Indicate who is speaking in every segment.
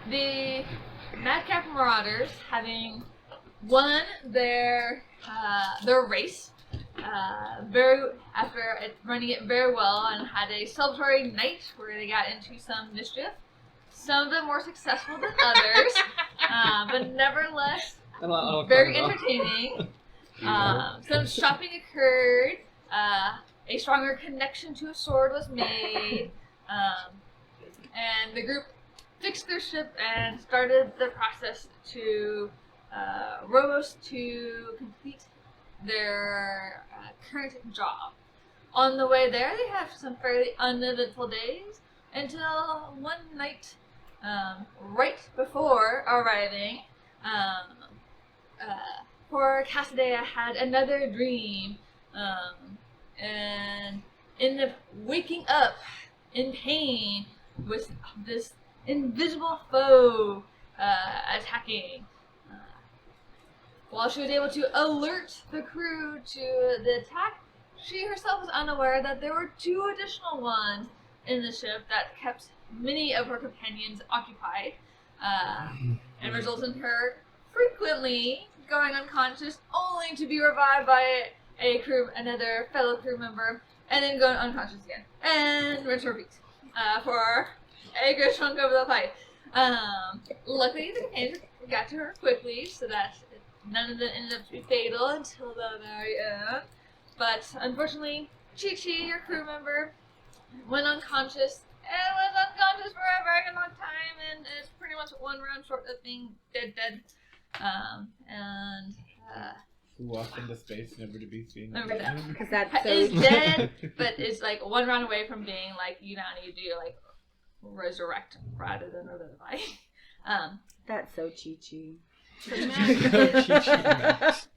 Speaker 1: The Madcap Marauders, having won their race, after running it very well, and had a celebratory night where they got into some mischief. Some of them more successful than others, but nevertheless very entertaining. Some shopping occurred. A stronger connection to a sword was made, and the group fixed their ship and started the process to rowboats to complete their current job. On the way there, they have some fairly uneventful days until one night, right before arriving, poor Cassadea had another dream, and ended up waking up in pain with this invisible foe attacking. While she was able to alert the crew to the attack, she herself was unaware that there were 2 additional ones in the ship that kept many of her companions occupied, and resulted in her frequently going unconscious, only to be revived by another fellow crew member, and then going unconscious again, and rinse her feet for a good chunk of the fight. Luckily, the companions got to her quickly, so that none of them ended up to be fatal until the very end. But unfortunately, Chi-Chi, your crew member, went unconscious, and was unconscious for a very long time, and is pretty much 1 round short of being dead.
Speaker 2: Who walked into space, never to be seen.
Speaker 1: Remember that.
Speaker 3: Because that's so...
Speaker 1: Is dead, but is like 1 round away from being like, you now need to like resurrect rather than revivify.
Speaker 3: That's so Chi-Chi.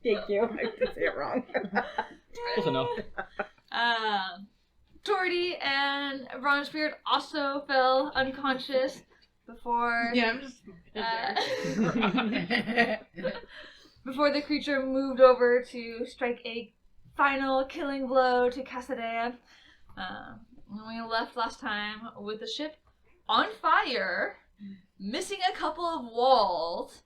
Speaker 1: Thank
Speaker 3: you. I did say it wrong.
Speaker 4: Close enough.
Speaker 1: Torty and Ron Spirit also fell unconscious before.
Speaker 5: Yeah, I'm just.
Speaker 1: Before the creature moved over to strike a final killing blow to Cassadea. When we left last time with the ship on fire, missing a couple of walls.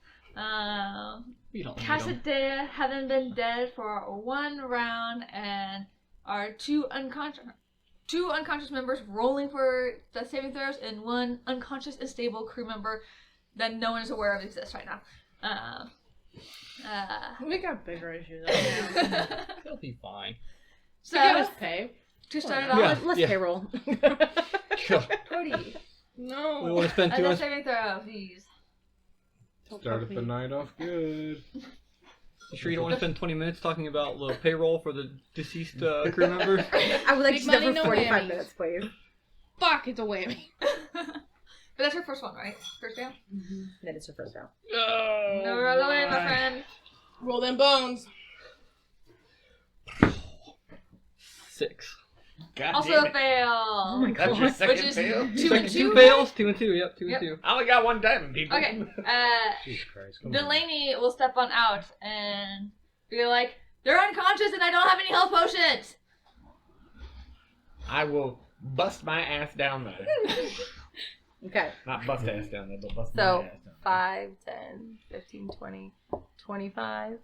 Speaker 1: Cassadea having been dead for 1 round, and our 2 unconscious members rolling for the saving throws, and 1 unconscious and stable crew member that no one is aware of exists right now.
Speaker 5: We got bigger issues.
Speaker 4: It'll be fine.
Speaker 1: So
Speaker 5: give us pay.
Speaker 1: To start it off,
Speaker 3: Let's payroll.
Speaker 1: Cody,
Speaker 5: No.
Speaker 4: We want to spend too
Speaker 1: another
Speaker 4: much.
Speaker 1: saving throw, please.
Speaker 2: Started the night off good.
Speaker 4: You sure you don't want to spend 20 minutes talking about the payroll for the deceased crew members?
Speaker 3: I would like
Speaker 5: Big
Speaker 3: to know
Speaker 5: money,
Speaker 3: for
Speaker 5: no
Speaker 3: 45
Speaker 5: whammies.
Speaker 3: minutes, please.
Speaker 5: Fuck, it's a whammy.
Speaker 1: But that's your first one, right? First round?
Speaker 3: That is your first round.
Speaker 1: No, run away, my friend.
Speaker 5: Roll them bones.
Speaker 4: 6.
Speaker 2: God
Speaker 1: Also
Speaker 2: damn
Speaker 1: a
Speaker 2: it.
Speaker 1: fail.
Speaker 3: Oh my
Speaker 2: That's your
Speaker 3: god.
Speaker 2: second
Speaker 1: Which is
Speaker 2: fail?
Speaker 1: 2 and 2.
Speaker 4: 2 fails? 2 and 2, yep, 2
Speaker 1: Yep.
Speaker 4: and 2.
Speaker 2: I only got 1 diamond, people.
Speaker 1: Okay,
Speaker 2: Jesus Christ. Come on.
Speaker 1: Delaney will step on out and be like, they're unconscious and I don't have any health potions.
Speaker 2: I will bust my ass down there.
Speaker 3: Okay.
Speaker 2: Not bust ass down there, but bust
Speaker 3: So,
Speaker 2: my ass down there.
Speaker 3: 5, 10, 15, 20, 25,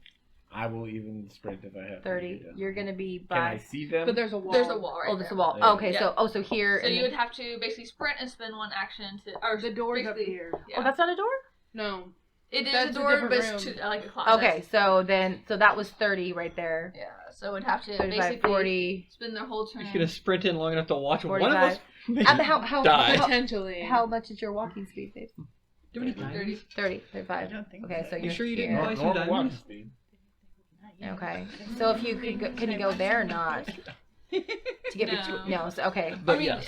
Speaker 2: I will even sprint if I have
Speaker 3: 30.
Speaker 2: to.
Speaker 3: You're going to be
Speaker 2: Can I
Speaker 3: by...
Speaker 2: see them?
Speaker 5: But there's a wall.
Speaker 1: There's a wall right
Speaker 3: Oh, there's a
Speaker 1: there.
Speaker 3: wall.
Speaker 2: There.
Speaker 3: Okay,
Speaker 1: Yeah.
Speaker 3: so here...
Speaker 1: So
Speaker 3: and
Speaker 1: you
Speaker 3: then-
Speaker 1: would have to basically sprint and spend 1 action to... Or
Speaker 5: The door's up
Speaker 1: basically-
Speaker 5: here.
Speaker 1: Yeah.
Speaker 3: Oh, that's not a door?
Speaker 5: No.
Speaker 1: It is
Speaker 5: That's
Speaker 1: a
Speaker 5: a
Speaker 1: door,
Speaker 5: different
Speaker 1: but it's
Speaker 5: room.
Speaker 1: like a closet.
Speaker 3: Okay, so that was 30 right there.
Speaker 1: Yeah, so it would have to
Speaker 3: 35,
Speaker 1: basically
Speaker 3: 40.
Speaker 1: spend their whole turn.
Speaker 4: You're going to sprint in long enough to watch one of
Speaker 3: 45.
Speaker 4: us maybe
Speaker 3: How
Speaker 4: die.
Speaker 5: Potentially.
Speaker 3: How much is your walking speed, babe?
Speaker 4: Do you have any
Speaker 1: 30.
Speaker 4: diamonds?
Speaker 3: 30, 35.
Speaker 2: I don't think
Speaker 3: Okay, so
Speaker 4: You
Speaker 3: you're
Speaker 4: sure you
Speaker 3: here.
Speaker 4: didn't buy some
Speaker 2: Normal walking
Speaker 4: diamonds?
Speaker 2: speed.
Speaker 3: Okay, so if you could go, can you go there or not? To get
Speaker 1: No.
Speaker 3: no, so, okay.
Speaker 4: But
Speaker 1: I mean,
Speaker 4: yes.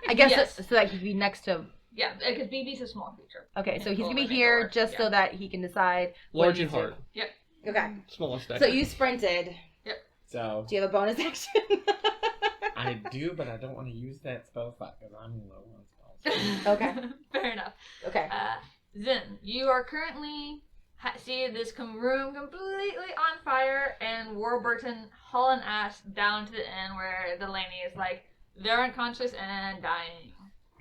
Speaker 3: I guess
Speaker 1: Yes.
Speaker 3: so that he could be next to.
Speaker 1: Yeah, because BB's a small creature.
Speaker 3: Okay, so he's gonna be
Speaker 1: Make it
Speaker 3: here
Speaker 1: work,
Speaker 3: just so
Speaker 1: yeah.
Speaker 3: that he can decide. what
Speaker 4: Large
Speaker 3: he
Speaker 4: and
Speaker 3: needs
Speaker 4: hard.
Speaker 3: to- Okay,
Speaker 4: Smallest stack.
Speaker 3: so you sprinted.
Speaker 2: So,
Speaker 3: Do you have a bonus action?
Speaker 2: I do, but I don't want to use that spell slot because I'm low on spells.
Speaker 3: Okay.
Speaker 1: Fair enough.
Speaker 3: Okay.
Speaker 1: Zen, you are currently see this room completely on fire, and Warburton hauling ass down to the end where the lady is like, they're unconscious and dying.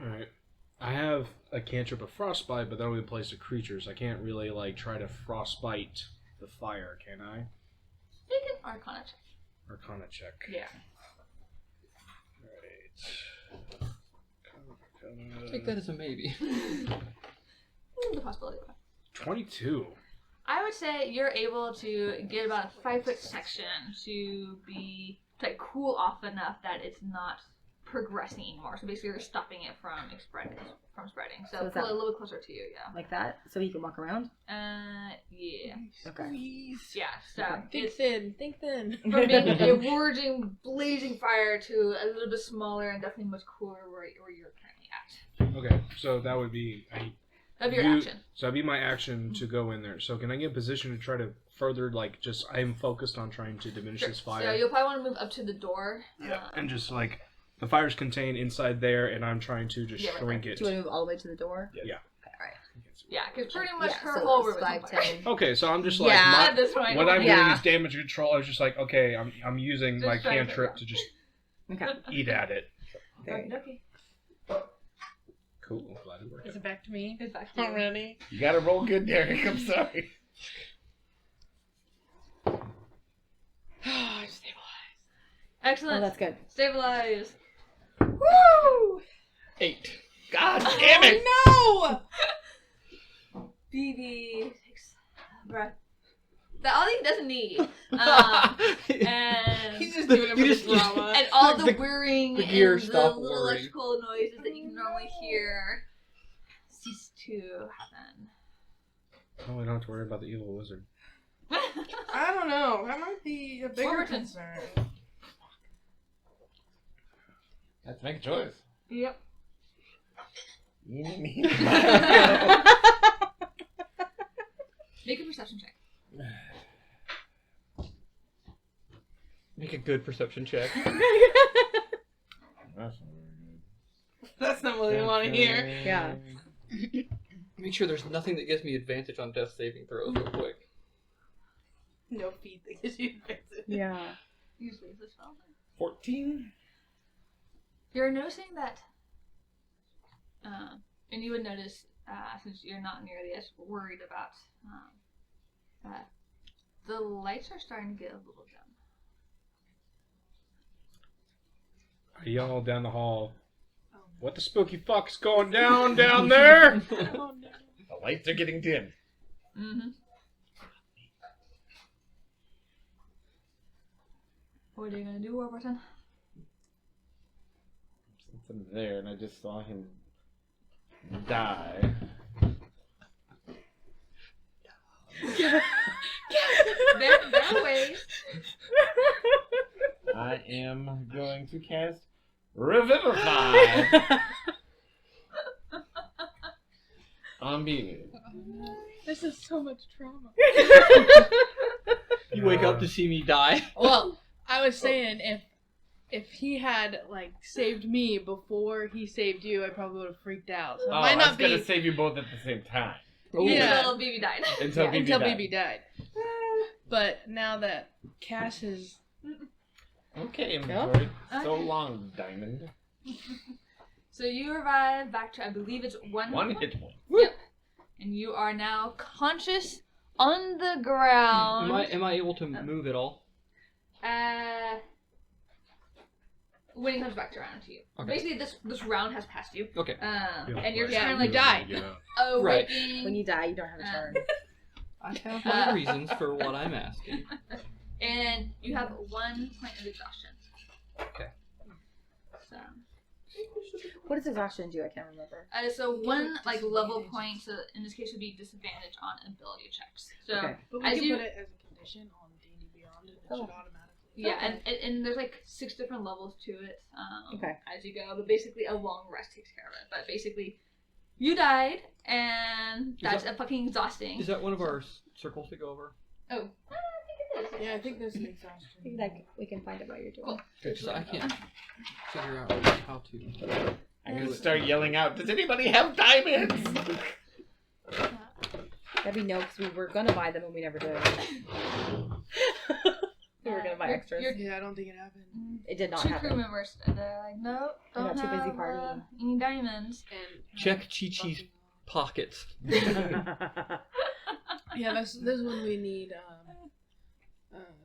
Speaker 2: Alright.
Speaker 6: I have a cantrip of frostbite, but that only applies to creatures. I can't really like try to frostbite the fire, can I?
Speaker 1: You can Arcana check.
Speaker 6: Arcana check.
Speaker 1: Yeah.
Speaker 6: Right.
Speaker 4: Take that as a maybe.
Speaker 1: The possibility of it.
Speaker 6: 22.
Speaker 1: I would say you're able to get about a 5-foot section to cool off enough that it's not progressing anymore. So basically, you're stopping it from spreading. So
Speaker 3: So is
Speaker 1: pull
Speaker 3: that-
Speaker 1: it a little bit closer to you. Yeah.
Speaker 3: Like that, so he can walk around.
Speaker 1: Yeah.
Speaker 3: Okay.
Speaker 5: Squeeze.
Speaker 1: Yeah. So
Speaker 5: Think
Speaker 1: it's
Speaker 5: thin. Think thin.
Speaker 1: from being a roaring, blazing fire to a little bit smaller and definitely much cooler where you're currently at.
Speaker 6: Okay, so that would be
Speaker 1: Of your action.
Speaker 6: So that'd be my action to go in there. So can I get in position to try to further, like, just I'm focused on trying to diminish
Speaker 1: Sure.
Speaker 6: this fire.
Speaker 1: So you'll probably want to move up to the door.
Speaker 6: Yeah, and just like the fire's contained inside there, and I'm trying to just
Speaker 1: Yeah, right,
Speaker 6: shrink
Speaker 3: Do
Speaker 6: it.
Speaker 3: you want to move all the way to the door?
Speaker 6: Yeah.
Speaker 3: Okay, all right.
Speaker 1: Yeah, because pretty much
Speaker 3: Yeah,
Speaker 1: her
Speaker 3: so
Speaker 1: whole
Speaker 3: it's
Speaker 1: room is on
Speaker 3: 5,
Speaker 1: fire.
Speaker 3: 10.
Speaker 6: Okay, so I'm just like
Speaker 3: Yeah.
Speaker 1: At this point,
Speaker 6: when I'm
Speaker 3: Yeah.
Speaker 6: doing this damage control, I was just like, okay, I'm using
Speaker 1: Just
Speaker 6: my
Speaker 1: trying to
Speaker 6: cantrip
Speaker 1: figure
Speaker 6: to just
Speaker 3: Okay.
Speaker 6: eat at it.
Speaker 3: Very
Speaker 1: Okay.
Speaker 6: Cool. Glad it worked.
Speaker 5: Is it back to me?
Speaker 1: It's back to you.
Speaker 5: Already?
Speaker 2: You gotta roll good, Derek. I'm sorry.
Speaker 5: Stabilize.
Speaker 1: Excellent.
Speaker 3: Oh, that's good.
Speaker 1: Stabilize.
Speaker 5: Woo!
Speaker 4: 8.
Speaker 2: God damn it!
Speaker 5: Oh,
Speaker 1: BB takes a breath. That all he doesn't need. And
Speaker 5: no! He's just doing it for the drama.
Speaker 1: and all the
Speaker 4: The-
Speaker 1: whirring
Speaker 4: the gear
Speaker 1: and the
Speaker 4: stop
Speaker 1: little
Speaker 4: whirring.
Speaker 1: electrical noises that you can normally hear cease to happen.
Speaker 6: Oh, I don't have to worry about the evil wizard.
Speaker 5: I don't know. That might be a bigger
Speaker 1: Fortune.
Speaker 5: concern.
Speaker 2: Have to make a choice.
Speaker 1: Yep.
Speaker 2: Me.
Speaker 1: Make a perception check.
Speaker 4: Make a good perception check.
Speaker 2: That's
Speaker 5: That's not what we want to hear.
Speaker 3: Yeah.
Speaker 4: Make sure there's nothing that gives me advantage on death saving throws real quick.
Speaker 5: No feet that gives you advantage.
Speaker 3: Yeah.
Speaker 1: Usually it's a spell.
Speaker 2: 14?
Speaker 1: You're noticing that, and you would notice, since you're not nearly as worried about that, the lights are starting to get a little dim.
Speaker 6: I yell down the hall. What the spooky fuck's going down there?
Speaker 5: Oh no.
Speaker 2: The lights are getting dim.
Speaker 1: Mm-hmm. What are you gonna do, Warburton?
Speaker 2: Something there, and I just saw him die.
Speaker 1: There are ways.
Speaker 2: I am going to cast Revivify on BB.
Speaker 5: This is so much trauma.
Speaker 4: You wake up to see me die.
Speaker 5: Well, I was saying if he had like saved me before he saved you, I probably would have freaked out. So it
Speaker 2: Oh,
Speaker 5: might
Speaker 2: I was
Speaker 5: not
Speaker 2: gonna
Speaker 5: be
Speaker 2: save you both at the same time.
Speaker 5: Yeah.
Speaker 1: Until BB died.
Speaker 2: Until BB
Speaker 5: until
Speaker 2: died.
Speaker 5: BB died. But now that Cass is
Speaker 2: Okay, inventory. So
Speaker 1: Okay.
Speaker 2: long, Diamond.
Speaker 1: So you revive back to, I believe it's one
Speaker 2: Hit point.
Speaker 1: Yep. And you are now conscious on the ground.
Speaker 4: Am I able to move at all?
Speaker 1: When it comes back around to you.
Speaker 4: Okay.
Speaker 1: Basically, this round has passed you.
Speaker 4: Okay.
Speaker 1: And you're just
Speaker 5: Yeah,
Speaker 1: kind of
Speaker 5: you
Speaker 1: like
Speaker 5: died.
Speaker 4: Right.
Speaker 1: waking.
Speaker 3: When you die, you don't have a turn.
Speaker 4: I have my reasons for what I'm asking.
Speaker 1: And you have 1 point of exhaustion.
Speaker 4: Okay.
Speaker 1: So,
Speaker 3: What does exhaustion do? I can't remember.
Speaker 1: so one like level point. So in this case, would be disadvantage on ability checks. So
Speaker 3: Okay.
Speaker 5: But we
Speaker 1: as
Speaker 5: can
Speaker 1: you,
Speaker 5: put it as a condition on D&D Beyond, and it
Speaker 3: Oh.
Speaker 5: should automatically.
Speaker 1: yeah, and there's like 6 different levels to it.
Speaker 3: Okay.
Speaker 1: As you go, but basically a long rest takes care of it. But basically, you died, and that's a fucking exhausting.
Speaker 4: Is that one of our circles to go over?
Speaker 1: Oh, I think it is.
Speaker 5: Yeah, I think there's an exhaustion.
Speaker 3: I think that we can find it while you're doing
Speaker 1: Cool.
Speaker 4: Because I can't figure out how to.
Speaker 2: I'm gonna start yelling out, does anybody have diamonds?
Speaker 3: it. That'd be no, because we were gonna buy them and we never did. We were gonna buy extras.
Speaker 1: You're
Speaker 5: Yeah, I don't think it happened.
Speaker 3: it did not
Speaker 1: two
Speaker 3: happen.
Speaker 1: crew members. And they're like, nope,
Speaker 3: I
Speaker 1: don't
Speaker 3: got too busy
Speaker 1: have
Speaker 3: partying.
Speaker 1: any diamonds.
Speaker 5: And
Speaker 4: Check Chi-Chi's pockets.
Speaker 5: yeah, that's when we need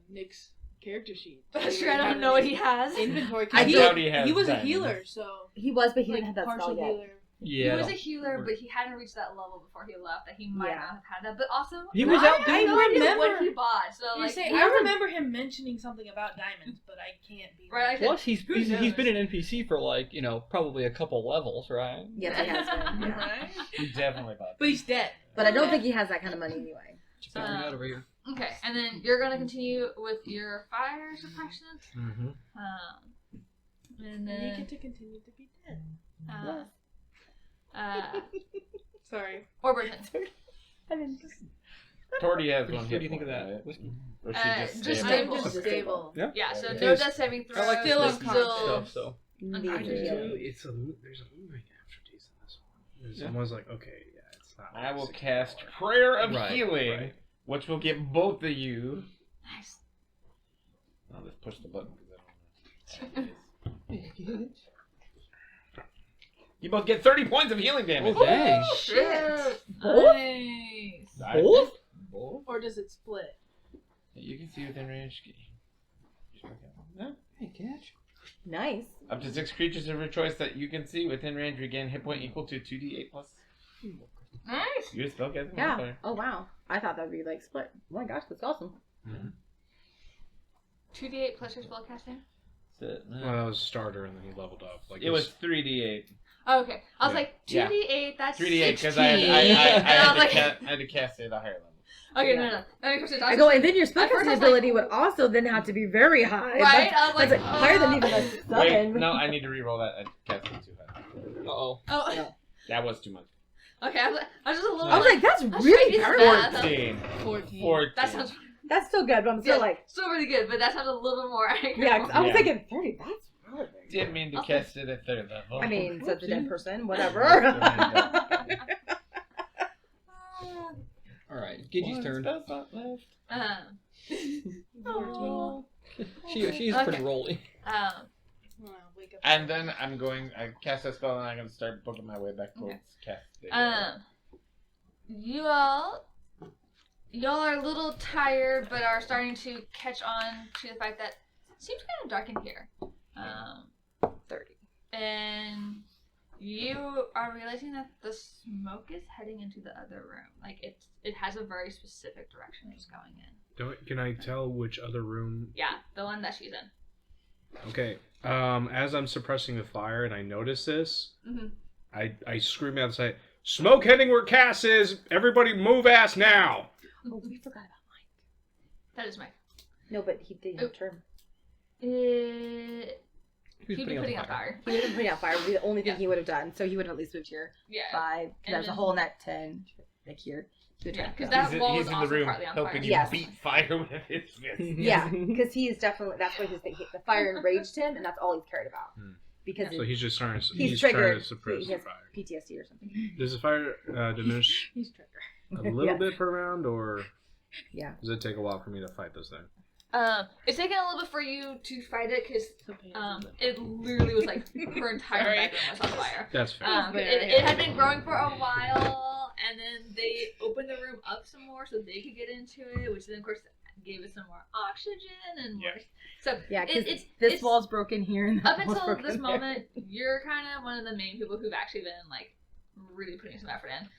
Speaker 5: Nick's character sheet.
Speaker 1: That's true. I don't know what he has.
Speaker 5: Inventory.
Speaker 2: I doubt he has
Speaker 5: he was a
Speaker 2: diamonds.
Speaker 5: healer, so
Speaker 3: He was, but he
Speaker 5: like
Speaker 3: didn't have that
Speaker 5: partial
Speaker 3: spell yet.
Speaker 5: healer.
Speaker 4: Yeah.
Speaker 1: He was a healer, but he hadn't reached that level before he left that he might
Speaker 3: Yeah.
Speaker 1: not have had that. But also,
Speaker 4: He was out
Speaker 1: I
Speaker 4: doing
Speaker 1: have no idea
Speaker 5: remember-
Speaker 1: what he bought. So
Speaker 5: You
Speaker 1: like,
Speaker 5: say,
Speaker 1: he
Speaker 5: I
Speaker 1: hasn't-
Speaker 5: remember him mentioning something about diamonds, but I can't be
Speaker 1: Right, I
Speaker 5: right.
Speaker 1: could-
Speaker 4: Plus, he's
Speaker 1: Who
Speaker 4: been
Speaker 1: knows?
Speaker 4: an NPC for like probably a couple levels, right?
Speaker 3: Yes, he has been. Yeah.
Speaker 5: Right?
Speaker 2: He definitely bought
Speaker 5: But he's dead.
Speaker 3: But I don't think he has that kind of money anyway.
Speaker 4: Check it out over here.
Speaker 1: Okay, and then you're gonna continue with your fire suppression.
Speaker 6: Mm-hmm.
Speaker 1: And
Speaker 5: And you
Speaker 1: then
Speaker 5: get to continue to be dead. Sorry.
Speaker 1: Orberton.
Speaker 2: Torty has one
Speaker 4: What
Speaker 2: hit
Speaker 4: do you think of
Speaker 2: point,
Speaker 4: that?
Speaker 2: right?
Speaker 4: Whiskey?
Speaker 2: Or she
Speaker 1: Just
Speaker 2: just
Speaker 1: stable.
Speaker 5: I'm just stable.
Speaker 4: Yeah.
Speaker 1: Yeah, so
Speaker 4: Yeah.
Speaker 1: no death saving throws.
Speaker 4: I like
Speaker 5: Still
Speaker 4: this
Speaker 5: unconscious.
Speaker 4: stuff, so.
Speaker 3: Needs
Speaker 1: I
Speaker 3: to
Speaker 1: do
Speaker 3: be
Speaker 1: too.
Speaker 6: It's there's a moving aftertaste in this one. There's
Speaker 4: Yeah.
Speaker 6: someone's like, okay, yeah, it's not.
Speaker 2: I will
Speaker 6: 60
Speaker 2: cast
Speaker 6: anymore.
Speaker 2: Prayer of
Speaker 4: Right,
Speaker 2: Healing,
Speaker 6: right.
Speaker 2: which will get both of you.
Speaker 1: Nice.
Speaker 2: I'll just push the button because I don't know. You both get 30 points of healing damage.
Speaker 4: Oh, dang.
Speaker 1: Shit.
Speaker 3: Both?
Speaker 1: Nice.
Speaker 4: Both?
Speaker 2: Both?
Speaker 5: Or does it split?
Speaker 2: You can see within range. No.
Speaker 4: Hey, catch.
Speaker 3: Nice.
Speaker 2: Up to 6 creatures of your choice that you can see within range regain hit point equal to 2d8 plus.
Speaker 1: Nice.
Speaker 2: Your spellcasting
Speaker 3: Yeah.
Speaker 2: modifier.
Speaker 3: Oh wow. I thought that'd be like split. Oh my gosh, that's awesome.
Speaker 1: 2d8 plus your spellcasting.
Speaker 2: That's it.
Speaker 6: Well, that was starter, and then he leveled up. Like
Speaker 2: It was 3d8.
Speaker 1: Oh, okay. I was
Speaker 2: Yeah.
Speaker 1: like,
Speaker 2: Yeah.
Speaker 1: 2d8, that's
Speaker 2: 3d8 because
Speaker 1: 16.
Speaker 2: I
Speaker 1: And I was like,
Speaker 2: had to cast it at a higher level.
Speaker 1: okay,
Speaker 3: Yeah.
Speaker 1: no. That makes sense.
Speaker 3: I go, and then your
Speaker 1: At first I
Speaker 3: spellcasting
Speaker 1: was
Speaker 3: ability
Speaker 1: like-
Speaker 3: would also then have to be very high.
Speaker 1: Right?
Speaker 3: That's,
Speaker 1: I was like,
Speaker 3: that's higher than even a
Speaker 2: Wait,
Speaker 3: summon.
Speaker 2: no, I need to re-roll that. I cast it too high.
Speaker 4: Uh-oh.
Speaker 1: Oh,
Speaker 3: No.
Speaker 2: That was too much.
Speaker 1: okay. I was just a little.
Speaker 3: I was like, that's
Speaker 1: I was
Speaker 3: really
Speaker 1: trying to
Speaker 3: hard.
Speaker 1: do
Speaker 2: 14.
Speaker 5: 14.
Speaker 2: 14.
Speaker 1: That sounds
Speaker 3: That's still good, but I'm still
Speaker 1: yeah,
Speaker 3: like,
Speaker 1: still really good, but that sounds a little bit more accurate.
Speaker 3: yeah, 'cause I was
Speaker 2: Yeah.
Speaker 3: thinking 30. That's really very good.
Speaker 2: Didn't mean to
Speaker 1: Okay.
Speaker 2: cast it at 3rd level.
Speaker 3: I mean, so it's a dead person, whatever.
Speaker 4: Alright, Gigi's turn.
Speaker 2: Spell's not left.
Speaker 1: Oh.
Speaker 4: She's
Speaker 1: Okay.
Speaker 4: pretty rolly.
Speaker 5: Well, wake up.
Speaker 2: And then I cast a spell and I'm going to start booking my way back towards casting.
Speaker 1: Y'all are a little tired, but are starting to catch on to the fact that it seems kind of dark in here.
Speaker 3: 30.
Speaker 1: And you are realizing that the smoke is heading into the other room. Like it has a very specific direction it's going in.
Speaker 6: Can I tell which other room?
Speaker 1: Yeah, the one that she's in.
Speaker 6: Okay. As I'm suppressing the fire and I notice this,
Speaker 1: Mhm.
Speaker 6: I scream outside, "Smoke heading where Cass is! Everybody move ass now!"
Speaker 3: Oh, we forgot about Mike.
Speaker 1: That is Mike.
Speaker 3: No, but he didn't have a turn.
Speaker 1: He'd
Speaker 4: Who's
Speaker 1: be putting out fire.
Speaker 3: He would have put out fire. Would be the only thing
Speaker 1: Yeah.
Speaker 3: he would have done. So he would have at least moved here.
Speaker 1: Yeah.
Speaker 3: 5.
Speaker 1: And
Speaker 3: There's a
Speaker 1: then-
Speaker 3: hole in that 10. Like here. He would
Speaker 1: Yeah,
Speaker 3: try to
Speaker 1: 'cause
Speaker 3: go.
Speaker 1: that
Speaker 2: he's
Speaker 1: wall
Speaker 2: in,
Speaker 1: is
Speaker 2: he's in the
Speaker 1: also
Speaker 2: room
Speaker 1: partly on
Speaker 2: helping
Speaker 1: fire.
Speaker 2: you
Speaker 3: Yes.
Speaker 2: beat fire with his fist.
Speaker 3: Yeah, because he is definitely, that's what his thing, the fire enraged him, and that's all he's cared about. Because
Speaker 6: So he's just trying to,
Speaker 3: he's
Speaker 6: trying
Speaker 3: triggered.
Speaker 6: to suppress
Speaker 3: He
Speaker 6: the
Speaker 3: has
Speaker 6: fire.
Speaker 3: PTSD or something.
Speaker 6: Does the fire diminish
Speaker 5: He's trigger.
Speaker 6: a little
Speaker 3: Yeah.
Speaker 6: bit per round, or
Speaker 3: Yeah.
Speaker 6: does it take a while for me to fight this thing?
Speaker 1: It's taken a little bit for you to fight it because
Speaker 5: So painful.
Speaker 1: it literally was like her entire
Speaker 5: Sorry.
Speaker 1: bedroom was on fire.
Speaker 6: That's fair.
Speaker 1: It had been growing for a while, and then they opened the room up some more so they could get into it, which then of course gave it some more oxygen and more.
Speaker 2: Yeah.
Speaker 1: So
Speaker 3: Yeah, because
Speaker 1: it's
Speaker 3: this wall's broken here and that
Speaker 1: up
Speaker 3: wall's
Speaker 1: until
Speaker 3: broken
Speaker 1: this
Speaker 3: there.
Speaker 1: moment, you're kind of one of the main people who've actually been like really putting some effort in.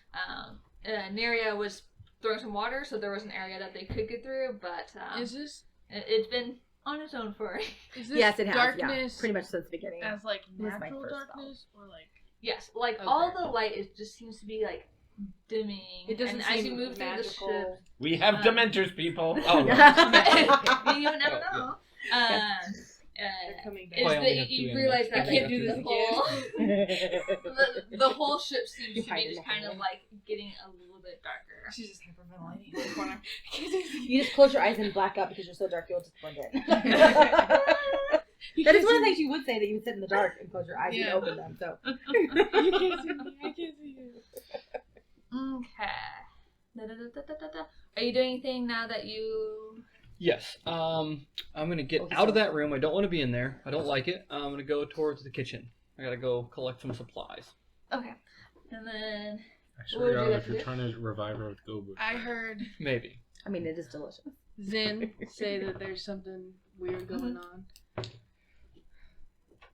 Speaker 1: Neria was throwing some water, so there was an area that they could get through, but
Speaker 5: is this
Speaker 1: it's been on its own for
Speaker 5: is this
Speaker 3: Yes, it has.
Speaker 5: darkness
Speaker 3: Yeah, pretty much since the beginning.
Speaker 5: as like
Speaker 3: was my
Speaker 5: natural
Speaker 3: first
Speaker 5: darkness or like
Speaker 1: yes, like
Speaker 5: Okay.
Speaker 1: all the light is just seems to be like dimming.
Speaker 5: it doesn't
Speaker 1: and
Speaker 5: seem
Speaker 1: as you move through the
Speaker 5: magical.
Speaker 1: ship,
Speaker 2: We have
Speaker 1: Um,
Speaker 2: Dementors, people. Oh,
Speaker 1: you never
Speaker 4: Yeah,
Speaker 1: know.
Speaker 5: They're coming back.
Speaker 1: Is
Speaker 4: I only
Speaker 1: that
Speaker 4: have
Speaker 1: you
Speaker 4: 2
Speaker 1: realize
Speaker 4: animals.
Speaker 1: that
Speaker 5: I can't
Speaker 1: like,
Speaker 5: do this
Speaker 1: the
Speaker 5: again.
Speaker 1: whole the whole ship seems
Speaker 3: You
Speaker 1: to
Speaker 3: hide
Speaker 1: be
Speaker 3: in
Speaker 1: just
Speaker 3: the
Speaker 1: kind of
Speaker 3: hallway.
Speaker 1: like getting a little bit darker.
Speaker 5: She's just hyperventilating in the corner.
Speaker 3: You just close your eyes and black out because you're so dark you'll just blend in. That is one of the things you would say, that you would sit in the dark and close your eyes
Speaker 5: Yeah.
Speaker 3: and open them. So
Speaker 5: You can't see me. I can't see you.
Speaker 1: Okay. Da-da-da-da-da-da. Are you doing anything now that you
Speaker 4: Yes. I'm gonna get out of that room. I don't want to be in there. I don't like it. I'm gonna go towards the kitchen. I gotta go collect some supplies.
Speaker 1: Okay. And then
Speaker 6: I
Speaker 1: What
Speaker 6: swear
Speaker 1: would
Speaker 6: to
Speaker 1: you
Speaker 6: God,
Speaker 1: like
Speaker 6: if
Speaker 1: to
Speaker 6: you're
Speaker 1: do?
Speaker 6: trying to revive her with Gobu.
Speaker 5: I heard
Speaker 4: Maybe.
Speaker 3: I mean, it is delicious.
Speaker 5: Zin say that there's something weird going on.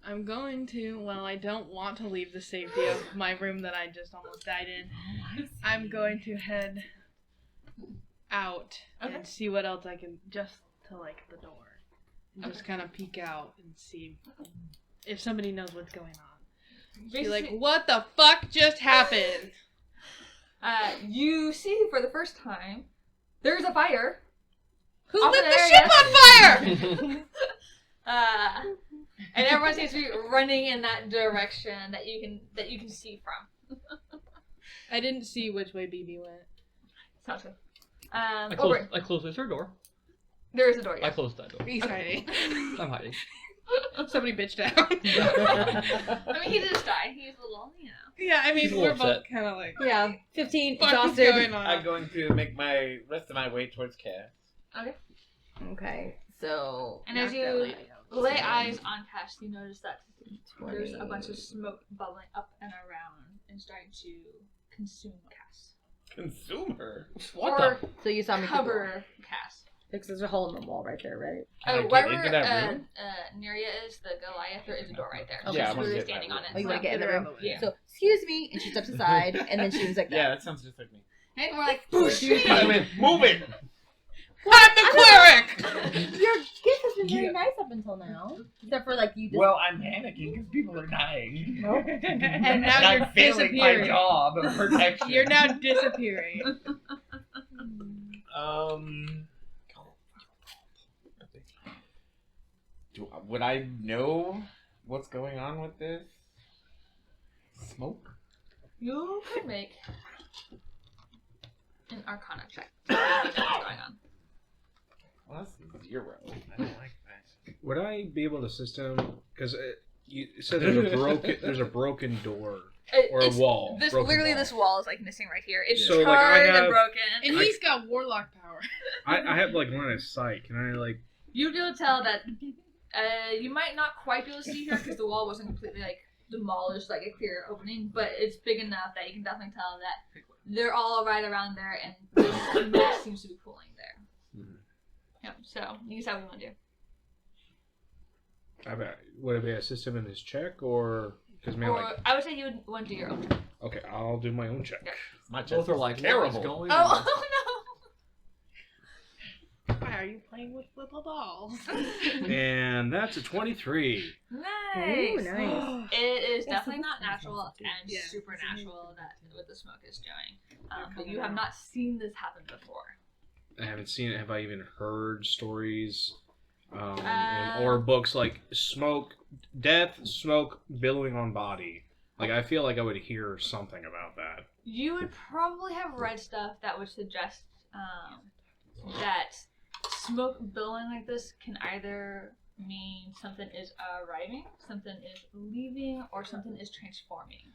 Speaker 5: I'm going to, well, I don't want to leave the safety of my room that I just almost died in. I'm going to head out and see what else I can, just to like the door. And just kind of peek out and see if somebody knows what's going on. Be like, what the fuck just happened?
Speaker 1: You see for the first time, there's a fire.
Speaker 5: Who
Speaker 1: Off
Speaker 5: lit
Speaker 1: in
Speaker 5: the
Speaker 1: an
Speaker 5: ship
Speaker 1: area.
Speaker 5: on fire?
Speaker 1: And everyone seems to be running in that direction that you can see from.
Speaker 5: I didn't see which way BB went.
Speaker 1: Sounds good.
Speaker 4: I closed this door.
Speaker 1: There is a door.
Speaker 4: I
Speaker 1: Yes.
Speaker 4: closed that door.
Speaker 5: He's hiding.
Speaker 4: I'm hiding.
Speaker 5: Somebody bitched out.
Speaker 1: I mean, he did just die. He's a little, you know.
Speaker 5: Yeah, I mean,
Speaker 4: He's a
Speaker 5: we're
Speaker 4: little
Speaker 5: both
Speaker 4: upset.
Speaker 5: kind of like,
Speaker 3: Yeah, 15,
Speaker 5: what is
Speaker 3: exhausted.
Speaker 5: going on?
Speaker 2: I'm going to make my rest of my way towards Cass.
Speaker 1: Okay.
Speaker 3: Okay, so.
Speaker 1: And as you lay eyes on Cash, you notice that there's a
Speaker 3: 20.
Speaker 1: bunch of smoke bubbling up and around and starting to consume Cass.
Speaker 2: Consume her.
Speaker 4: What
Speaker 1: or
Speaker 3: So you saw me through the door.
Speaker 1: cover Cass.
Speaker 3: Because there's a hole in the wall right there, right?
Speaker 2: Can I
Speaker 1: Oh,
Speaker 2: get
Speaker 1: right
Speaker 2: into
Speaker 1: where
Speaker 2: that room?
Speaker 1: Neria is, the Goliath, there is a door right there.
Speaker 3: Okay.
Speaker 2: Yeah, I
Speaker 1: She's
Speaker 2: wanna
Speaker 1: literally
Speaker 2: get in that
Speaker 1: standing on
Speaker 2: room.
Speaker 1: it.
Speaker 3: Oh, you want to get in the
Speaker 5: Get
Speaker 3: room?
Speaker 5: out of the way.
Speaker 1: Yeah.
Speaker 3: So, excuse me, and she steps aside, and then she was like,
Speaker 2: Yeah, that sounds just like me.
Speaker 1: And we're like,
Speaker 2: I mean, move it!
Speaker 5: I'm the cleric!
Speaker 3: Your gift has been very nice up until now. Except for, like, you just...
Speaker 2: Well, I'm panicking because people are dying.
Speaker 3: Nope.
Speaker 5: And now
Speaker 2: I'm
Speaker 5: you're
Speaker 2: failing my
Speaker 5: disappearing.
Speaker 2: job of protection.
Speaker 5: You're now disappearing.
Speaker 2: Would I know what's going on with this? Smoke?
Speaker 1: you could make an Arcana check. to see what's going on.
Speaker 2: Well, that's 0. I don't like that.
Speaker 6: Would I be able to assist him? Because you said there's a broken door or a
Speaker 1: It's-
Speaker 6: wall.
Speaker 1: This
Speaker 6: broken
Speaker 1: literally
Speaker 6: wall.
Speaker 1: this wall is like missing right here. It's
Speaker 6: So, like,
Speaker 1: charred
Speaker 6: I have-
Speaker 1: and broken.
Speaker 5: And he's got warlock power.
Speaker 6: I have like line of sight. Can I like?
Speaker 1: You be able to tell that you might not quite be able to see here because the wall wasn't completely like demolished, like a clear opening, but it's big enough that you can definitely tell that they're all right around there, and the smoke seems to be cooling there.
Speaker 6: Mhm.
Speaker 1: Yeah, so you decide what you want to do.
Speaker 6: Would I be assist him in his check or? Because man,
Speaker 1: Or
Speaker 6: like,
Speaker 1: I would say you would want to do your own check.
Speaker 6: okay, I'll do my own check.
Speaker 2: My
Speaker 4: Both
Speaker 2: chest
Speaker 4: are
Speaker 2: is
Speaker 4: like,
Speaker 2: terrible.
Speaker 4: what is going
Speaker 1: Oh,
Speaker 4: on?
Speaker 1: oh
Speaker 5: Why are you playing with little dolls?
Speaker 6: And that's a 23.
Speaker 1: no!
Speaker 3: Ooh,
Speaker 1: Nice.
Speaker 3: nice.
Speaker 1: It is
Speaker 3: That's
Speaker 1: definitely not
Speaker 3: something.
Speaker 1: natural and
Speaker 5: Yeah.
Speaker 1: supernatural that what the smoke is doing. But you have not seen this happen before.
Speaker 6: I haven't seen it. Have I even heard stories
Speaker 1: Uh,
Speaker 6: or books like death, smoke, billowing on body? Like, I feel like I would hear something about that.
Speaker 1: You would probably have read stuff that would suggest that smoke billowing like this can either mean something is arriving, something is leaving, or something is transforming.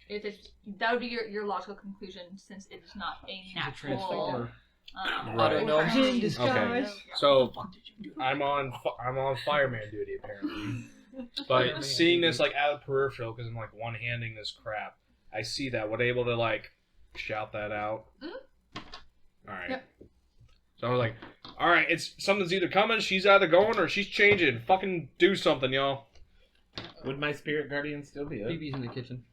Speaker 1: That would be your logical conclusion, since it is not a natural.
Speaker 4: transformer.
Speaker 6: Right.
Speaker 4: don't know.
Speaker 1: occurrence.
Speaker 4: In disguise.
Speaker 6: So I'm on fireman duty apparently. But seeing this like out of peripheral, because I'm like one-handing this crap, I see that. Would I able to like shout that out?
Speaker 1: Mhm.
Speaker 6: All right.
Speaker 1: Yep.
Speaker 6: So I was like, all right, something's either coming, she's either going, or she's changing. Fucking do something, y'all.
Speaker 2: Would my spirit guardian still be up?
Speaker 4: BB's in the kitchen.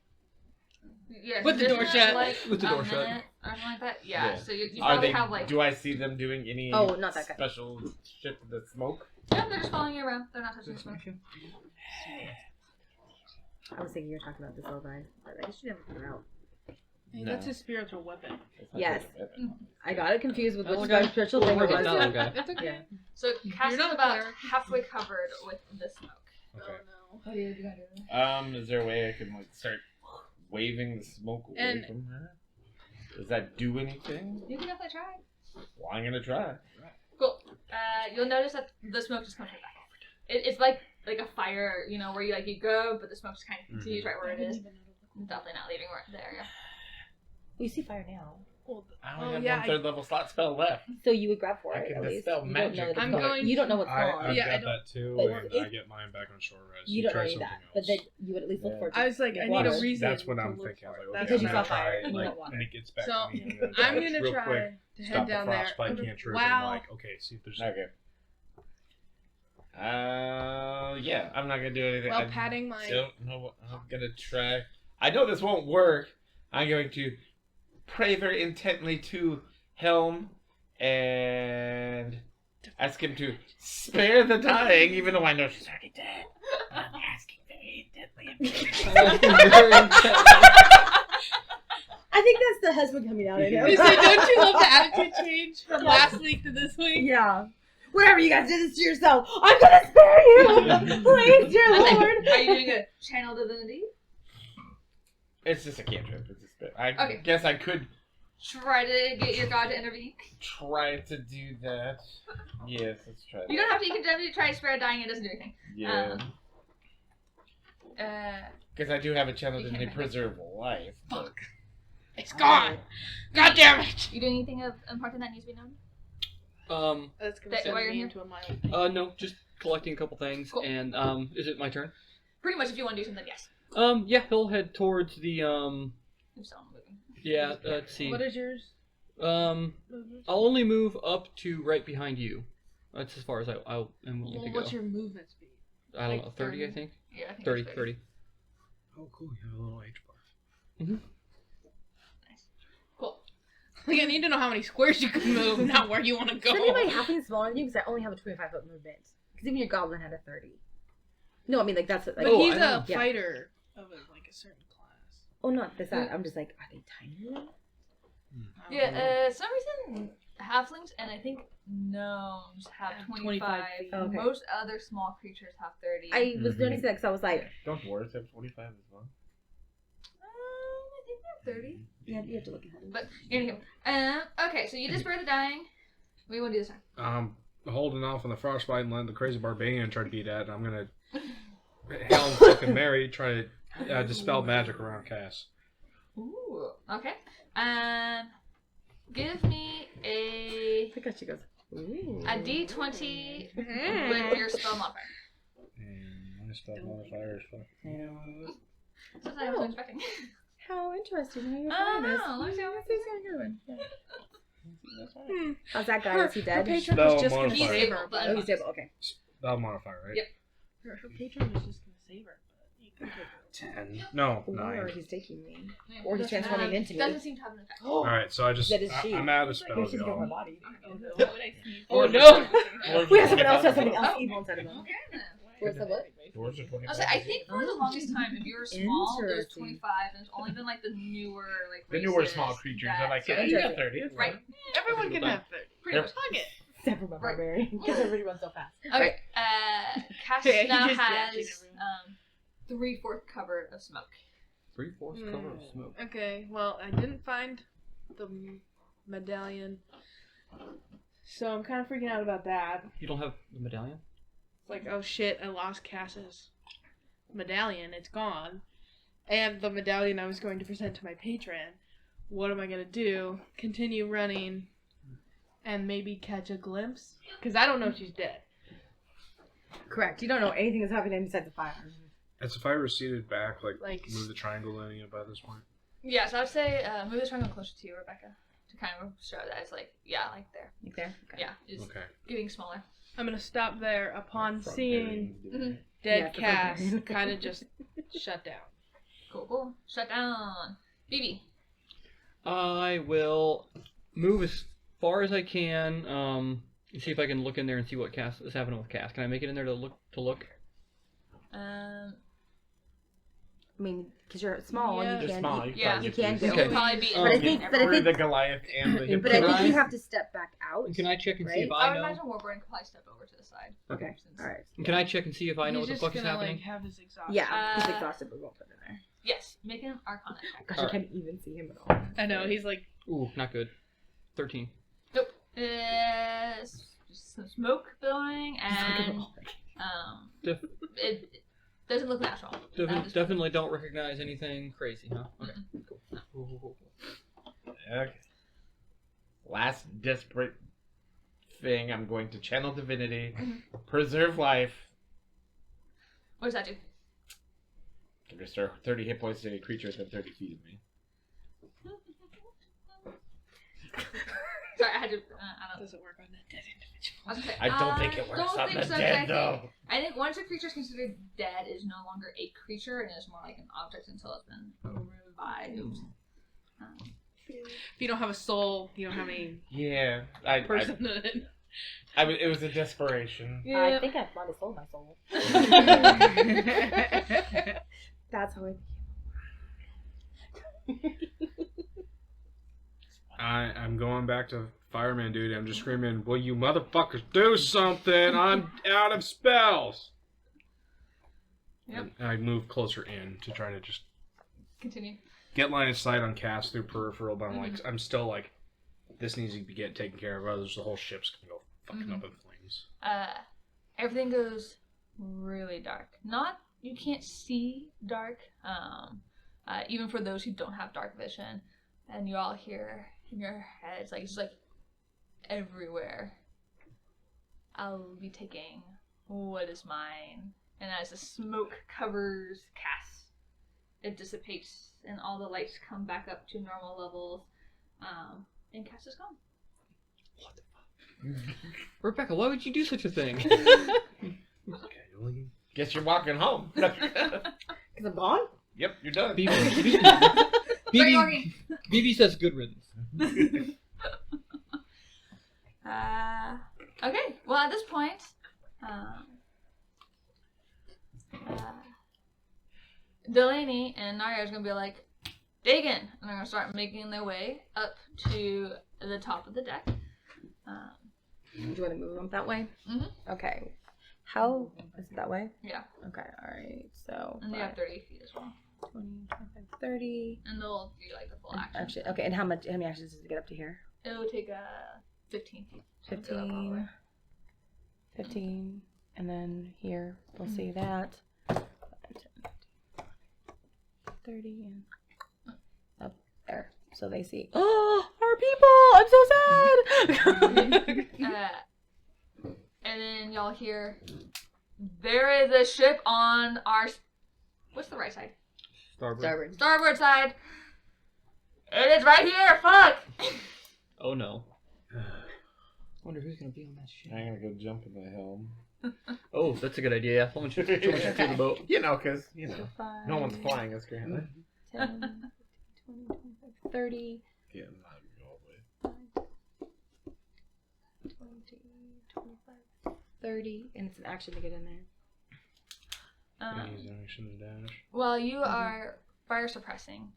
Speaker 1: Yeah,
Speaker 5: With the
Speaker 1: isn't
Speaker 5: door
Speaker 1: it,
Speaker 5: shut.
Speaker 1: Like
Speaker 4: With the
Speaker 1: a
Speaker 4: door shut.
Speaker 1: minute or something like that. Yeah.
Speaker 2: Yeah.
Speaker 1: So you
Speaker 2: Are
Speaker 1: probably
Speaker 2: they?
Speaker 1: have like.
Speaker 2: Do I see them doing any
Speaker 3: Oh, not that guy.
Speaker 2: special shit to the smoke?
Speaker 1: Yeah, they're just following you around. They're not touching the smoke.
Speaker 3: I was thinking you were talking about this all day, but I guess you never put it out.
Speaker 5: Hey,
Speaker 2: No.
Speaker 5: that's his spiritual weapon.
Speaker 2: That's not
Speaker 3: Yes.
Speaker 2: good.
Speaker 3: I got it confused with which
Speaker 4: Okay.
Speaker 3: my spiritual thing it
Speaker 4: That
Speaker 3: was.
Speaker 4: little guy.
Speaker 5: It's okay.
Speaker 3: Yeah.
Speaker 1: So Cass is
Speaker 5: not a
Speaker 1: about
Speaker 5: cleric.
Speaker 1: halfway covered with the smoke.
Speaker 6: Okay.
Speaker 5: Oh
Speaker 1: Oh yeah, you got it.
Speaker 2: Is there a way I can like start waving the smoke away
Speaker 5: And-
Speaker 2: from her? Does that do anything?
Speaker 1: You can definitely try.
Speaker 2: Well, I'm gonna try.
Speaker 1: Cool. You'll notice that the smoke just comes right back. It's like a fire, you know, where you go, but the smoke just kind of continues right where it is. It's definitely not leaving right there. Yeah.
Speaker 3: We see fire now.
Speaker 2: I only have
Speaker 5: yeah,
Speaker 2: one third level slot spell left.
Speaker 3: So you would grab for
Speaker 2: I
Speaker 3: it
Speaker 2: can
Speaker 3: at least.
Speaker 2: dispel
Speaker 3: You
Speaker 2: magic.
Speaker 3: don't know
Speaker 5: I'm
Speaker 3: the
Speaker 5: going
Speaker 3: You don't know
Speaker 5: to-
Speaker 3: what's
Speaker 6: I've
Speaker 3: gone.
Speaker 5: Yeah, I
Speaker 6: got
Speaker 5: don't-
Speaker 6: that too,
Speaker 3: but
Speaker 6: and
Speaker 3: if-
Speaker 6: I get mine back on short rest.
Speaker 3: You don't
Speaker 6: try
Speaker 3: know
Speaker 6: something
Speaker 3: that,
Speaker 6: else.
Speaker 3: but then you would at least look
Speaker 2: Yeah.
Speaker 3: for it.
Speaker 5: I was like, I need
Speaker 3: Water.
Speaker 5: a reason.
Speaker 6: That's what
Speaker 5: to
Speaker 6: I'm
Speaker 5: look
Speaker 6: thinking. I
Speaker 5: for
Speaker 6: was
Speaker 5: it.
Speaker 6: like,
Speaker 5: That's
Speaker 3: Because you
Speaker 6: I'm
Speaker 3: saw
Speaker 6: gonna try
Speaker 3: fire
Speaker 6: it,
Speaker 3: and you
Speaker 6: like,
Speaker 3: don't want
Speaker 6: when it gets back
Speaker 5: So,
Speaker 6: to me.
Speaker 5: I'm
Speaker 6: just
Speaker 5: gonna
Speaker 6: real
Speaker 5: try
Speaker 6: quick
Speaker 5: to head
Speaker 6: stop
Speaker 5: down
Speaker 6: the
Speaker 5: there.
Speaker 6: frostbite cantrip
Speaker 5: Wow.
Speaker 6: and like, okay, see if there's
Speaker 2: Okay. Yeah, I'm not gonna do anything.
Speaker 5: While
Speaker 2: I
Speaker 5: patting my.
Speaker 2: don't know what I'm gonna try. I know this won't work. I'm going to pray very intently to Helm and ask him to spare the dying, even though I know she's already dead. I'm asking very intently.
Speaker 3: I think that's the husband coming out in him.
Speaker 5: So don't you love the attitude change from last week to this week?
Speaker 3: Yeah. Whatever, you guys did this to yourself. I'm gonna spare you! Please, dear Lord!
Speaker 1: Are you doing a channel divinity?
Speaker 2: It's just a cantrip. It's a spell. I
Speaker 1: Okay.
Speaker 2: guess I could
Speaker 1: Try to get your god to intervene.
Speaker 2: try to do that. Yes, let's try that.
Speaker 1: You don't have to. You can definitely try to spare dying. It doesn't do anything.
Speaker 2: Yeah.
Speaker 1: Uh,
Speaker 2: Because I do have a channel
Speaker 1: You
Speaker 2: to
Speaker 1: can't
Speaker 2: preserve life. but-
Speaker 5: Fuck. It's gone. God damn it.
Speaker 1: you doing anything of important that needs to be known?
Speaker 5: That's gonna
Speaker 1: That-
Speaker 5: send
Speaker 1: while you're
Speaker 5: me
Speaker 1: here?
Speaker 5: into a mining thing.
Speaker 4: No, just collecting a couple things,
Speaker 1: Cool.
Speaker 4: and is it my turn?
Speaker 1: Pretty much. If you want to do something, yes.
Speaker 4: Yeah, he'll head towards the
Speaker 1: I'm still moving.
Speaker 4: Yeah, let's see.
Speaker 5: What is yours?
Speaker 4: I'll only move up to right behind you. That's as far as I am willing to go.
Speaker 5: What's your movement speed?
Speaker 4: I don't
Speaker 1: like
Speaker 4: know, 30 I
Speaker 1: 30?
Speaker 4: think.
Speaker 1: Yeah, I think
Speaker 4: 30,
Speaker 1: it's
Speaker 4: 30.
Speaker 6: Oh, cool. You have a little H bar.
Speaker 1: Nice. Cool.
Speaker 5: Like, I need to know how many squares you can move, not where you want to go.
Speaker 3: Does anybody have anything smaller than you? Because I only have a 25-foot movement. Because even your goblin had a 30. No, I mean, like, that's... Like,
Speaker 5: But
Speaker 4: Oh,
Speaker 5: he's
Speaker 4: I
Speaker 5: a
Speaker 4: know.
Speaker 3: Yeah.
Speaker 5: fighter of like a certain class.
Speaker 3: Oh, not this that. I'm just like, are they tiny?
Speaker 5: I don't know.
Speaker 1: Yeah. Some reason halflings and I think gnomes have
Speaker 5: Have
Speaker 1: 25.
Speaker 5: 25 feet.
Speaker 3: Okay.
Speaker 1: Most other small creatures have 30.
Speaker 3: I was
Speaker 2: Mhm.
Speaker 3: noticing that because I was like,
Speaker 2: Don't dwarves have 45 as well?
Speaker 1: I think they have 30.
Speaker 3: yeah, you have to look at it.
Speaker 1: But anywho, okay, so you disperse the dying. What do you want to do this time?
Speaker 6: Holding off on the frostbite and letting the crazy barbarian try to beat that. I'm gonna Helen fucking Mary try to dispel magic around Cass.
Speaker 1: Ooh. Okay. Give me a
Speaker 3: Look how she goes, ooh.
Speaker 1: D20
Speaker 5: Mm.
Speaker 1: with your spell modifier.
Speaker 6: And my spell modifier is fucking.
Speaker 1: That's what I was expecting.
Speaker 3: How interesting. How you
Speaker 1: Oh,
Speaker 3: find this?
Speaker 1: no, let me see how
Speaker 3: Let's see how you're doing.
Speaker 5: Hmm.
Speaker 3: How's that guy?
Speaker 5: Her-
Speaker 3: Is he
Speaker 5: Her
Speaker 3: dead?
Speaker 5: patron
Speaker 6: Spell
Speaker 5: was just gonna
Speaker 6: modifier.
Speaker 5: save her,
Speaker 1: But-
Speaker 3: Oh, he's dead. Okay.
Speaker 6: Spell modifier, right?
Speaker 1: Yep.
Speaker 5: her patron was just gonna save her. But you can take her.
Speaker 6: 10. No,
Speaker 3: Or
Speaker 6: 9.
Speaker 3: he's taking me. Or he's transforming into me.
Speaker 1: Doesn't seem to have an effect.
Speaker 6: Alright, so I just.
Speaker 3: That is she.
Speaker 6: I'm out of
Speaker 3: Maybe
Speaker 6: spells,
Speaker 3: she's got my
Speaker 6: y'all.
Speaker 3: body.
Speaker 5: Oh no!
Speaker 3: We have someone else who has something else evil inside of them.
Speaker 1: Okay then.
Speaker 3: Where's the what?
Speaker 6: Dwarves are
Speaker 1: I
Speaker 6: 25.
Speaker 1: was like, I think for the longest time, if you were small, it was
Speaker 3: Interesting.
Speaker 1: 25, and it's only been like the newer, like
Speaker 2: The newer
Speaker 1: races
Speaker 2: small creatures
Speaker 1: that-
Speaker 2: are like,
Speaker 3: So
Speaker 2: yeah, you got
Speaker 3: interesting.
Speaker 2: 30. It's
Speaker 1: Right.
Speaker 2: fine.
Speaker 5: Everyone can have 30.
Speaker 1: Pretty much.
Speaker 5: Fuck it.
Speaker 3: Except for my barbarian. Because everybody runs so fast.
Speaker 1: Okay. Cass
Speaker 5: Yeah, he
Speaker 1: now
Speaker 5: just
Speaker 1: has
Speaker 5: dashed everyone.
Speaker 1: 3/4 covered of smoke.
Speaker 4: 3/4 cover of smoke.
Speaker 5: Okay, well, I didn't find the medallion, so I'm kind of freaking out about that.
Speaker 4: You don't have the medallion?
Speaker 5: It's like, oh shit, I lost Cass's medallion. It's gone. And the medallion I was going to present to my patron. What am I going to do? Continue running and maybe catch a glimpse? Because I don't know if she's dead.
Speaker 3: Correct. You don't know anything that's happening inside the fire.
Speaker 6: As if I receded back,
Speaker 5: Like-
Speaker 6: move the triangle any by this point.
Speaker 1: Yeah, so I'd say move this triangle closer to you, Rebecca, to kind of show that it's like, yeah, like there.
Speaker 3: Like there? Okay.
Speaker 1: Yeah, it's
Speaker 6: Okay.
Speaker 1: getting smaller.
Speaker 5: I'm going to stop there upon
Speaker 2: Front
Speaker 5: seeing
Speaker 2: bearings.
Speaker 5: dead
Speaker 3: Yeah,
Speaker 5: Cass
Speaker 3: it's okay.
Speaker 5: kind of just shut down.
Speaker 1: Cool, cool. Shut down. BB.
Speaker 4: I will move as far as I can, and see if I can look in there and see what Cass is happening with Cass. Can I make it in there to look?
Speaker 3: I mean, because you're small,
Speaker 5: Yeah.
Speaker 3: you
Speaker 2: You're
Speaker 3: can.
Speaker 2: small. You
Speaker 1: Yeah.
Speaker 2: probably
Speaker 3: You
Speaker 2: get
Speaker 3: can
Speaker 2: through
Speaker 3: do
Speaker 1: You
Speaker 3: it.
Speaker 1: could probably be.
Speaker 3: But I think-
Speaker 2: Get
Speaker 3: but I
Speaker 2: through
Speaker 3: think-
Speaker 2: the Goliath and the
Speaker 3: But I think
Speaker 4: Can
Speaker 3: you
Speaker 4: I-
Speaker 3: have to step back out.
Speaker 4: Can I check and see
Speaker 3: Right?
Speaker 4: if
Speaker 1: I
Speaker 4: I
Speaker 1: would
Speaker 4: know?
Speaker 1: imagine Warburton could probably step over to the side.
Speaker 3: Okay.
Speaker 1: Since-
Speaker 3: All right.
Speaker 4: Can I check and see if I know
Speaker 5: He's
Speaker 4: what the
Speaker 5: just
Speaker 4: fuck is
Speaker 5: gonna,
Speaker 4: happening?
Speaker 5: like, have his exhaustion.
Speaker 3: Yeah, he's
Speaker 1: Uh,
Speaker 3: exhausted, but we won't put it in there.
Speaker 1: Yes, make an Arcana check.
Speaker 3: Gosh,
Speaker 4: All
Speaker 3: I can't even see him at all.
Speaker 5: I know, he's like,
Speaker 4: Ooh, not good. 13.
Speaker 1: Nope. Just some smoke billowing and
Speaker 4: Def-
Speaker 1: it doesn't look natural.
Speaker 4: definitely don't recognize anything crazy, huh? Okay, cool.
Speaker 2: Okay. last desperate thing, I'm going to channel divinity, preserve life.
Speaker 1: What does that do?
Speaker 2: Can restore 30 hit points to any creature within 30 feet of me.
Speaker 1: Sorry, I had to. I don't.
Speaker 5: Does it work on a dead individual?
Speaker 1: I was gonna say,
Speaker 2: I don't think it works
Speaker 1: don't
Speaker 2: on
Speaker 1: think
Speaker 2: the
Speaker 1: so,
Speaker 2: dead, though.
Speaker 1: I think once a creature is considered dead, it is no longer a creature and is more like an object until it's been revived.
Speaker 5: If you don't have a soul, you don't have any
Speaker 2: Yeah,
Speaker 5: person in it.
Speaker 2: it was a desperation.
Speaker 3: I think I might have sold my soul. That's how it
Speaker 6: I'm going back to fireman duty. I'm just screaming, "Will you motherfuckers do something? I'm out of spells."
Speaker 1: Yep.
Speaker 6: And I move closer in to try to just
Speaker 1: Continue.
Speaker 6: get line of sight on cast through peripheral, but I'm still like, this needs to get taken care of, otherwise the whole ship's gonna go fucking up in flames.
Speaker 1: Everything goes really dark. You can't see dark, even for those who don't have dark vision. And you all hear in your heads, like, it's like everywhere. I'll be taking what is mine. And as the smoke covers Cass, it dissipates and all the lights come back up to normal levels. And Cass is gone.
Speaker 4: What the fuck? Rebecca, why would you do such a thing?
Speaker 2: Guess you're walking home.
Speaker 3: Because I'm gone?
Speaker 2: Yep, you're done.
Speaker 4: BB says good riddance.
Speaker 1: Okay, well at this point, Delaney and Narya is going to be like, dig in, and they're going to start making their way up to the top of the deck.
Speaker 3: Do you want to move them that way?
Speaker 1: Mhm.
Speaker 3: Okay. How is it that way?
Speaker 1: Yeah.
Speaker 3: Okay, alright. So,
Speaker 1: And they have 30 feet as well.
Speaker 3: 20, 25, 30.
Speaker 1: And they'll do like the full action.
Speaker 3: Actually, okay, and how many actions does it get up to here?
Speaker 1: It'll take 15 feet.
Speaker 3: 15. 15. And then here, we'll see that. 30 and up there. So they see, oh, our people! I'm so sad!
Speaker 1: And then y'all hear, there is a ship on our... What's the right side?
Speaker 4: Starboard.
Speaker 1: Starboard side. It is right here, fuck!
Speaker 4: Oh no. Wonder who's gonna be on that ship.
Speaker 2: I'm gonna go jump in the helm.
Speaker 4: Oh, that's a good idea. Someone should steer the boat.
Speaker 2: You know, because,
Speaker 3: So 5,
Speaker 2: no one's flying us currently.
Speaker 3: 10, 20, 25, 30.
Speaker 2: Yeah, I'm not gonna go all the way.
Speaker 3: 20, 25, 30. And it's an action to get in there.
Speaker 6: Use an action to dash.
Speaker 1: While you are fire suppressing,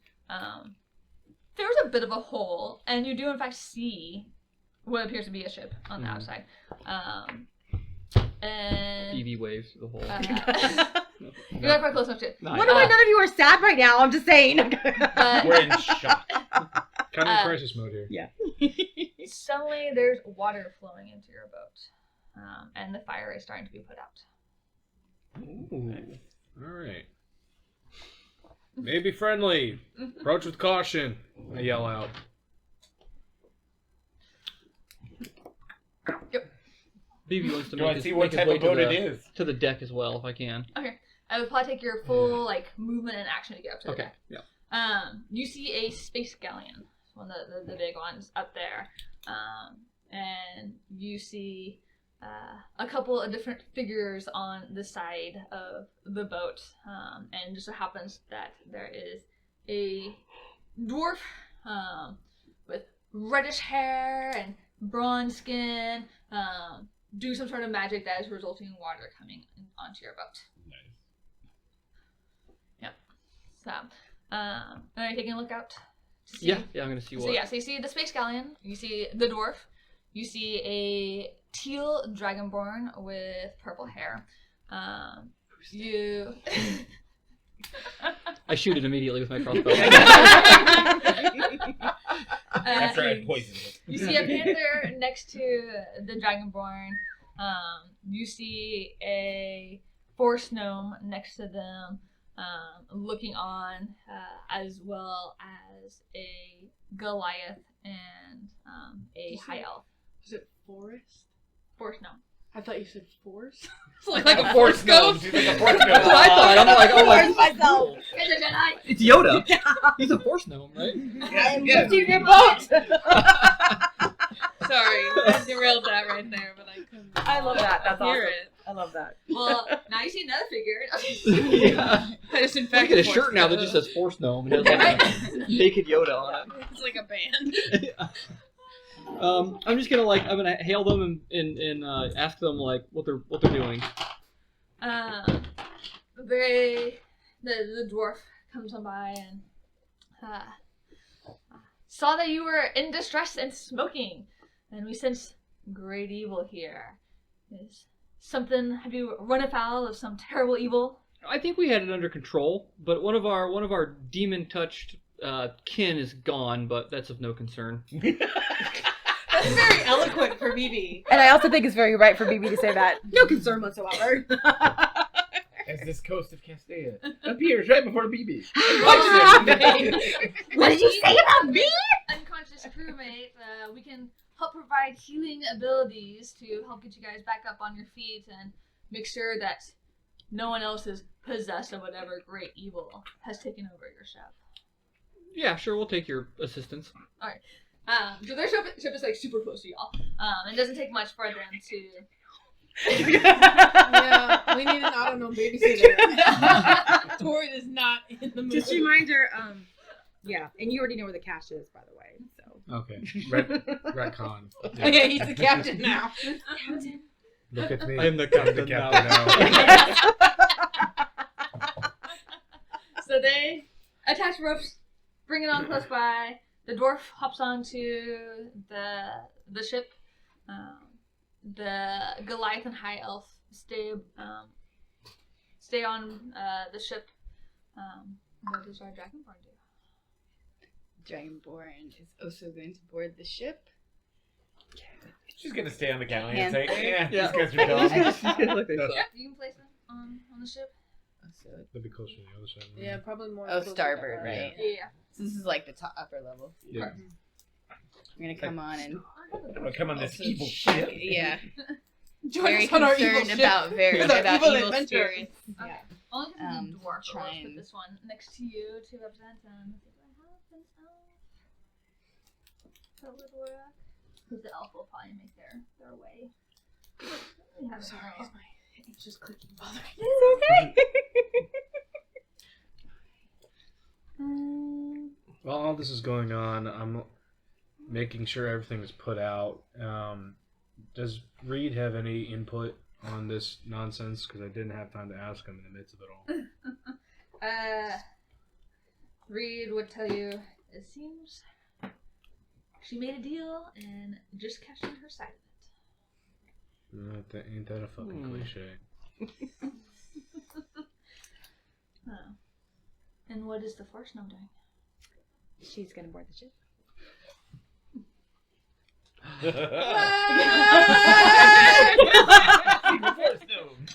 Speaker 1: there's a bit of a hole, and you do in fact see what appears to be a ship on the outside. And
Speaker 4: BB waves the whole.
Speaker 1: you're not quite close enough to it.
Speaker 4: Nice.
Speaker 3: Wonder why none of you are sad right now. I'm just saying.
Speaker 1: But
Speaker 2: We're in shock.
Speaker 6: Kind of crisis mode here.
Speaker 3: Yeah.
Speaker 1: suddenly there's water flowing into your boat, and the fire is starting to be put out.
Speaker 6: Ooh. Alright. Maybe friendly. Approach with caution. I yell out.
Speaker 4: BB wants to
Speaker 2: Do I
Speaker 4: make
Speaker 2: see
Speaker 4: his,
Speaker 2: what
Speaker 4: make his
Speaker 2: type
Speaker 4: way
Speaker 2: of boat
Speaker 4: to
Speaker 2: it
Speaker 4: the,
Speaker 2: is?
Speaker 4: to the deck as well, if I can.
Speaker 1: Okay, I would probably take your full movement and action to get up to the
Speaker 4: Okay,
Speaker 1: deck.
Speaker 4: yeah.
Speaker 1: You see a space galleon, one of the big ones up there, and you see a couple of different figures on the side of the boat, and just so happens that there is a dwarf with reddish hair and bronze skin, do some sort of magic that is resulting in water coming onto your boat.
Speaker 2: Nice.
Speaker 1: Yep. So, are you taking a look out? To see?
Speaker 4: Yeah, I'm gonna see what.
Speaker 1: So you see the space galleon, you see the dwarf, you see a teal dragonborn with purple hair. You.
Speaker 4: I shoot it immediately with my crossbow.
Speaker 2: After I poisoned it.
Speaker 1: You see a panther next to the dragonborn. You see a forest gnome next to them. looking on, as well as a Goliath and a high elf.
Speaker 5: Is it forest?
Speaker 1: Force, no.
Speaker 5: I thought you said force.
Speaker 2: Like a force ghost. She's like a force
Speaker 4: That's what
Speaker 2: ghost.
Speaker 4: I thought. I'm like, oh my.
Speaker 3: myself.
Speaker 1: It's a Jedi!
Speaker 4: It's Yoda. He's a force gnome, right?
Speaker 3: I'm
Speaker 2: Yeah.
Speaker 3: lifting your boat.
Speaker 5: Sorry, I derailed that right there, but I couldn't.
Speaker 3: I love that. That's
Speaker 5: hear
Speaker 3: awesome.
Speaker 5: it.
Speaker 3: I love that.
Speaker 1: Well, now you see another figure.
Speaker 4: Yeah.
Speaker 5: I just
Speaker 4: I
Speaker 5: infected
Speaker 4: get a
Speaker 5: force
Speaker 4: shirt now that
Speaker 5: ghost.
Speaker 4: just says force gnome and has like a naked Yoda on it.
Speaker 5: It's like a band.
Speaker 4: I'm just gonna I'm gonna hail them and ask them like what they're doing.
Speaker 1: The dwarf comes on by and saw that you were in distress and smoking, and we sense great evil here. Have you run afoul of some terrible evil?
Speaker 4: I think we had it under control, but one of our demon touched kin is gone, but that's of no concern.
Speaker 5: That's very eloquent for BB.
Speaker 3: And I also think it's very right for BB to say that. No concern whatsoever.
Speaker 2: As this coast of Castilla appears right before BB.
Speaker 3: What did you say about me?
Speaker 1: Unconscious crewmate, we can help provide healing abilities to help get you guys back up on your feet and make sure that no one else is possessed of whatever great evil has taken over your ship.
Speaker 4: Yeah, sure, we'll take your assistance.
Speaker 1: So their ship is like super close to y'all. It doesn't take much for them to.
Speaker 5: Yeah, we need an autonomous babysitter. Tori is not in the mood.
Speaker 3: Just a reminder, yeah, and you already know where the cache is, by the way, so.
Speaker 6: Okay. Retcon.
Speaker 5: Oh, yeah, he's the captain now.
Speaker 6: Look at me.
Speaker 4: I am the
Speaker 6: I'm
Speaker 4: captain now.
Speaker 1: So they attach ropes, bring it on close by. The dwarf hops onto the ship. The Goliath and High Elf stay on the ship. What does our Dragonborn do?
Speaker 7: Dragonborn is also going to board the ship.
Speaker 2: She's gonna stay on the galley and
Speaker 7: Hand
Speaker 2: say,
Speaker 4: Yeah.
Speaker 2: these guys are dumb.
Speaker 1: Yeah, you can place them on the ship.
Speaker 7: So,
Speaker 6: That'd be closer to the other side.
Speaker 5: Yeah, probably more.
Speaker 7: oh,
Speaker 5: closer to
Speaker 7: starboard,
Speaker 5: us.
Speaker 7: right?
Speaker 1: Yeah.
Speaker 7: So this is like the upper level.
Speaker 6: Yeah.
Speaker 7: We're gonna come on and
Speaker 2: I'm gonna come on this
Speaker 7: also
Speaker 2: evil
Speaker 7: check-
Speaker 2: ship.
Speaker 7: Yeah,
Speaker 5: Join
Speaker 7: very
Speaker 5: us on our evil
Speaker 7: concerned
Speaker 5: ship.
Speaker 7: about
Speaker 5: With our
Speaker 7: about
Speaker 5: evil
Speaker 7: evil
Speaker 5: adventure.
Speaker 7: spirits.
Speaker 1: Okay. Only because the dwarf.
Speaker 7: try
Speaker 1: Let's put
Speaker 7: and-
Speaker 1: this one next to you to represent the little rock. Because the elf will probably make their way. We have
Speaker 5: Sorry,
Speaker 1: an elf.
Speaker 5: it's just clicking bothering.
Speaker 6: While all this is going on, I'm making sure everything is put out. Does Reed have any input on this nonsense? Because I didn't have time to ask him in the midst of it all.
Speaker 1: Reed would tell you, it seems she made a deal and just cashed in her side of it.
Speaker 6: Ain't that a fucking cliche?
Speaker 1: Oh. And what is the Force Gnome doing?
Speaker 3: She's gonna board the ship.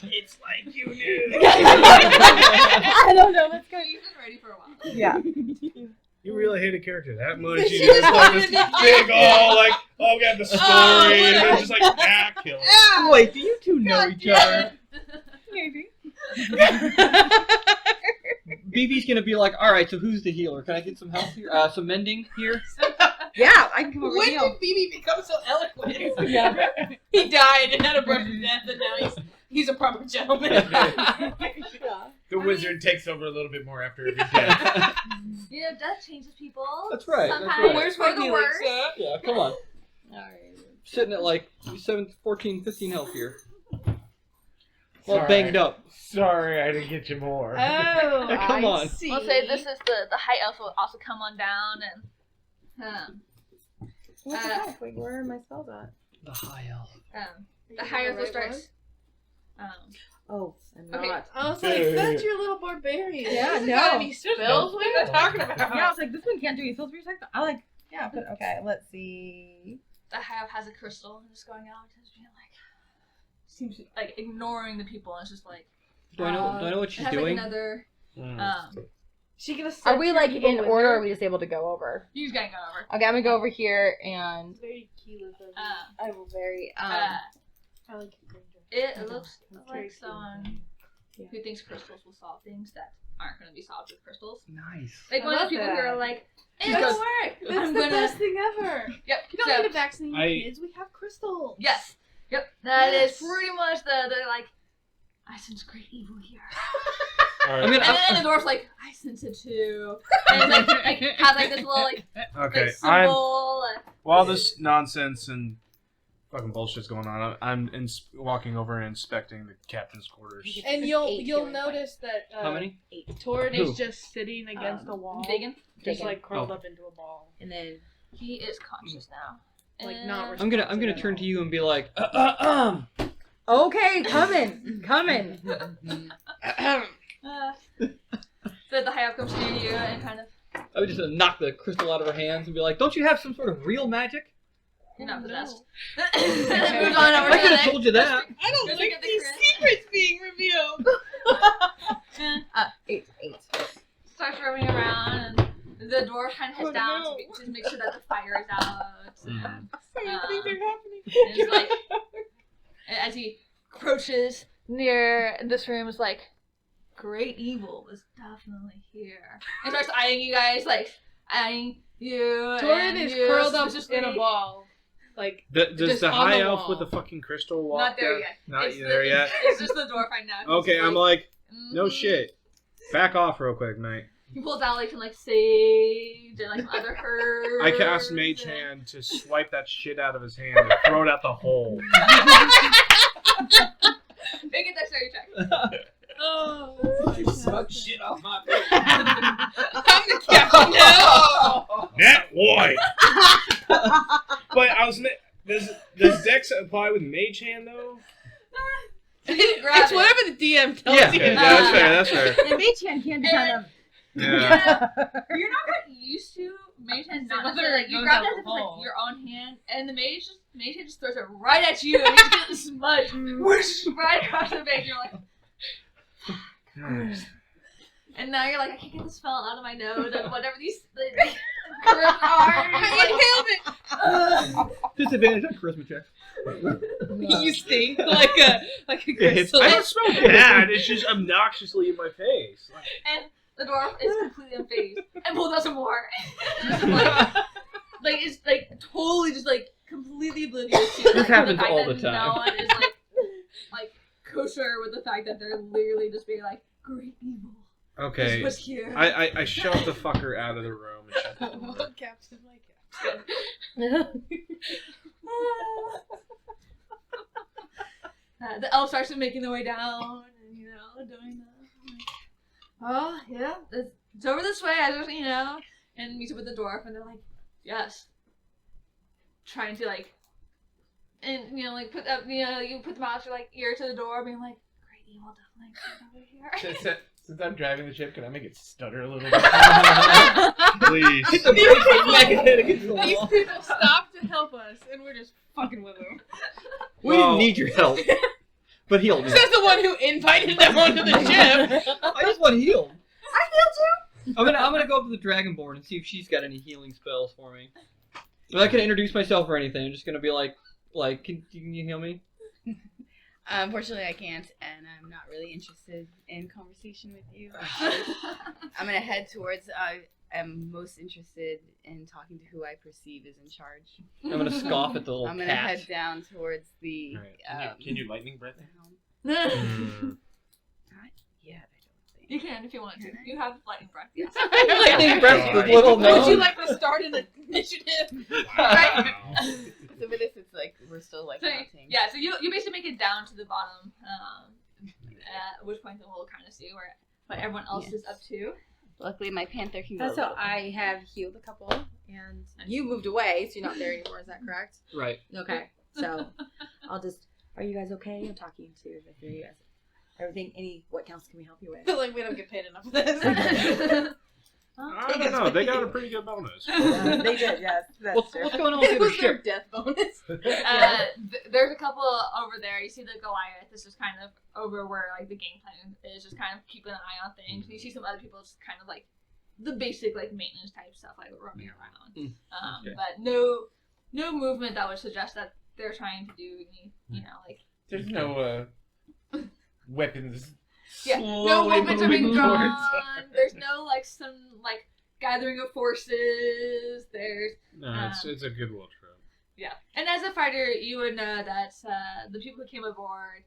Speaker 2: It's like you knew.
Speaker 3: I don't know. Let's go.
Speaker 1: You've been ready for a while.
Speaker 3: Yeah.
Speaker 6: You really hate a character that much?
Speaker 5: She
Speaker 6: You just
Speaker 5: just
Speaker 6: like
Speaker 5: wanted
Speaker 6: this
Speaker 5: to-
Speaker 6: big, we got the story, and then just like, kill it.
Speaker 4: Wait, do you two know each other?
Speaker 3: Maybe.
Speaker 4: BB's gonna be like, all right, so who's the healer? Can I get some help here? Some mending here?
Speaker 3: Yeah, I can come over
Speaker 5: When
Speaker 3: here.
Speaker 5: did BB become so eloquent?
Speaker 3: Yeah.
Speaker 5: He died and had a brush of death, and now he's a proper gentleman.
Speaker 2: The wizard takes over a little bit more after every death.
Speaker 1: You know, death changes people.
Speaker 4: That's right, that's
Speaker 1: Sometimes
Speaker 4: right.
Speaker 5: Where's
Speaker 1: for
Speaker 5: my
Speaker 1: the
Speaker 5: healing,
Speaker 1: worst.
Speaker 5: sir?
Speaker 4: Yeah, come on.
Speaker 7: Alright.
Speaker 4: Sitting at like 14, 15 health here. All
Speaker 2: Sorry.
Speaker 4: banged up.
Speaker 2: Sorry, I didn't get you more.
Speaker 5: Oh,
Speaker 4: Come on.
Speaker 5: I see.
Speaker 1: We'll say this is the high elf will also come on down and
Speaker 3: What the heck? Like, where are my spells at?
Speaker 4: The high elf.
Speaker 1: the high elf will start.
Speaker 3: Oh, I'm
Speaker 1: Okay.
Speaker 3: not.
Speaker 5: I was like, that's your little barbarian.
Speaker 3: Yeah,
Speaker 5: You
Speaker 3: no.
Speaker 5: got any spells? What are you talking about?
Speaker 3: Yeah, I was like, this one can't do any spells for your second. I like, yeah, but okay, let's see.
Speaker 1: The high elf has a crystal and just going out and just being like, seems like ignoring the people and it's just like.
Speaker 4: Do I know what
Speaker 1: it
Speaker 4: she's
Speaker 1: has,
Speaker 4: doing?
Speaker 1: Like, another
Speaker 5: She gonna
Speaker 3: Are we like in order, or are we just able to go over?
Speaker 1: You just gotta go over.
Speaker 3: Okay, I'm gonna go over here and
Speaker 5: Very cute.
Speaker 3: I will very
Speaker 5: I like
Speaker 1: It looks like someone who thinks crystals will solve things that aren't going to be solved with crystals.
Speaker 4: Nice.
Speaker 1: Like
Speaker 5: I
Speaker 1: one of
Speaker 5: love
Speaker 1: those people who
Speaker 5: that.
Speaker 1: are like,
Speaker 5: It
Speaker 1: it'll
Speaker 5: goes-
Speaker 1: work.
Speaker 5: That's
Speaker 1: I'm
Speaker 5: the
Speaker 1: gonna.
Speaker 5: best thing ever.
Speaker 1: Yep.
Speaker 5: You don't
Speaker 1: So,
Speaker 5: need to vaccinate your kids. We have crystals.
Speaker 1: yes. Yep. That is
Speaker 5: Yes.
Speaker 1: pretty much the like. I sense great evil here.
Speaker 6: All right.
Speaker 4: I mean,
Speaker 1: And the dwarf's like, I sense it too. And like has like this little like
Speaker 6: Okay,
Speaker 1: like,
Speaker 6: I'm
Speaker 1: symbol.
Speaker 6: while this nonsense and fucking bullshit's going on, I'm walking over and inspecting the captain's quarters.
Speaker 5: And you'll notice that
Speaker 4: how many?
Speaker 5: Torn
Speaker 4: Who?
Speaker 5: is just sitting against a wall,
Speaker 1: Digging.
Speaker 5: just like curled
Speaker 4: Oh.
Speaker 5: up into a ball.
Speaker 3: and then
Speaker 1: He is conscious now.
Speaker 5: Like,
Speaker 1: And-
Speaker 5: not
Speaker 4: I'm gonna turn to you and be like,
Speaker 3: okay, coming.
Speaker 1: So the high up comes near you and kind of
Speaker 4: I would just knock the crystal out of her hands and be like, don't you have some sort of real magic?
Speaker 1: you're not possessed.
Speaker 5: No.
Speaker 1: Moves on over
Speaker 4: I
Speaker 1: to
Speaker 4: could
Speaker 1: the
Speaker 4: have told you that.
Speaker 5: I don't
Speaker 1: Just
Speaker 5: like
Speaker 1: look at the
Speaker 5: these
Speaker 1: crit.
Speaker 5: secrets being revealed.
Speaker 3: 8.
Speaker 1: starts roaming around, and the dwarf kind of heads down to make sure that the fire is out.
Speaker 6: Mm.
Speaker 5: Things are happening.
Speaker 1: And it's like, as he approaches near this room, is like, great evil is definitely here. And starts eyeing you guys, like, eyeing you.
Speaker 5: Torn
Speaker 1: and
Speaker 5: is
Speaker 1: you
Speaker 5: curled up
Speaker 1: suspiciously.
Speaker 5: in a ball. Like,
Speaker 6: Does
Speaker 5: Just
Speaker 6: the
Speaker 5: on
Speaker 6: high
Speaker 5: the
Speaker 6: elf
Speaker 5: wall.
Speaker 6: with the fucking crystal walk
Speaker 1: Not there
Speaker 6: down?
Speaker 1: yet.
Speaker 6: Not
Speaker 1: It's
Speaker 6: there yet.
Speaker 1: It's just the dwarf right now.
Speaker 6: Okay,
Speaker 1: He's
Speaker 6: I'm like, no
Speaker 1: mhm.
Speaker 6: shit. Back off real quick, mate.
Speaker 1: He pulls out like some like sage and like some other herbs.
Speaker 6: I cast Mage
Speaker 1: and-
Speaker 6: Hand to swipe that shit out of his hand and throw it out the hole.
Speaker 1: Make a dexterity check.
Speaker 5: oh.
Speaker 2: Suck shit off my face.
Speaker 5: I'm the captain now.
Speaker 6: Nat white. But I was. Does Dex apply with Mage Hand though?
Speaker 5: It's whatever the DM tells
Speaker 4: Yeah.
Speaker 5: you.
Speaker 6: Okay, that's fair. That's fair.
Speaker 3: And Mage Hand can be kind of.
Speaker 6: Yeah.
Speaker 1: You're not that used to mage hand. Not
Speaker 5: Whether
Speaker 1: necessarily,
Speaker 5: it
Speaker 1: like you
Speaker 5: goes
Speaker 1: grab
Speaker 5: out
Speaker 1: it
Speaker 5: the
Speaker 1: with like
Speaker 5: hole.
Speaker 1: your own hand, and the mage hand just throws it right at you, and you just get the smudge whoosh, right across the face. You're like, and now you're like, I can't get the smell out of my nose, and whatever these curves are.
Speaker 5: I inhaled it.
Speaker 4: Disadvantage on charisma checks.
Speaker 5: You stink like a crystal.
Speaker 6: I don't smell bad. It's just obnoxiously in my face. Like,
Speaker 1: And the dwarf is completely unfazed, and pulls out some more. like it's like totally just like completely oblivious to
Speaker 4: This
Speaker 1: like,
Speaker 4: happens
Speaker 1: the fact
Speaker 4: all
Speaker 1: that
Speaker 4: the time.
Speaker 1: No one is like kosher with the fact that they're literally just being like great evil.
Speaker 6: okay.
Speaker 1: Is what's here.
Speaker 6: I shoved the fucker out of the room and shut the door.
Speaker 5: Captain, my captain.
Speaker 1: The elf starts making their way down, and doing that. Oh yeah, it's over this way. I just and meets up with the dwarf, and they're like, yes, trying to like, and like put up, you put the mouse like ear to the door, being like, great evil definitely over here.
Speaker 2: Since I'm driving the ship, can I make it stutter a little bit?
Speaker 6: Please.
Speaker 5: These people stopped to help us, and we're just fucking with them.
Speaker 4: We didn't need your help, but heal me.
Speaker 5: Says the one who invited them onto the ship.
Speaker 4: I just want healed. I healed you. I'm gonna go up to the Dragonborn and see if she's got any healing spells for me. I'm not gonna introduce myself or anything. I'm just gonna be like, can you heal me?
Speaker 7: Unfortunately, I can't, and I'm not really interested in conversation with you. I'm gonna head towards. I am most interested in talking to who I perceive is in charge.
Speaker 4: I'm gonna scoff at the little
Speaker 7: I'm gonna
Speaker 4: cat.
Speaker 7: head down towards the.
Speaker 6: Alright,
Speaker 2: Can you lightning breath it?
Speaker 6: Mm.
Speaker 7: Not yet, I don't think.
Speaker 1: You can if you want to. You have lightning breath.
Speaker 7: Yes.
Speaker 4: Lightning breath with
Speaker 6: Sorry.
Speaker 4: little
Speaker 5: Would
Speaker 4: nose.
Speaker 5: you like to start an initiative?
Speaker 6: Wow.
Speaker 7: So for this, it's like we're still like
Speaker 1: So,
Speaker 7: counting.
Speaker 1: yeah, so you basically make it down to the bottom, at which point then we'll kind of see what everyone else is up to.
Speaker 7: Luckily, my panther can go.
Speaker 3: That's how I have healed a couple, and you moved away, so you're not there anymore. Is that correct?
Speaker 4: Right.
Speaker 3: Okay, so I'll just. Are you guys okay? I'm talking to the three of you guys. Everything. What else can we help you
Speaker 5: I
Speaker 3: with?
Speaker 5: feel like we don't get paid enough for this.
Speaker 6: I don't know. No, they got a pretty good bonus.
Speaker 3: They did, yes. That's
Speaker 4: What's
Speaker 3: true.
Speaker 4: going on with the
Speaker 5: It
Speaker 4: other
Speaker 5: was their
Speaker 4: ship?
Speaker 5: death bonus.
Speaker 1: There's a couple over there. You see the Goliath is just kind of over where like the game plan is, just kind of keeping an eye on things. You see some other people just kind of like the basic like maintenance type stuff, like roaming around.
Speaker 2: Okay.
Speaker 1: But no movement that would suggest that they're trying to do any, like
Speaker 2: There's no weapons.
Speaker 1: yeah, no
Speaker 2: slowly
Speaker 1: movements are being
Speaker 2: moving
Speaker 1: drawn.
Speaker 2: towards-
Speaker 1: There's no like some like gathering of forces. There's
Speaker 6: No, it's a goodwill trip.
Speaker 1: yeah, and as a fighter, you would know that the people who came aboard,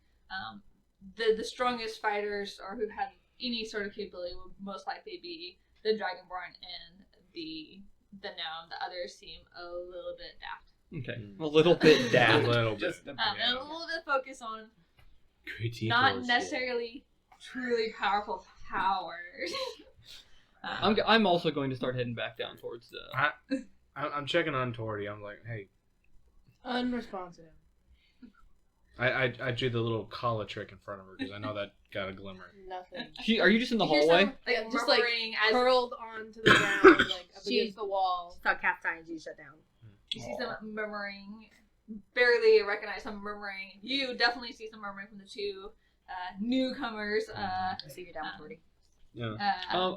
Speaker 1: the strongest fighters or who have any sort of capability would most likely be the Dragonborn and the gnome. The others seem a little bit daft.
Speaker 4: Okay, a little bit
Speaker 6: A
Speaker 4: daft.
Speaker 6: little bit.
Speaker 2: Just the
Speaker 1: And a little bit focus on
Speaker 6: Critique
Speaker 1: not
Speaker 6: those,
Speaker 1: necessarily truly powerful powers.
Speaker 4: I'm also going to start heading back down towards the.
Speaker 6: I'm checking on Torty. I'm like, hey,
Speaker 5: Unresponsive.
Speaker 6: I do the little collar trick in front of her because I know that got a glimmer.
Speaker 5: Nothing.
Speaker 4: Are you just in the
Speaker 1: You hear
Speaker 4: hallway?
Speaker 1: some,
Speaker 5: Yeah,
Speaker 1: like,
Speaker 5: just, like,
Speaker 1: murmuring as
Speaker 5: Curled onto the ground, like up
Speaker 3: She-
Speaker 5: against the wall.
Speaker 3: Saw cast iron, you shut down.
Speaker 1: you see some murmuring. Barely recognize some murmuring. You definitely see some murmuring from the two newcomers.
Speaker 3: I see you're down, Torty.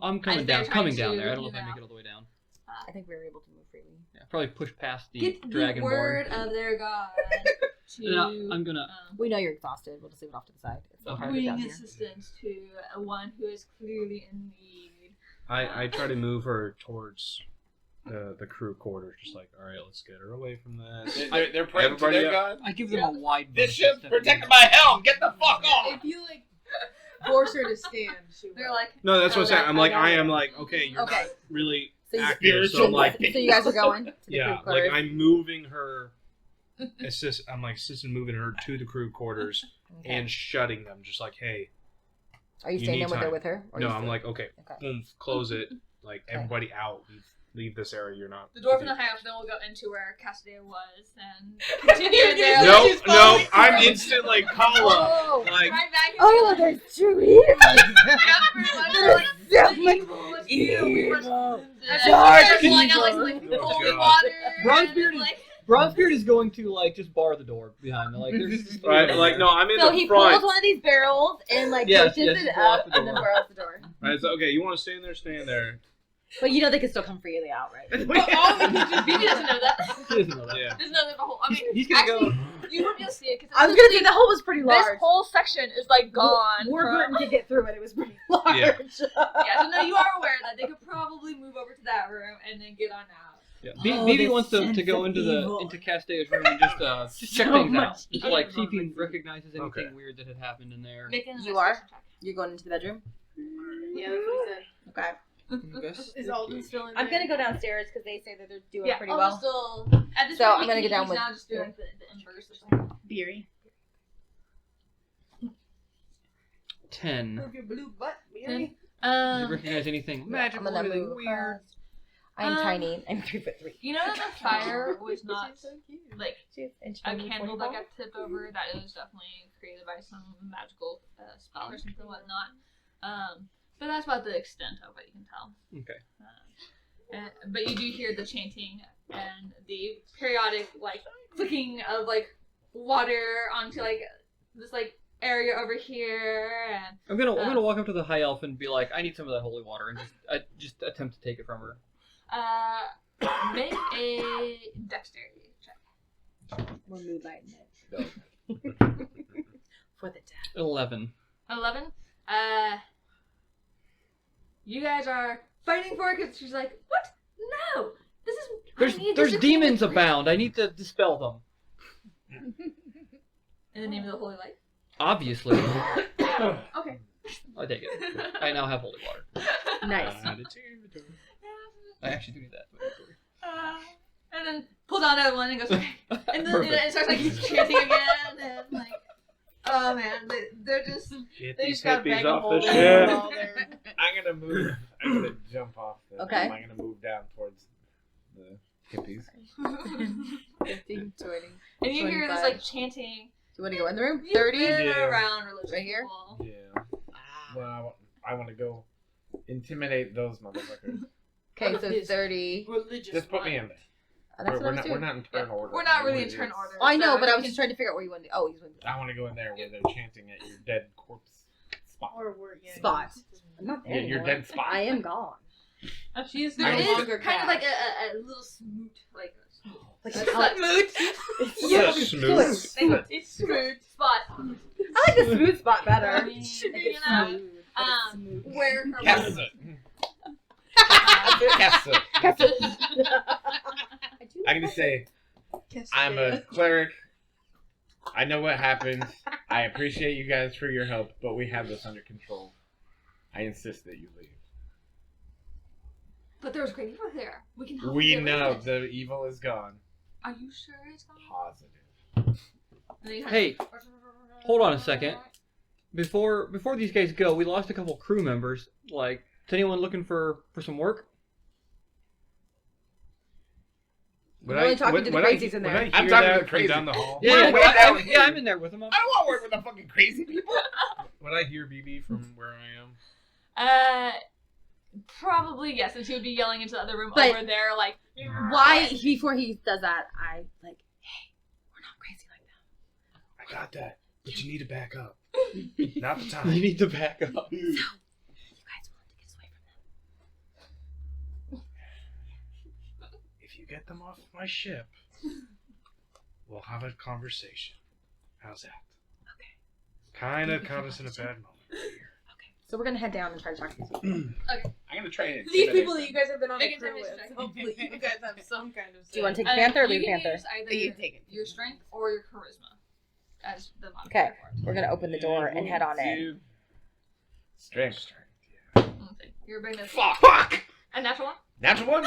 Speaker 4: I'm coming
Speaker 1: as they're
Speaker 4: coming
Speaker 1: trying
Speaker 4: down
Speaker 1: to,
Speaker 4: there. I don't know
Speaker 1: you
Speaker 4: if I
Speaker 1: know,
Speaker 4: make it all the way down.
Speaker 3: I think we were able to move freely.
Speaker 4: Yeah, probably push past the
Speaker 1: get the
Speaker 4: Dragonborn.
Speaker 1: word of their god to
Speaker 4: No, I'm gonna.
Speaker 3: We know you're exhausted. We'll just leave it off to the side. It's so hard to
Speaker 1: bring
Speaker 3: get down here.
Speaker 1: assistance to one who is clearly in need.
Speaker 6: I try to move her towards the crew quarters, just like, all right, let's get her away from this.
Speaker 2: They're praying to
Speaker 6: Everybody
Speaker 2: their
Speaker 6: up.
Speaker 2: god.
Speaker 4: I give them a wide.
Speaker 2: This
Speaker 4: berth
Speaker 2: ship's
Speaker 4: instead of-
Speaker 2: protected by helm. Get the fuck off.
Speaker 5: If you like force her to stand, she will.
Speaker 1: They're like,
Speaker 6: No, that's what I'm saying. I'm like,
Speaker 5: I
Speaker 6: I
Speaker 5: know.
Speaker 6: am like, okay, you're
Speaker 3: Okay.
Speaker 6: not really
Speaker 3: So you,
Speaker 6: active, so I'm like,
Speaker 3: so you guys are going to the
Speaker 6: yeah,
Speaker 3: crew
Speaker 6: like
Speaker 3: quarters.
Speaker 6: I'm moving her. I'm like assisting moving her to the crew quarters
Speaker 3: Okay.
Speaker 6: and shutting them, just like, hey.
Speaker 3: Are you
Speaker 6: you
Speaker 3: staying
Speaker 6: need
Speaker 3: in with her
Speaker 6: time.
Speaker 3: with her? Or
Speaker 6: No,
Speaker 3: you
Speaker 6: I'm
Speaker 3: still-
Speaker 6: like, okay,
Speaker 3: Okay.
Speaker 6: boom, close it. Like everybody out. Leave this area. You're not.
Speaker 1: the dwarf in the house, then we'll go into where Cassidy was and continue in there.
Speaker 6: No,
Speaker 1: She's
Speaker 6: no,
Speaker 1: following
Speaker 6: I'm
Speaker 1: through.
Speaker 6: instant like Kala.
Speaker 3: Oh,
Speaker 6: Like,
Speaker 1: Right back into
Speaker 3: oh,
Speaker 1: the-
Speaker 3: there's two evils.
Speaker 1: Yeah, pretty much. They're like,
Speaker 3: so
Speaker 1: the
Speaker 3: much
Speaker 1: evil was you, we were-
Speaker 3: evil.
Speaker 1: And
Speaker 3: Dark
Speaker 1: they're flying out
Speaker 3: evil.
Speaker 1: like
Speaker 6: Oh,
Speaker 1: holy
Speaker 6: God.
Speaker 1: water.
Speaker 4: Bronzebeard
Speaker 1: and,
Speaker 4: is-
Speaker 1: like,
Speaker 4: Bronzebeard is going to like just bar the door behind me. Like there's just
Speaker 6: right, like no, I'm in
Speaker 3: So
Speaker 6: the
Speaker 3: he
Speaker 6: front.
Speaker 3: pulls one of these barrels and like
Speaker 4: Yes,
Speaker 3: pushes
Speaker 4: yes,
Speaker 3: it
Speaker 4: blow out
Speaker 3: up
Speaker 4: the
Speaker 3: and then
Speaker 4: door.
Speaker 3: barrels the door.
Speaker 6: Right, so, okay, you want to stand there? Stand there.
Speaker 3: But you know they can still come freely out, right?
Speaker 1: BB doesn't know that.
Speaker 4: He doesn't know that.
Speaker 6: Yeah.
Speaker 1: Doesn't know there's a whole. I mean,
Speaker 4: He's gonna
Speaker 1: actually,
Speaker 4: go.
Speaker 1: you'll see it because
Speaker 3: I was gonna say the hole was pretty
Speaker 1: this
Speaker 3: large.
Speaker 1: whole section is like gone.
Speaker 3: Warburton
Speaker 1: from-
Speaker 3: could get through it. It was pretty large.
Speaker 6: Yeah.
Speaker 1: Yeah, so no, you are aware that they could probably move over to that room and then get on out.
Speaker 4: Yeah.
Speaker 3: Oh,
Speaker 4: BB
Speaker 3: the
Speaker 4: wants to
Speaker 3: sense
Speaker 4: go
Speaker 3: of
Speaker 4: into
Speaker 3: evil.
Speaker 4: into Castella's room and just check
Speaker 3: So
Speaker 4: things
Speaker 3: much
Speaker 4: out. Just like see if he
Speaker 3: evil.
Speaker 4: recognizes anything
Speaker 6: Okay.
Speaker 4: weird that had happened in there.
Speaker 1: Make an
Speaker 3: You are?
Speaker 1: investigation check.
Speaker 3: You're going into the bedroom.
Speaker 5: Yeah, that's what he said.
Speaker 3: Okay.
Speaker 5: Is Alden still in there?
Speaker 3: I'm gonna go downstairs because they say that they're doing
Speaker 1: Yeah,
Speaker 3: pretty
Speaker 1: Alden's
Speaker 3: well.
Speaker 1: still at this
Speaker 3: So
Speaker 1: point,
Speaker 3: I'm gonna go down
Speaker 1: he's
Speaker 3: with-
Speaker 1: now just doing the inverse or something.
Speaker 5: Beery.
Speaker 4: 10.
Speaker 5: Move your blue butt, Beery.
Speaker 4: Does he
Speaker 1: Um,
Speaker 4: recognize anything
Speaker 3: I'm
Speaker 4: magical or
Speaker 3: gonna
Speaker 4: anything
Speaker 3: move.
Speaker 4: weird?
Speaker 3: I'm
Speaker 1: Um,
Speaker 3: tiny. I'm 3'3".
Speaker 1: you know that the fire was not
Speaker 5: She's so cute.
Speaker 1: like
Speaker 3: She's inch
Speaker 1: a
Speaker 3: only
Speaker 1: candle
Speaker 3: 45.
Speaker 1: that got tipped over. That it was definitely created by some magical spell or something whatnot. But that's about the extent of what you can tell.
Speaker 4: Okay.
Speaker 1: But you do hear the chanting and the periodic like flicking of like water onto like this like area over here, and
Speaker 4: I'm gonna walk up to the high elf and be like, I need some of that holy water, and just attempt to take it from her.
Speaker 1: make a dexterity check.
Speaker 3: We're moonlighting
Speaker 4: No.
Speaker 3: it. For the death.
Speaker 4: 11.
Speaker 1: 11. You guys are fighting for it because she's like, what? No, this is. I need
Speaker 4: There's
Speaker 1: this
Speaker 4: demons
Speaker 1: to-
Speaker 4: abound. I need to dispel them.
Speaker 1: In the name of the holy light.
Speaker 4: Obviously.
Speaker 1: Okay.
Speaker 4: I take it. I now have holy water.
Speaker 3: Nice.
Speaker 4: I actually do need that.
Speaker 1: And then pulls out another one and goes, okay. And then
Speaker 4: Perfect.
Speaker 1: it starts like chanting again, and like, oh man, they're just.
Speaker 6: Get
Speaker 5: They
Speaker 6: these
Speaker 5: just got
Speaker 6: hippies
Speaker 5: bag
Speaker 6: off
Speaker 5: of
Speaker 6: the
Speaker 5: holding
Speaker 6: ship.
Speaker 5: while they're-
Speaker 2: I'm gonna move. I'm gonna jump off.
Speaker 3: Okay.
Speaker 2: I'm gonna move down towards the hippies.
Speaker 3: 15, 20.
Speaker 1: And you hear this
Speaker 3: 25.
Speaker 1: like chanting.
Speaker 3: Do you want to go in the room?
Speaker 1: You've
Speaker 3: 30?
Speaker 1: been
Speaker 2: Yeah.
Speaker 1: around religious
Speaker 3: Right here?
Speaker 1: people.
Speaker 2: Yeah. Well, I want to go intimidate those motherfuckers.
Speaker 3: Okay, so 30.
Speaker 5: Religious.
Speaker 2: Just put me in there.
Speaker 3: Oh, that's what I was
Speaker 2: We're
Speaker 3: doing.
Speaker 2: not in turn order.
Speaker 1: We're not really in turn order.
Speaker 3: Oh, I know,
Speaker 1: so
Speaker 3: but I
Speaker 1: we
Speaker 3: was
Speaker 1: can-
Speaker 3: just trying to figure out where you wanted to. Oh, he's going to
Speaker 2: I want to go in there where they're chanting at your dead corpse spot.
Speaker 5: Or we're
Speaker 3: Spot. I'm not there
Speaker 2: Yeah, your
Speaker 3: anymore.
Speaker 2: dead spot.
Speaker 3: I am gone.
Speaker 5: She's
Speaker 1: There
Speaker 5: no
Speaker 1: is
Speaker 5: longer
Speaker 1: kind of like
Speaker 5: cat.
Speaker 1: a little smoot, like
Speaker 3: Like
Speaker 1: a
Speaker 3: a
Speaker 1: smoot.
Speaker 2: Yeah, smooth.
Speaker 1: It's smooth spot.
Speaker 3: I like the smooth spot better.
Speaker 1: You know, where her
Speaker 2: Kessa. I can just say, I'm a cleric. I know what happened. I appreciate you guys for your help, but we have this under control. I insist that you leave.
Speaker 1: But there was great evil there. We can help.
Speaker 2: We
Speaker 1: you get rid
Speaker 2: know
Speaker 1: of it.
Speaker 2: the evil is gone.
Speaker 1: Are you sure it's gone?
Speaker 2: Positive.
Speaker 1: And you have-
Speaker 4: Hey, hold on a second. Before these guys go, we lost a couple crew members. Like, is anyone looking for some work?
Speaker 3: We're only talking to the crazies in there.
Speaker 6: When I
Speaker 2: I'm
Speaker 6: hear
Speaker 2: talking
Speaker 6: that
Speaker 2: to
Speaker 6: from
Speaker 2: crazy.
Speaker 6: down the hall,
Speaker 2: Yeah, yeah,
Speaker 4: I'm in there with them.
Speaker 2: I don't want to work with the fucking crazy people.
Speaker 6: when I hear BB from where I am,
Speaker 1: Probably yes, and she would be yelling into the other room
Speaker 3: But
Speaker 1: over there, like.
Speaker 3: Why, before he does that, I, like, hey, we're not crazy like that.
Speaker 6: I got that, but you need to back up. Not the
Speaker 4: You
Speaker 6: time.
Speaker 4: need to back up.
Speaker 3: You guys want to get us away from them?
Speaker 6: If you get them off my ship, we'll have a conversation. How's that?
Speaker 3: Okay.
Speaker 6: Kind of caught us in a bad moment here.
Speaker 3: So we're going to head down and try to talk to these people.
Speaker 2: I'm gonna try and
Speaker 5: These
Speaker 2: intimidate
Speaker 5: people that
Speaker 2: them.
Speaker 5: you guys have been on
Speaker 1: Make
Speaker 5: a crew
Speaker 1: intimidation
Speaker 5: with.
Speaker 1: check.
Speaker 5: Hopefully you guys have some kind of.
Speaker 3: Do you want to take
Speaker 1: Uh,
Speaker 3: the Panther or
Speaker 1: you
Speaker 3: leave
Speaker 1: can
Speaker 3: Panther?
Speaker 1: use either
Speaker 7: You take it.
Speaker 1: your strength or your charisma as the modifier
Speaker 3: Okay,
Speaker 1: for it.
Speaker 3: we're going to open the door and head on in.
Speaker 2: Two. Strength.
Speaker 1: Okay. You're bringing this.
Speaker 2: Fuck!
Speaker 1: A natural one?
Speaker 2: Natural one?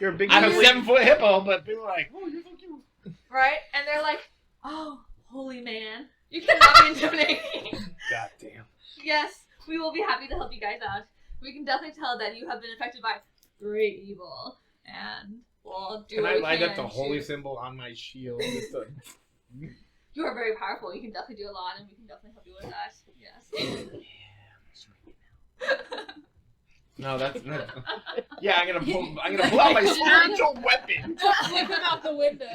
Speaker 6: You're a big
Speaker 2: I'm a
Speaker 6: cuddly-
Speaker 2: 7-foot hippo, but people are like, oh, you're so cute.
Speaker 1: Right? And they're like, oh, holy man. You cannot be intimidating.
Speaker 6: God damn.
Speaker 1: Yes, we will be happy to help you guys out. We can definitely tell that you have been affected by great evil. And we'll do
Speaker 2: Can
Speaker 1: what
Speaker 2: I
Speaker 1: we
Speaker 2: light
Speaker 1: can
Speaker 2: up the holy
Speaker 1: to-
Speaker 2: symbol on my shield? Just to-
Speaker 1: You are very powerful. You can definitely do a lot, and we can definitely help you with that. Yes.
Speaker 2: No, that's not. Yeah, I'm gonna pull out my spiritual weapon.
Speaker 5: Look out the window.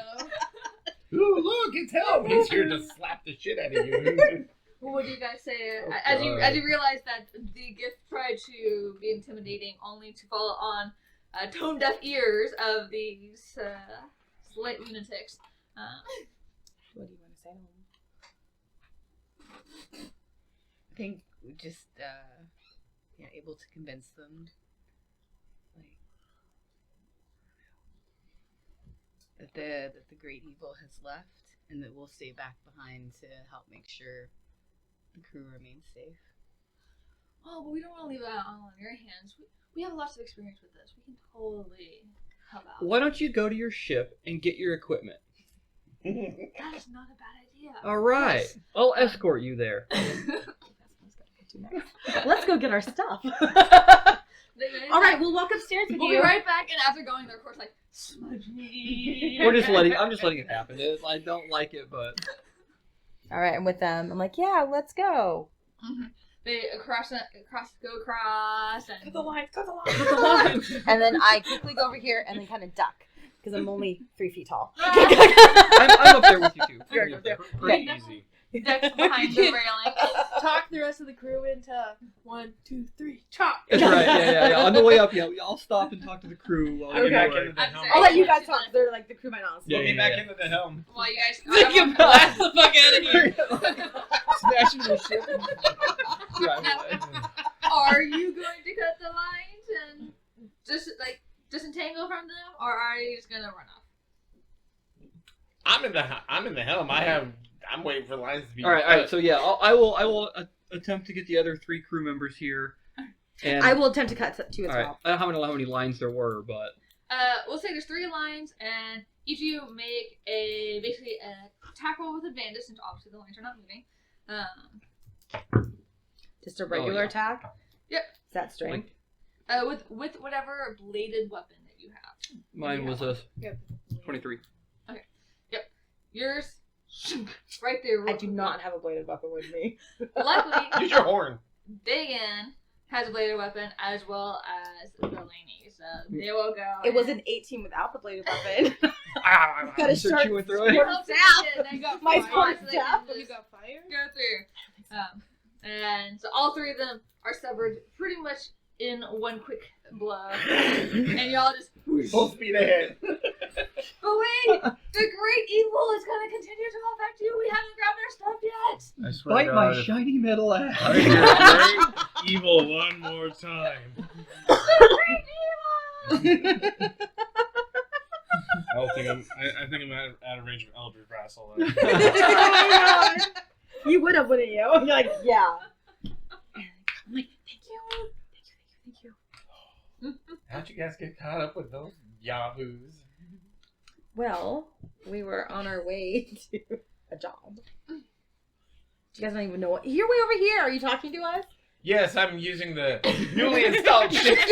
Speaker 2: Ooh, look, it's help. He's here to slap the shit out of you.
Speaker 1: What do you guys say
Speaker 2: Oh,
Speaker 1: as you
Speaker 2: God.
Speaker 1: realize that the gift tried to be intimidating, only to fall on tone deaf ears of these slight lunatics?
Speaker 3: What do you want to say to him?
Speaker 7: I think we just able to convince them like that the great evil has left and that we'll stay back behind to help make sure the crew remains safe.
Speaker 1: Oh, but we don't want to leave it all in your hands. We have lots of experience with this. We can totally help out.
Speaker 4: Why don't you go to your ship and get your equipment?
Speaker 1: That is not a bad idea.
Speaker 4: All right, I'll escort you there.
Speaker 3: Let's go get our stuff.
Speaker 1: They-
Speaker 3: All right, we'll walk upstairs with
Speaker 1: We'll
Speaker 3: you.
Speaker 1: be right back, and after going, they're of course like, smudge me.
Speaker 4: I'm just letting it happen. I don't like it, but
Speaker 3: All right, I'm with them. I'm like, yeah, let's go.
Speaker 1: They go across, and
Speaker 5: Cut the line.
Speaker 3: And then I quickly go over here and then kind of duck because I'm only 3 feet tall.
Speaker 4: I'm up there with you too.
Speaker 3: You're up there.
Speaker 6: Pretty easy.
Speaker 1: ducks behind the railing.
Speaker 5: Talk the rest of the crew into 1, 2, 3, chop.
Speaker 4: That's right. Yeah. On the way up, I'll stop and talk to the crew. While
Speaker 2: I'll
Speaker 4: we're
Speaker 2: get back
Speaker 4: working.
Speaker 2: into the
Speaker 1: I'm
Speaker 2: helm.
Speaker 1: sorry.
Speaker 3: I'll let you guys talk. They're like the crew might not.
Speaker 4: Yeah,
Speaker 2: Put me
Speaker 4: yeah,
Speaker 2: back
Speaker 4: yeah.
Speaker 2: into the helm.
Speaker 1: While you guys
Speaker 5: They can blast the fuck out of here.
Speaker 4: Smash into the ship and drive away.
Speaker 1: Are you going to cut the lines and just disentangle from them, or are you just gonna run off?
Speaker 2: I'm in the helm. I'm waiting for the lines to be.
Speaker 4: All right. So yeah, I will attempt to get the other 3 crew members here. And
Speaker 3: I will attempt to cut two as
Speaker 4: all right.
Speaker 3: well.
Speaker 4: I don't know how many lines there were, but
Speaker 1: We'll say there's 3 lines, and each of you make basically a attack roll with advantage, since obviously the lines are not moving.
Speaker 3: Just a regular
Speaker 4: yeah.
Speaker 3: attack.
Speaker 1: Yep.
Speaker 3: Is that strength?
Speaker 1: With whatever bladed weapon that you have.
Speaker 4: mine was a
Speaker 5: Yep.
Speaker 4: 23.
Speaker 1: Yours, right there.
Speaker 3: I do not have a bladed weapon with me.
Speaker 1: Luckily,
Speaker 2: Use your horn.
Speaker 1: dig in, has a bladed weapon, as well as Delaney. So they will go.
Speaker 3: It was an 18 without the bladed weapon.
Speaker 4: Ah,
Speaker 3: Got a
Speaker 4: so
Speaker 3: sharp
Speaker 4: she went through it.
Speaker 3: sword.
Speaker 1: They got
Speaker 3: My
Speaker 1: fire,
Speaker 3: sword
Speaker 1: so they
Speaker 3: staff.
Speaker 1: can
Speaker 5: You
Speaker 1: just
Speaker 5: got fire?
Speaker 1: go through. And so all three of them are severed pretty much in one quick blow. And y'all just
Speaker 2: Full speed ahead.
Speaker 1: But wait! The great evil is gonna continue to affect you. We haven't grabbed our stuff yet.
Speaker 6: I swear
Speaker 4: Bite
Speaker 6: to
Speaker 4: my
Speaker 6: God,
Speaker 4: shiny metal
Speaker 6: I
Speaker 4: ass.
Speaker 6: hear great evil one more time. I think I'm out of range of Eldritch Wrestle.
Speaker 3: Oh my god. You would have, wouldn't you? You're like, yeah. I'm like, thank you.
Speaker 2: How'd you guys get caught up with those yahoos?
Speaker 3: Well, we were on our way to a job. You guys don't even know what. Here, way over here. Are you talking to us?
Speaker 2: Yes, I'm using the newly installed shift.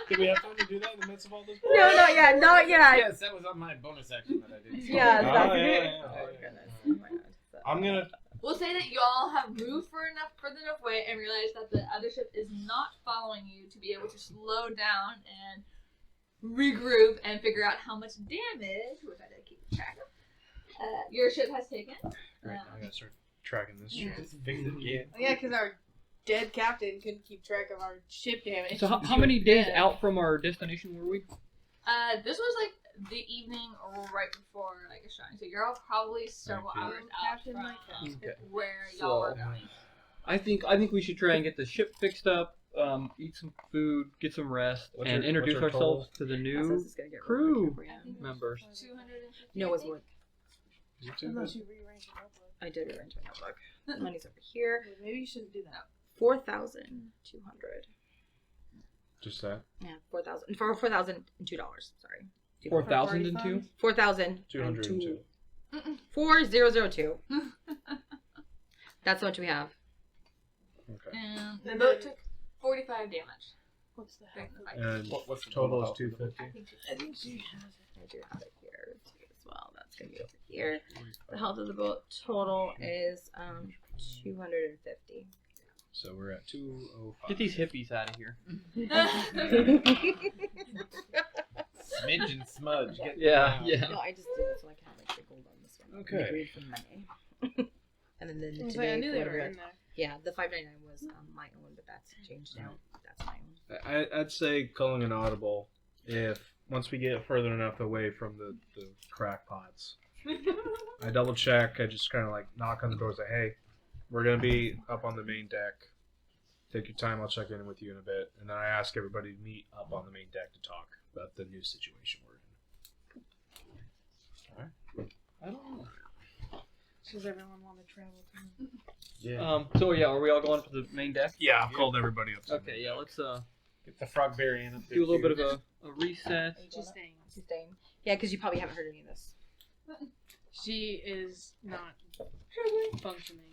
Speaker 6: Did we have time to do that in the midst of all this?
Speaker 3: No, not yet. Not yet.
Speaker 2: Yes, that was on my bonus action that I did.
Speaker 3: Yes,
Speaker 6: Oh,
Speaker 3: that's
Speaker 6: yeah.
Speaker 3: Oh, goodness. Oh my god. So-
Speaker 6: I'm gonna.
Speaker 1: We'll say that y'all have moved further enough away and realized that the other ship is not following you to be able to slow down and regroup and figure out how much damage, which I did keep track of, your ship has taken.
Speaker 6: Great. I gotta start tracking this shit.
Speaker 2: Fix it again.
Speaker 5: Yeah, because our dead captain couldn't keep track of our ship damage.
Speaker 4: So how many days out from our destination were we?
Speaker 1: This was like the evening right before like a shine, so you're all probably several
Speaker 6: Okay.
Speaker 1: hours out
Speaker 5: Captain
Speaker 1: from
Speaker 4: Okay.
Speaker 1: where y'all were going.
Speaker 4: I think we should try and get the ship fixed up, eat some food, get some rest,
Speaker 6: What's
Speaker 4: and
Speaker 6: your
Speaker 4: introduce
Speaker 6: total?
Speaker 4: ourselves to the
Speaker 3: This
Speaker 4: new
Speaker 3: is gonna get
Speaker 4: crew
Speaker 3: really
Speaker 1: I think it was
Speaker 4: members.
Speaker 1: 250.
Speaker 3: No, it was more.
Speaker 6: You too?
Speaker 5: Unless you rearrange your notebook.
Speaker 3: I did rearrange my notebook. The money's over here.
Speaker 5: Well, maybe you shouldn't do that.
Speaker 3: 4,200.
Speaker 6: Just that.
Speaker 3: Yeah, 4,000. For $4,002. Sorry.
Speaker 4: 4,002.
Speaker 6: 202.
Speaker 3: 4002. That's how much we have.
Speaker 6: Okay.
Speaker 1: And the boat took 45 damage.
Speaker 5: What's the
Speaker 1: during
Speaker 5: heck?
Speaker 1: the fight.
Speaker 6: And
Speaker 2: What's the
Speaker 6: total is
Speaker 2: total?
Speaker 6: 250.
Speaker 1: I think
Speaker 5: I think she has it.
Speaker 3: I do have it here too as well. That's gonna be over here. The health of the boat total is 250.
Speaker 6: So we're at 205.
Speaker 4: Get these hippies out of here.
Speaker 2: Smidge and smudge. Get
Speaker 4: Yeah,
Speaker 2: down.
Speaker 4: yeah.
Speaker 3: No, I just did it so I can have like the gold on this one.
Speaker 6: Okay.
Speaker 3: Agreed for money. And then
Speaker 5: I was like,
Speaker 3: today,
Speaker 5: I knew they
Speaker 3: whatever
Speaker 5: were
Speaker 3: that-
Speaker 5: in there.
Speaker 3: yeah, the 599 was my own, but that's changed now. That's my own.
Speaker 6: I'd say calling an audible if once we get further enough away from the crackpots. I double check. I just kind of like knock on the door, say, "Hey, we're gonna be up on the main deck. Take your time. I'll check in with you in a bit." And then I ask everybody to meet up on the main deck to talk about the new situation we're in. All right.
Speaker 4: I don't know.
Speaker 5: Does everyone want to travel too?
Speaker 6: Yeah.
Speaker 4: So yeah, are we all going to the main deck?
Speaker 6: Yeah, I've called everybody up.
Speaker 4: Okay, yeah. Let's
Speaker 2: Get the frog berry in.
Speaker 4: do a little bit of a reset.
Speaker 5: She's staying.
Speaker 3: She's staying. Yeah, because you probably haven't heard any of this.
Speaker 5: She is not functioning.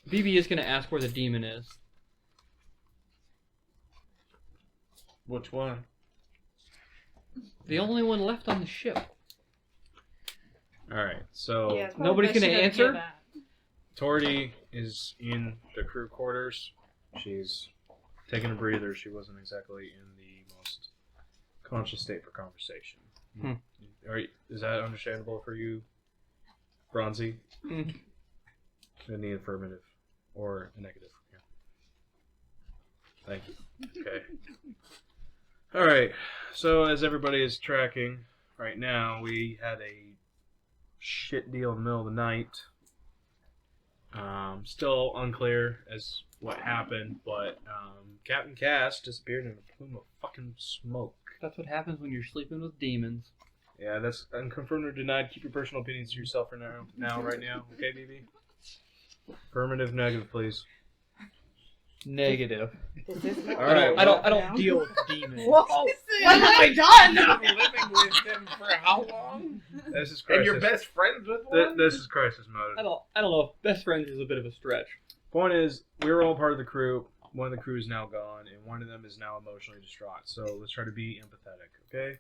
Speaker 4: BB is gonna ask where the demon is.
Speaker 2: Which one?
Speaker 4: The only one left on the ship.
Speaker 6: All right. So
Speaker 5: Yeah, it's probably
Speaker 4: Nobody's
Speaker 5: best she
Speaker 4: gonna
Speaker 5: doesn't hear
Speaker 4: answer?
Speaker 5: that.
Speaker 6: Torty is in the crew quarters. She's taking a breather. She wasn't exactly in the most conscious state for conversation.
Speaker 4: Hmm.
Speaker 6: Is that understandable for you, Bronzy?
Speaker 4: Hmm.
Speaker 6: In the affirmative or a negative? Yeah. Thank you. Okay. All right. So as everybody is tracking right now, we had a shit deal in the middle of the night. Still unclear as what happened, but Captain Cass disappeared in a plume of fucking smoke.
Speaker 4: That's what happens when you're sleeping with demons.
Speaker 6: Yeah, that's unconfirmed or denied. Keep your personal opinions to yourself for now, right now. Okay, BB? Affirmative, negative, please.
Speaker 4: Negative.
Speaker 3: This is
Speaker 6: All right.
Speaker 4: I don't deal with demons.
Speaker 3: Whoa!
Speaker 5: What have I done?
Speaker 2: Living with them for how long?
Speaker 6: This is
Speaker 2: And
Speaker 6: crisis.
Speaker 2: you're best friends with one?
Speaker 6: This is crisis mode.
Speaker 4: I don't know. Best friends is a bit of a stretch.
Speaker 6: Point is, we were all part of the crew. One of the crew is now gone, and one of them is now emotionally distraught. So let's try to be empathetic, okay?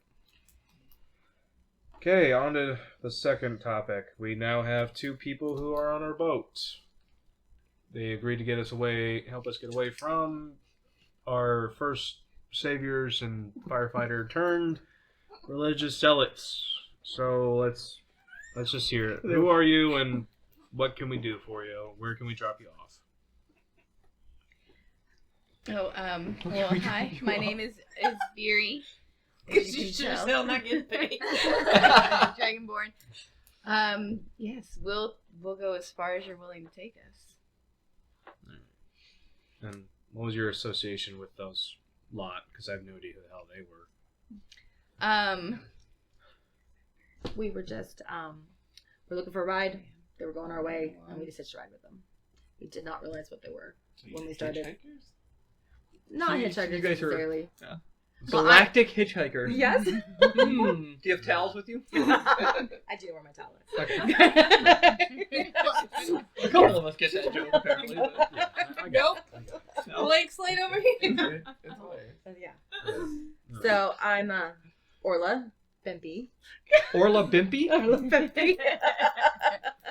Speaker 6: Okay, on to the second topic. We now have two people who are on our boat. They agreed to get us away, help us get away from our first saviors and firefighter turned religious zealots. So let's just hear it. Who are you and what can we do for you? Where can we drop you off?
Speaker 7: Oh, well, hi. My name is Beery.
Speaker 3: You should have still not getting paid.
Speaker 7: Dragonborn. Yes, we'll go as far as you're willing to take us.
Speaker 6: And what was your association with those lot? Because I have no idea who the hell they were.
Speaker 3: We were just we're looking for a ride. They were going our way, and we just hitched a ride with them. We did not realize what they were when we started. Not
Speaker 4: So you
Speaker 3: hitchhikers
Speaker 4: guys are-
Speaker 3: necessarily.
Speaker 4: Galactic hitchhiker.
Speaker 3: Yes.
Speaker 4: Do you have towels with you?
Speaker 3: I do wear my towel.
Speaker 4: Okay. A couple of us get that joke apparently. But yeah, I got it. No.
Speaker 5: Blank slate over here.
Speaker 2: It's hilarious.
Speaker 3: Yeah. So I'm Orla Bimpy.
Speaker 4: Orla Bimpy?
Speaker 3: Orla Bimpy.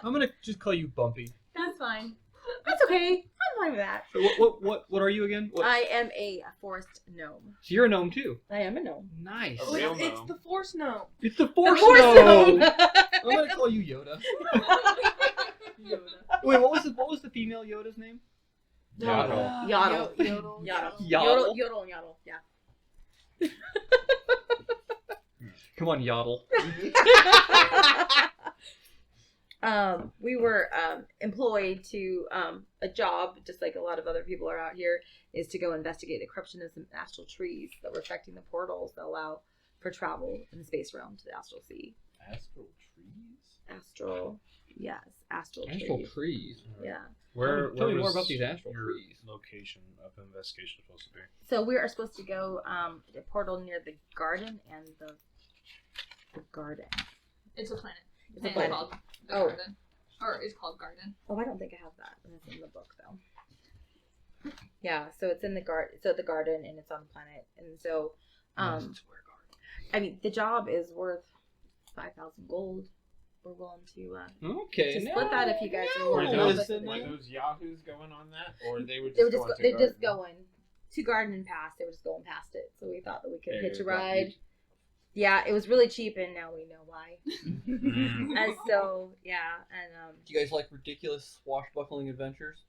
Speaker 4: I'm gonna just call you Bumpy.
Speaker 3: That's fine. That's okay. I'm fine with that.
Speaker 4: So what are you again? What?
Speaker 3: I am a forest gnome.
Speaker 4: So you're a gnome too.
Speaker 3: I am a gnome.
Speaker 4: Nice.
Speaker 2: A real
Speaker 5: It's
Speaker 2: gnome.
Speaker 5: the Force gnome.
Speaker 4: It's the Force
Speaker 3: Forest
Speaker 4: gnome.
Speaker 3: gnome.
Speaker 4: I'm gonna call you Yoda. Wait, what was the female Yoda's name?
Speaker 2: Yaddle.
Speaker 3: Yaddle.
Speaker 5: Yodel.
Speaker 3: Yaddle.
Speaker 4: Yaddle.
Speaker 3: Yodel and Yaddle. Yeah.
Speaker 4: Come on, Yaddle.
Speaker 3: We were employed to a job, just like a lot of other people are out here, is to go investigate the corruption of some astral trees that were affecting the portals that allow for travel in the space realm to the astral sea.
Speaker 2: Astral trees?
Speaker 3: Astral, yes, astral
Speaker 4: Astral
Speaker 3: trees.
Speaker 4: trees.
Speaker 3: Yeah.
Speaker 4: Tell me more
Speaker 6: was
Speaker 4: about these astral
Speaker 6: your
Speaker 4: trees.
Speaker 6: location of investigation supposed to be?
Speaker 3: So we are supposed to go to a portal near the garden and the garden.
Speaker 1: It's a planet.
Speaker 3: It's a
Speaker 1: Planet
Speaker 3: planet.
Speaker 1: called the
Speaker 3: Oh.
Speaker 1: Garden. Or it's called Garden.
Speaker 3: Oh, I don't think I have that. That's in the book though. Yeah, so it's in the garden. So the garden, and it's on the planet, and so, I mean, the job is worth 5,000 gold. We're willing to
Speaker 4: Okay.
Speaker 3: split that if you guys are
Speaker 2: Were
Speaker 3: willing to.
Speaker 2: those,
Speaker 3: Listen,
Speaker 2: were those yahoos going on that? Or they were just
Speaker 3: they were just
Speaker 2: going to
Speaker 3: they're
Speaker 2: garden?
Speaker 3: just going to garden and past. They were just going past it, so we thought that we could
Speaker 2: There
Speaker 3: hitch a
Speaker 2: you go.
Speaker 3: ride. Yeah, it was really cheap, and now we know why.
Speaker 6: Mm.
Speaker 3: And so yeah, and
Speaker 4: Do you guys like ridiculous swashbuckling adventures?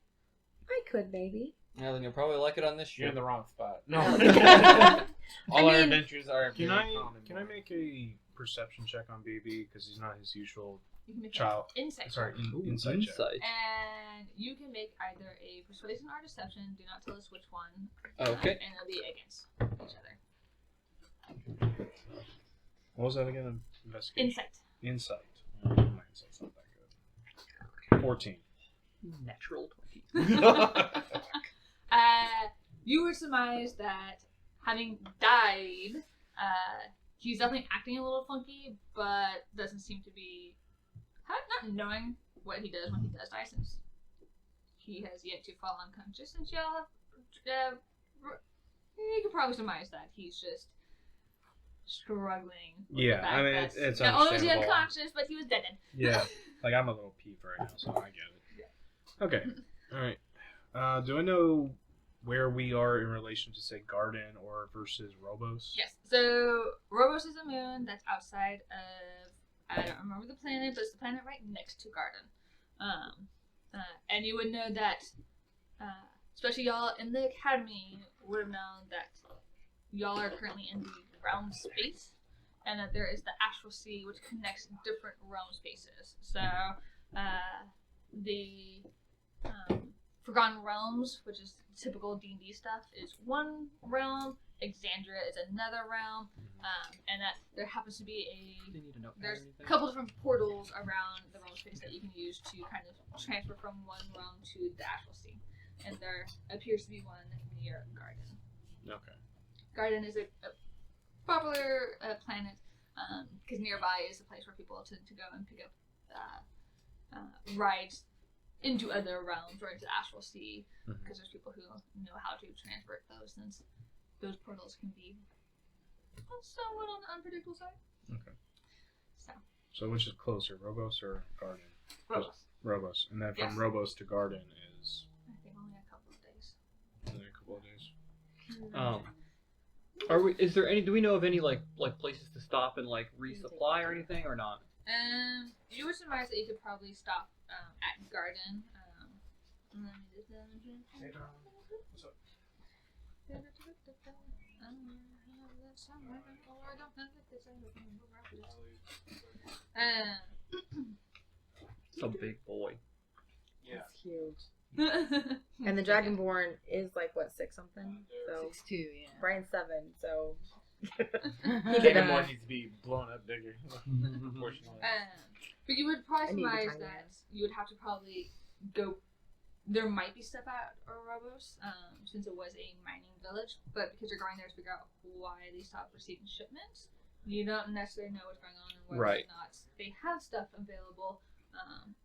Speaker 3: I could maybe.
Speaker 4: Yeah, then you'll probably like it on this
Speaker 2: You're in
Speaker 4: ship.
Speaker 2: the wrong spot. No.
Speaker 3: I
Speaker 2: All our
Speaker 3: mean-
Speaker 2: adventures are
Speaker 6: Can
Speaker 2: very
Speaker 6: I
Speaker 2: common.
Speaker 6: make a perception check on BB because he's not his usual
Speaker 1: You can make
Speaker 6: child?
Speaker 1: an insight.
Speaker 6: Sorry,
Speaker 1: check.
Speaker 6: insight check.
Speaker 1: And you can make either a persuasion or deception. Do not tell us which one.
Speaker 4: Okay.
Speaker 1: And it'll be against each other.
Speaker 6: What was that again? Investigation.
Speaker 1: Insight.
Speaker 6: Insight. My insight's not that good. 14.
Speaker 4: Natural 20.
Speaker 1: You would surmise that having died, he's definitely acting a little funky, but doesn't seem to be not knowing what he does when he does die, since he has yet to fall unconscious. Since y'all have, you could probably surmise that he's just struggling. With
Speaker 6: Yeah,
Speaker 1: the fact
Speaker 6: I mean,
Speaker 1: that
Speaker 6: it's
Speaker 1: not only was he
Speaker 6: understandable.
Speaker 1: unconscious, but he was dead.
Speaker 6: Yeah, like I'm a little peeved right now, so I get it. Okay, all right. Do I know where we are in relation to, say, Garden or versus Robos?
Speaker 1: Yes. So Robos is a moon that's outside of, I don't remember the planet, but it's the planet right next to Garden. And you would know that, especially y'all in the academy would have known that y'all are currently in the realm space, and that there is the astral sea which connects different realm spaces. So the Forgotten Realms, which is typical D&D stuff, is one realm. Exandria is another realm, and that there happens to be there's a couple different portals around the realm space that you can use to kind of transfer from one realm to the astral sea, and there appears to be one near Garden.
Speaker 6: Okay.
Speaker 1: Garden is a popular planet because nearby is a place for people to go and pick up rides into other realms or into the astral sea, because there's people who know how to transfer those, since those portals can be somewhat on the unpredictable side.
Speaker 6: Okay.
Speaker 1: So,
Speaker 6: which is closer, Robos or Garden?
Speaker 1: Robos.
Speaker 6: Robos. And then from
Speaker 1: Yes.
Speaker 6: Robos to Garden is... couple of days.
Speaker 4: Are we? Is there any? Do we know of any like places to stop and like resupply or anything or not?
Speaker 1: You would surmise that you could probably stop at Garden. Let me just
Speaker 6: Hey, darling. What's up?
Speaker 4: Some big boy.
Speaker 6: Yeah.
Speaker 3: It's huge. And the Dragonborn is like what, 6 something? So
Speaker 7: 6'2", yeah.
Speaker 3: Brian's 7, so
Speaker 2: Dragonborn needs to be blown up bigger. Unfortunately.
Speaker 1: But you would
Speaker 3: I
Speaker 1: probably
Speaker 3: need the
Speaker 1: surmise
Speaker 3: tiny
Speaker 1: that
Speaker 3: ones.
Speaker 1: you would have to probably go. There might be stuff at Orobos, since it was a mining village, but because you're going there to figure out why they stopped receiving shipments, you don't necessarily know what's going on and whether
Speaker 4: Right.
Speaker 1: or not they have stuff available,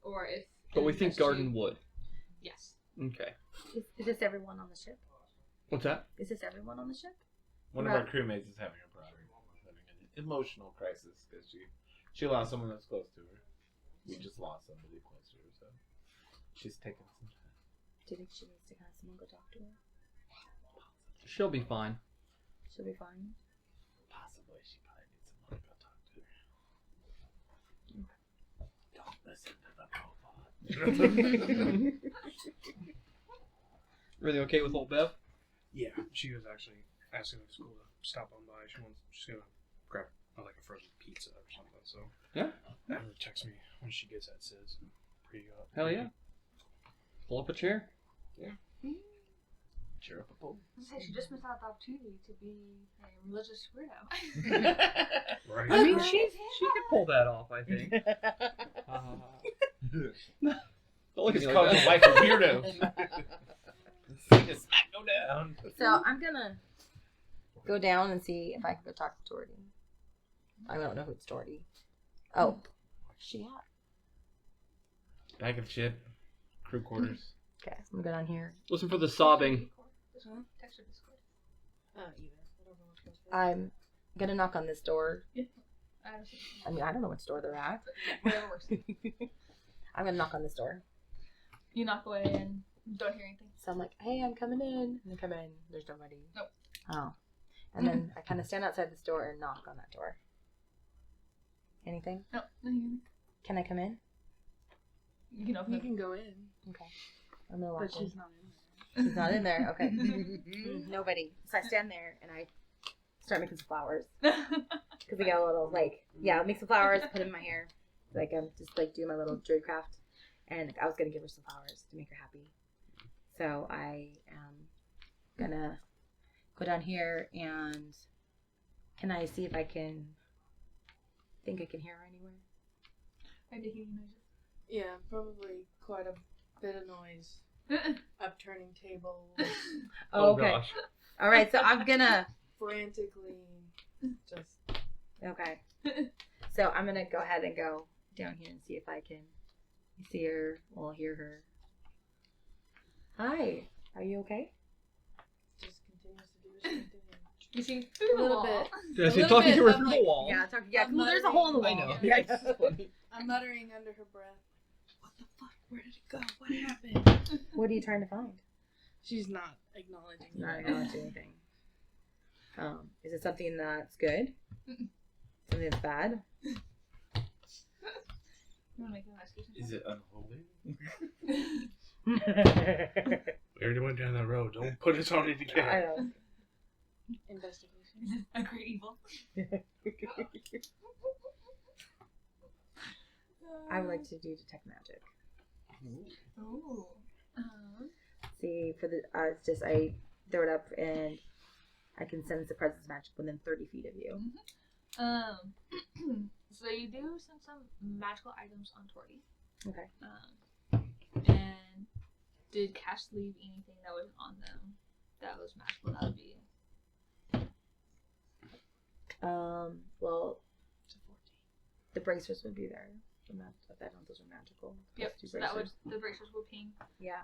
Speaker 1: or if.
Speaker 4: But we think
Speaker 1: unless you-
Speaker 4: Garden would.
Speaker 1: Yes.
Speaker 4: Okay.
Speaker 3: is this everyone on the ship?
Speaker 4: What's that?
Speaker 3: Is this everyone on the ship?
Speaker 2: One of our crewmates is having a problem. Having an emotional crisis because she lost someone that's close to her. We just lost somebody close to her, so she's taking some time.
Speaker 3: Do you think she needs to have someone go talk to her?
Speaker 4: She'll be fine.
Speaker 3: She'll be fine.
Speaker 2: Possibly she probably needs someone to go talk to her. Don't listen to the robot.
Speaker 4: Really okay with old Bev?
Speaker 6: Yeah, she was actually asking if it's cool to stop on by. She's gonna grab like a frozen pizza or something. So
Speaker 4: Yeah.
Speaker 6: have her text me when she gets at Sid's. Pretty up.
Speaker 4: Hell yeah. Pull up a chair.
Speaker 2: Cheer up a bowl.
Speaker 1: She just missed out the opportunity to be a religious weirdo.
Speaker 6: Right.
Speaker 4: I mean, she could pull that off, I think. Don't look at
Speaker 2: Just
Speaker 4: me
Speaker 2: call
Speaker 4: like
Speaker 2: his
Speaker 4: that.
Speaker 2: wife a weirdo. Just smack go down.
Speaker 3: So I'm gonna go down and see if I can go talk to Torty. I don't know who it's Torty. Oh, where's she at?
Speaker 2: Back of ship. Crew quarters.
Speaker 3: Okay, I'm gonna go down here.
Speaker 4: Listen for the sobbing.
Speaker 1: Text or Discord.
Speaker 3: I'm gonna knock on this door.
Speaker 1: I
Speaker 3: I mean, I don't know which door they're at.
Speaker 1: whatever works.
Speaker 3: I'm gonna knock on this door.
Speaker 1: You knock away and don't hear anything.
Speaker 3: So I'm like, hey, I'm coming in. And I come in. There's nobody.
Speaker 1: Nope.
Speaker 3: Oh. And then I kind of stand outside this door and knock on that door. Anything?
Speaker 1: No, you
Speaker 3: Can I come in?
Speaker 1: can open
Speaker 5: You
Speaker 1: it.
Speaker 5: can go in,
Speaker 3: Okay. I'm gonna walk
Speaker 5: but
Speaker 3: in.
Speaker 5: she's not in there.
Speaker 3: She's not in there. Okay. Nobody. So I stand there and I start making some flowers. Because we got a little, like, I'll make some flowers, put them in my hair. Like, I'm just, like, doing my little druid craft. And I was going to give her some flowers to make her happy. So I am going to go down here and can I see if I can, think I can hear her anywhere?
Speaker 1: Are they hearing noises?
Speaker 5: Yeah, probably quite a bit of noise. Upturning tables,
Speaker 3: Oh, okay.
Speaker 4: Gosh.
Speaker 3: All right. So I'm going to,
Speaker 5: frantically, just
Speaker 3: okay. So I'm going to go ahead and go down here and see if I can see her or hear her. Hi. Are you okay?
Speaker 5: continues to do the same thing.
Speaker 1: You see through
Speaker 5: A little
Speaker 1: the wall.
Speaker 5: bit.
Speaker 4: Did I
Speaker 5: A
Speaker 4: say
Speaker 5: little
Speaker 4: talking
Speaker 5: bit
Speaker 4: to her
Speaker 5: of,
Speaker 4: through
Speaker 5: like,
Speaker 4: the wall?
Speaker 3: Yeah, yeah.
Speaker 5: I'm
Speaker 3: Well, there's a hole in the
Speaker 4: I
Speaker 3: wall.
Speaker 4: know.
Speaker 3: Yeah.
Speaker 4: It's funny.
Speaker 5: I'm muttering under her breath. What the fuck? Where did it go? What happened?
Speaker 3: What are you trying to find?
Speaker 5: She's not acknowledging.
Speaker 3: Not
Speaker 5: it.
Speaker 3: acknowledging anything. Is it something that's good? Something that's bad?
Speaker 1: You want to make an investigation?
Speaker 2: Is it unholy?
Speaker 6: We already went down that road. Don't put us on it
Speaker 3: I
Speaker 6: again.
Speaker 3: don't.
Speaker 5: Investigation.
Speaker 1: A great evil.
Speaker 3: I would like to do detect magic.
Speaker 1: Ooh.
Speaker 3: See, for the it's just I throw it up and I can sense the presence of magic within 30 feet of you.
Speaker 1: So you do send some magical items on Torty.
Speaker 3: Okay.
Speaker 1: And did Cash leave anything that was on them that was magical? That would be
Speaker 3: Well, the bracers would be there. I don't know if those are magical.
Speaker 1: yep.
Speaker 3: Those two
Speaker 1: So that would
Speaker 3: bracers.
Speaker 1: the bracers were pink.
Speaker 3: Yeah.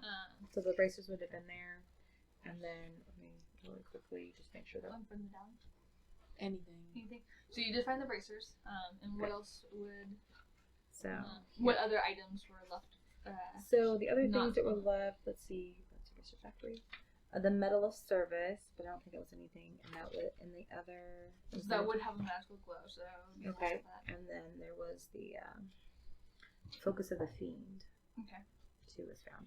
Speaker 3: So the bracers would have been there, and then let me really quickly just make sure that.
Speaker 1: Bring them down.
Speaker 5: Anything.
Speaker 1: Anything. So you did find the bracers. And what
Speaker 3: Okay.
Speaker 1: else would?
Speaker 3: So.
Speaker 1: What other items were left?
Speaker 3: So the other
Speaker 1: Not
Speaker 3: things that were
Speaker 1: fun.
Speaker 3: left, let's see, that's a Bracer Factory. The Medal of Service, but I don't think it was anything. And that was in the other.
Speaker 1: That would have a magical glow, so
Speaker 3: Okay. And then there was the Focus of the Fiend.
Speaker 1: Okay.
Speaker 3: 2 was found.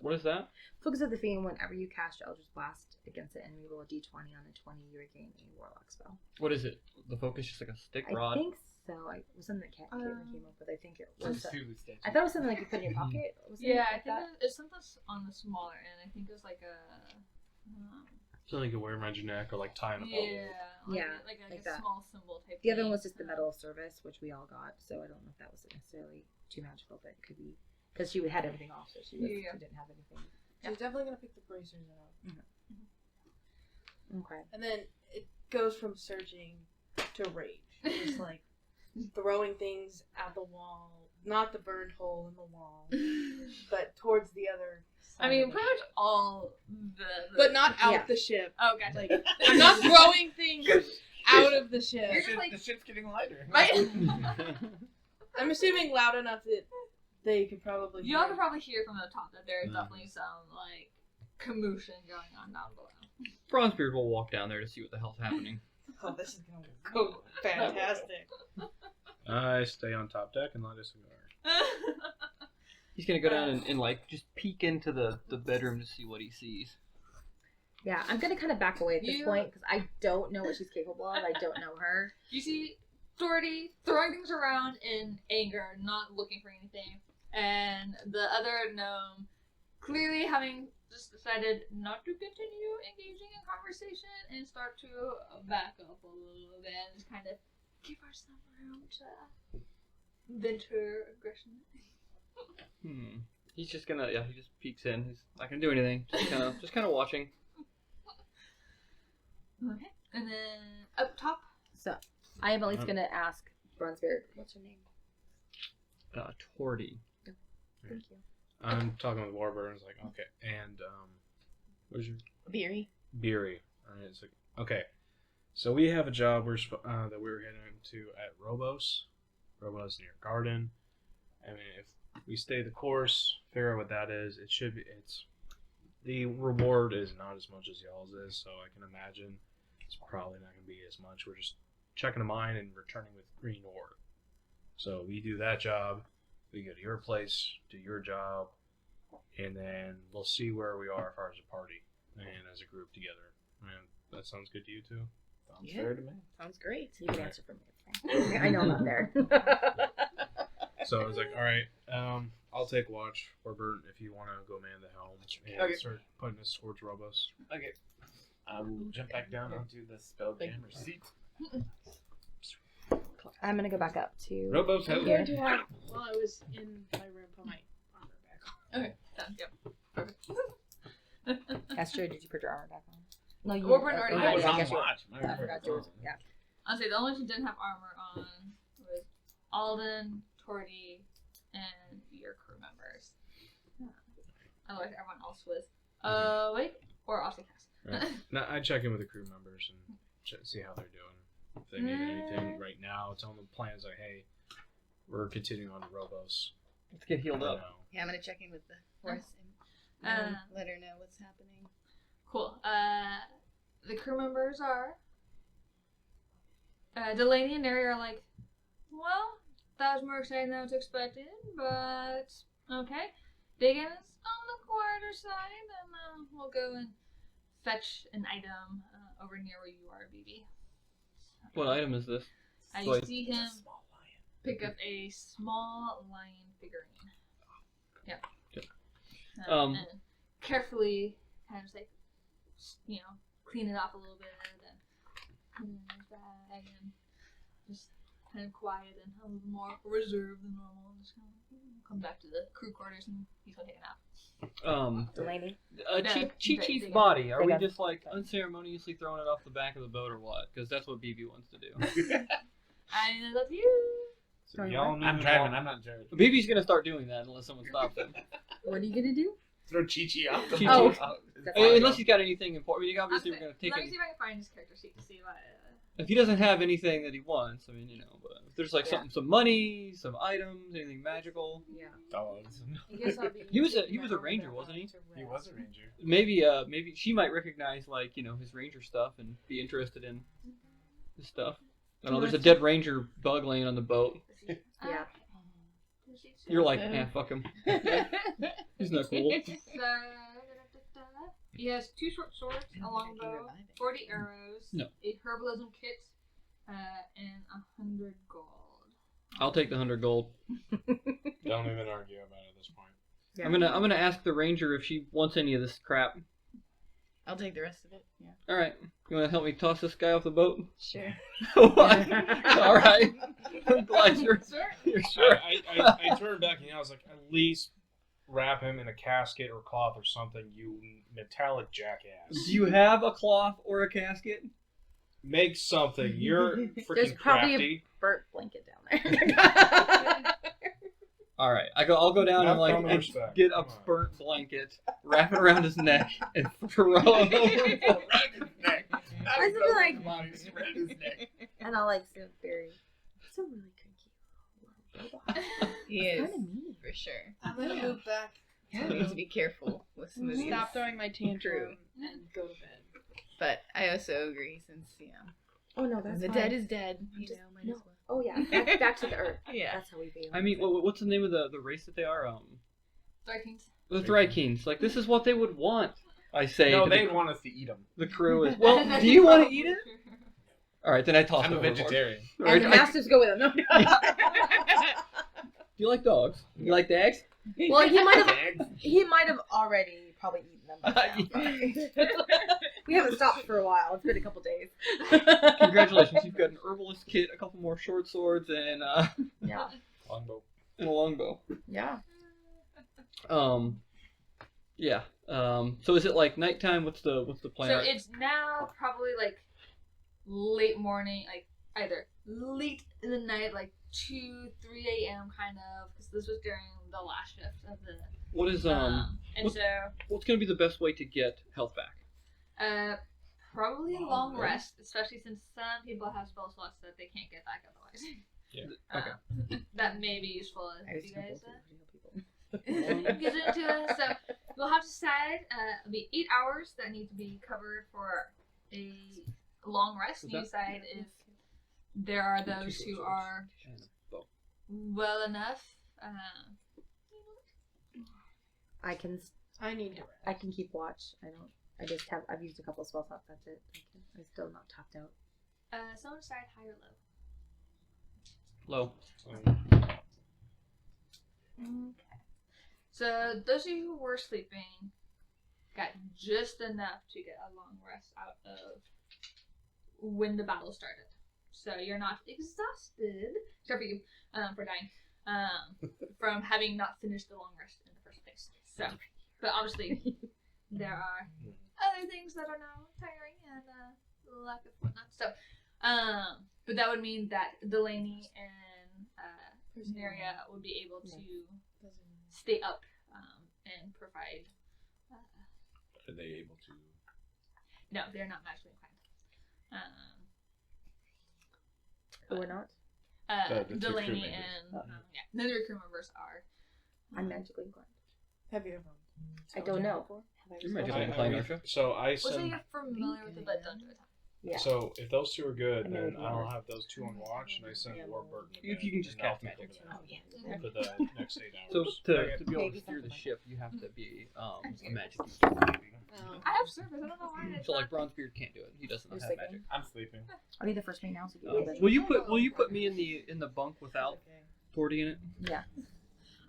Speaker 4: What is that?
Speaker 3: Focus of the Fiend. Whenever you cast Eldritch Blast against an enemy, roll a d20. On a 20, you regain a Warlock spell.
Speaker 4: What is it? The focus just like a stick rod?
Speaker 3: I think so. It was something that Caitlin came up with. I think it was.
Speaker 2: Two
Speaker 3: I
Speaker 2: stitches.
Speaker 3: thought it was something like you put in your pocket. Was it
Speaker 1: Yeah, I
Speaker 3: like
Speaker 1: think
Speaker 3: that?
Speaker 1: it's something on the smaller end. I think it's like a.
Speaker 6: Something you could wear around your neck or like tie in a bow.
Speaker 1: Like a
Speaker 3: that.
Speaker 1: small symbol type.
Speaker 3: The other
Speaker 1: thing.
Speaker 3: one was just the Medal of Service, which we all got. So I don't know if that was necessarily too magical, but it could be because she had everything off, so she didn't have anything.
Speaker 8: She's definitely gonna pick the bracers up.
Speaker 3: Okay.
Speaker 8: And then it goes from surging to rage. It's like throwing things at the wall, not the burned hole in the wall, but towards the other side.
Speaker 1: I mean,
Speaker 8: of the
Speaker 1: pretty much
Speaker 8: ship.
Speaker 1: all the
Speaker 8: But not out
Speaker 3: Yeah.
Speaker 8: the ship.
Speaker 1: Oh, gotcha.
Speaker 8: Like I'm not throwing things out of the ship.
Speaker 1: You're just like-
Speaker 2: The ship's getting lighter.
Speaker 8: I'm assuming loud enough that they could probably.
Speaker 1: You all can probably hear from the top that there's definitely some like commotion going on down below.
Speaker 4: Bronzebeard will walk down there to see what the hell's happening.
Speaker 8: Oh, this is gonna go fantastic.
Speaker 6: I stay on top deck and light a cigar.
Speaker 4: He's gonna go down and like just peek into the bedroom to see what he sees.
Speaker 3: Yeah, I'm gonna kind of back away at this point because I don't know what she's capable of. I don't know her.
Speaker 1: You see Doherty throwing things around in anger, not looking for anything, and the other gnome clearly having just decided not to continue engaging in conversation and start to back up a little bit and just kind of give her some room to vent her aggression.
Speaker 4: He's just gonna he just peeks in. He's not gonna do anything. Just kind of watching.
Speaker 1: Okay, and then up top.
Speaker 3: So I am at least gonna ask Bronzebeard, what's her name?
Speaker 4: Torty.
Speaker 3: Thank you.
Speaker 6: I'm talking with Warbird and it's like, okay, and where's your
Speaker 7: Beery.
Speaker 6: Beery? Alright, it's like, okay, so we have a job that we're heading to at Robos near Garden. I mean, if we stay the course, figure out what that is, the reward is not as much as y'all's is, so I can imagine it's probably not going to be as much. We're just checking a mine and returning with green ore. So we do that job, we go to your place, do your job, and then we'll see where we are as far as a party and as a group together. And that sounds good to you too?
Speaker 2: Sounds fair to me.
Speaker 7: Sounds great.
Speaker 3: You can answer for me. It's fine. I know I'm not there.
Speaker 6: So I was like, alright, I'll take watch, Warbird, if you want to go man the helm and start putting us towards Robos.
Speaker 2: Okay. I will jump back down onto the spelljammer seat.
Speaker 3: I'm gonna go back up to.
Speaker 2: Robos,
Speaker 8: I'm
Speaker 2: help.
Speaker 8: going to have, while I was in my room, put my armor back on.
Speaker 1: Okay, done. Yep. Perfect.
Speaker 3: Esther, did you put your armor back on? No, you.
Speaker 1: Warbird already
Speaker 2: I
Speaker 1: had
Speaker 2: was
Speaker 1: it.
Speaker 2: on
Speaker 3: I guess you-
Speaker 2: watch.
Speaker 3: I forgot yours. Yeah.
Speaker 1: I'll say the only ones who didn't have armor on was Alden, Torty, and your crew members. Otherwise, everyone else was awake or off the cast.
Speaker 6: Right. Now I check in with the crew members and see how they're doing. If they need anything right now, tell them the plans like, hey, we're continuing on to Robos.
Speaker 4: Let's get healed up.
Speaker 7: Yeah, I'm gonna check in with the horse and let her know what's happening.
Speaker 1: Cool. The crew members are Delaney and Neri are like, well, that was more exciting than I was expecting, but okay. Diggins on the quieter side, and we'll go and fetch an item over near where you are, BB.
Speaker 4: What item is this?
Speaker 1: You see him pick up a small lion figurine. Yeah.
Speaker 4: Okay.
Speaker 1: And carefully kind of like, clean it off a little bit and put it in his bag and just kind of quiet and a little more reserved than normal. And just kind of come back to the crew quarters and he's gonna take a nap.
Speaker 3: Delaney.
Speaker 4: Chi-Chi's body. Are we just like unceremoniously throwing it off the back of the boat or what? Because that's what BB wants to do.
Speaker 1: I mean, it's up to you.
Speaker 6: So y'all
Speaker 2: I'm driving. I'm not driving.
Speaker 4: BB's gonna start doing that unless someone stops him.
Speaker 3: What are you gonna do?
Speaker 2: Throw Chi-Chi out the
Speaker 4: Chi-Chi.
Speaker 2: boat.
Speaker 3: That's
Speaker 4: Unless he's got anything important. I mean, obviously we're
Speaker 1: Okay,
Speaker 4: gonna take
Speaker 1: let me
Speaker 4: any.
Speaker 1: see if I can find his character sheet to see what.
Speaker 4: If he doesn't have anything that he wants, I mean, but if there's like
Speaker 3: Yeah.
Speaker 4: some money, some items, anything magical.
Speaker 3: Yeah.
Speaker 2: Dogs.
Speaker 8: I guess I'll be
Speaker 4: He was a
Speaker 8: taking my
Speaker 4: ranger,
Speaker 8: armor
Speaker 4: wasn't he?
Speaker 8: to
Speaker 2: He
Speaker 8: rest.
Speaker 2: was a ranger.
Speaker 4: Maybe she might recognize like his ranger stuff and be interested in his stuff. I don't know. There's a dead ranger bug laying on the boat.
Speaker 3: Yeah.
Speaker 4: You're like, fuck him. He's not cool.
Speaker 1: He has 2 short swords, a longbow, 40 arrows,
Speaker 4: No.
Speaker 1: a herbalism kit, and 100 gold.
Speaker 4: I'll take the 100 gold.
Speaker 6: Don't even argue about it at this point.
Speaker 3: Yeah.
Speaker 4: I'm gonna ask the ranger if she wants any of this crap.
Speaker 7: I'll take the rest of it. Yeah.
Speaker 4: All right, you want to help me toss this guy off the boat?
Speaker 7: Sure.
Speaker 4: What? All right. I'm glad you're sure.
Speaker 6: I turned back and I was like, at least wrap him in a casket or cloth or something, you metallic jackass.
Speaker 4: Do you have a cloth or a casket?
Speaker 6: Make something. You're
Speaker 3: There's
Speaker 6: freaking
Speaker 3: probably
Speaker 6: crafty.
Speaker 3: a burnt blanket down there.
Speaker 4: All right, I'll go down and
Speaker 6: Have
Speaker 4: and
Speaker 6: respect.
Speaker 4: get a
Speaker 6: Come on.
Speaker 4: burnt blanket, wrap it around his neck, and throw him over.
Speaker 3: I just feel like, and I'll like sit very. It's a really cranky robot.
Speaker 7: He is,
Speaker 3: Kind of mean.
Speaker 7: for sure.
Speaker 8: I'm gonna move back.
Speaker 7: So we need to be careful with some of these.
Speaker 5: Stop throwing my tantrum
Speaker 7: True.
Speaker 5: and go to bed.
Speaker 7: But I also agree, since
Speaker 3: Oh no, that's
Speaker 7: the
Speaker 3: fine.
Speaker 7: dead is dead. You
Speaker 3: Just-
Speaker 7: know, might
Speaker 3: no.
Speaker 7: as well.
Speaker 3: Oh yeah, back to the earth.
Speaker 7: Yeah.
Speaker 3: That's how we feel.
Speaker 4: I mean, what's the name of the race that they are?
Speaker 1: Vikings.
Speaker 4: The Thrykeens. Like, this is what they would want. I say.
Speaker 2: No,
Speaker 4: to
Speaker 2: they
Speaker 4: the,
Speaker 2: want us to eat them.
Speaker 4: the crew is. Well, do you want to eat it? All right, then I toss
Speaker 2: I'm
Speaker 4: it
Speaker 2: a
Speaker 4: overboard.
Speaker 2: vegetarian.
Speaker 4: All
Speaker 3: And
Speaker 4: right,
Speaker 3: the masters go with him. No.
Speaker 4: do you like dogs? You like dags?
Speaker 3: Well, he might have already probably eaten them. By now. We haven't stopped for a while. It's been a couple days.
Speaker 4: Congratulations, you've got an herbalist kit, a couple more short swords, and
Speaker 3: Yeah.
Speaker 6: Longbow.
Speaker 4: a longbow.
Speaker 3: Yeah.
Speaker 4: Yeah. So is it like nighttime? What's the plan?
Speaker 1: So it's now probably like late morning, like either late in the night, like 2, 3 a.m. kind of, because this was during the last shift of the.
Speaker 4: What is
Speaker 1: and
Speaker 4: what-
Speaker 1: so
Speaker 4: what's gonna be the best way to get health back?
Speaker 1: probably a long rest, especially since some people have spell slots that they can't get back otherwise.
Speaker 4: Okay.
Speaker 1: That may be useful
Speaker 3: I
Speaker 1: if
Speaker 3: used
Speaker 1: you
Speaker 3: to
Speaker 1: guys
Speaker 3: people.
Speaker 1: get into it. So we'll have to decide. It'll be 8 hours that need to be covered for a long rest.
Speaker 4: Is
Speaker 1: You
Speaker 4: that-
Speaker 1: decide if there are those who are
Speaker 4: And a bow.
Speaker 1: well enough.
Speaker 8: I need to rest.
Speaker 3: I can keep watch. I've used a couple of spell slots. That's it. I'm still not topped out.
Speaker 1: Someone decide high or
Speaker 4: Low.
Speaker 1: low. Okay. So those of you who were sleeping got just enough to get a long rest out of when the battle started. So you're not exhausted, except for you, for dying, from having not finished the long rest in the first place. So, but obviously there are other things that are now tiring and lack of whatnot. So, but that would mean that Delaney and Neria would be able to stay up and provide.
Speaker 2: Are they able to?
Speaker 1: No, they're not magically inclined.
Speaker 3: We're not.
Speaker 2: The two crew
Speaker 1: Delaney
Speaker 2: members.
Speaker 1: and none of your crew members are.
Speaker 3: I'm magically inclined.
Speaker 8: Have you ever?
Speaker 3: I don't know.
Speaker 4: You're magically inclined, aren't you?
Speaker 6: So I
Speaker 1: We'll say
Speaker 6: send.
Speaker 1: you're familiar with it, but don't do it.
Speaker 3: Yeah.
Speaker 6: So if those two are good,
Speaker 3: I know
Speaker 6: then
Speaker 3: it's
Speaker 6: I'll
Speaker 3: hard.
Speaker 6: have those two on watch, and I send Warburton.
Speaker 4: If you can just
Speaker 6: and I'll
Speaker 4: cast
Speaker 6: take
Speaker 4: magic.
Speaker 6: over
Speaker 3: Oh, yeah.
Speaker 6: there for the next 8
Speaker 4: So
Speaker 6: hours.
Speaker 4: to be able
Speaker 3: Maybe
Speaker 4: to steer the
Speaker 3: something
Speaker 4: ship, you have to be a magic user.
Speaker 1: I have service. I don't know why. It's
Speaker 4: So like
Speaker 1: not-
Speaker 4: Bronzebeard can't do it. He doesn't
Speaker 3: You're
Speaker 4: have
Speaker 3: sleeping?
Speaker 4: magic.
Speaker 2: I'm sleeping.
Speaker 3: I'll be the first main now, so you can
Speaker 4: Will you put me in the bunk without Torty in it?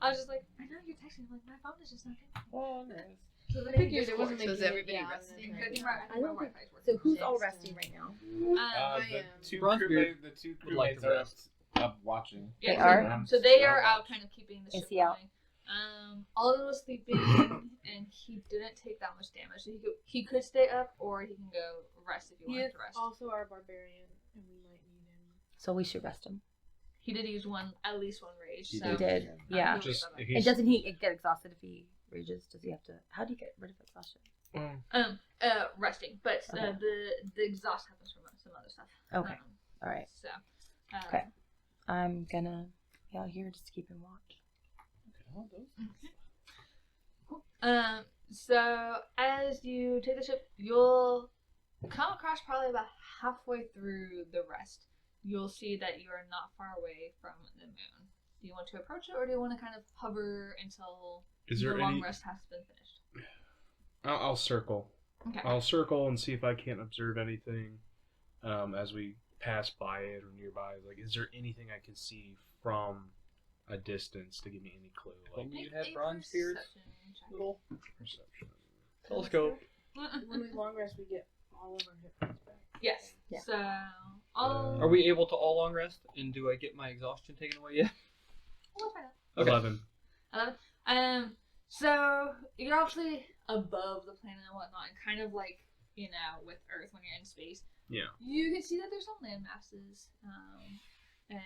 Speaker 1: I was just like, I know you're texting. I'm like, my phone is just not.
Speaker 8: Oh, nice.
Speaker 1: So
Speaker 8: I figured it wasn't
Speaker 7: So is
Speaker 8: making
Speaker 7: everybody
Speaker 8: yeah,
Speaker 7: resting
Speaker 8: that's
Speaker 1: I think
Speaker 8: right.
Speaker 1: my
Speaker 3: I don't
Speaker 1: Wi-Fi is
Speaker 3: So
Speaker 1: working.
Speaker 3: who's all resting right now?
Speaker 2: The
Speaker 8: am.
Speaker 2: two
Speaker 4: Bronzebeard
Speaker 2: the two
Speaker 4: would like
Speaker 2: crewmates
Speaker 4: to
Speaker 2: are
Speaker 4: rest.
Speaker 2: up watching.
Speaker 1: Yeah,
Speaker 3: They
Speaker 1: so-
Speaker 3: are?
Speaker 1: So they are out, kind of keeping the
Speaker 3: Is
Speaker 1: ship
Speaker 3: he out?
Speaker 1: going. Alden was sleeping, and he didn't take that much damage. So he could stay up, or he can go rest if he
Speaker 8: He
Speaker 1: wanted
Speaker 8: is
Speaker 1: to rest.
Speaker 8: also our barbarian, and we might need him.
Speaker 3: So we should rest him.
Speaker 1: He did use at least one rage.
Speaker 2: He
Speaker 1: so
Speaker 3: He did. Yeah.
Speaker 1: he'll
Speaker 6: Just
Speaker 1: get that
Speaker 6: if
Speaker 1: back.
Speaker 3: And doesn't he get exhausted if he rages? Does he have to? How do you get rid of exhaustion?
Speaker 1: Resting, but the exhaust happens from some other stuff.
Speaker 3: Okay. All right.
Speaker 1: So.
Speaker 3: Okay. I'm gonna be out here just keeping watch.
Speaker 1: So as you take the ship, you'll come across probably about halfway through the rest. You'll see that you are not far away from the moon. Do you want to approach it, or do you want to kind of hover until the long rest has been finished?
Speaker 6: I'll circle.
Speaker 1: Okay.
Speaker 6: I'll circle and see if I can't observe anything as we pass by it or nearby. Like, is there anything I can see from a distance to give me any clue? Like,
Speaker 4: You had bronze spears. Little
Speaker 6: perception.
Speaker 4: telescope.
Speaker 8: When we long rest, we get all of our hit points back.
Speaker 1: Yes.
Speaker 3: Yeah.
Speaker 1: So all.
Speaker 4: Are we able to all long rest? And do I get my exhaustion taken away yet?
Speaker 1: We'll find out.
Speaker 4: Okay.
Speaker 6: 11.
Speaker 1: 11. So you're actually above the planet and whatnot, and kind of like, with Earth when you're in space.
Speaker 6: Yeah.
Speaker 1: You can see that there's some land masses, and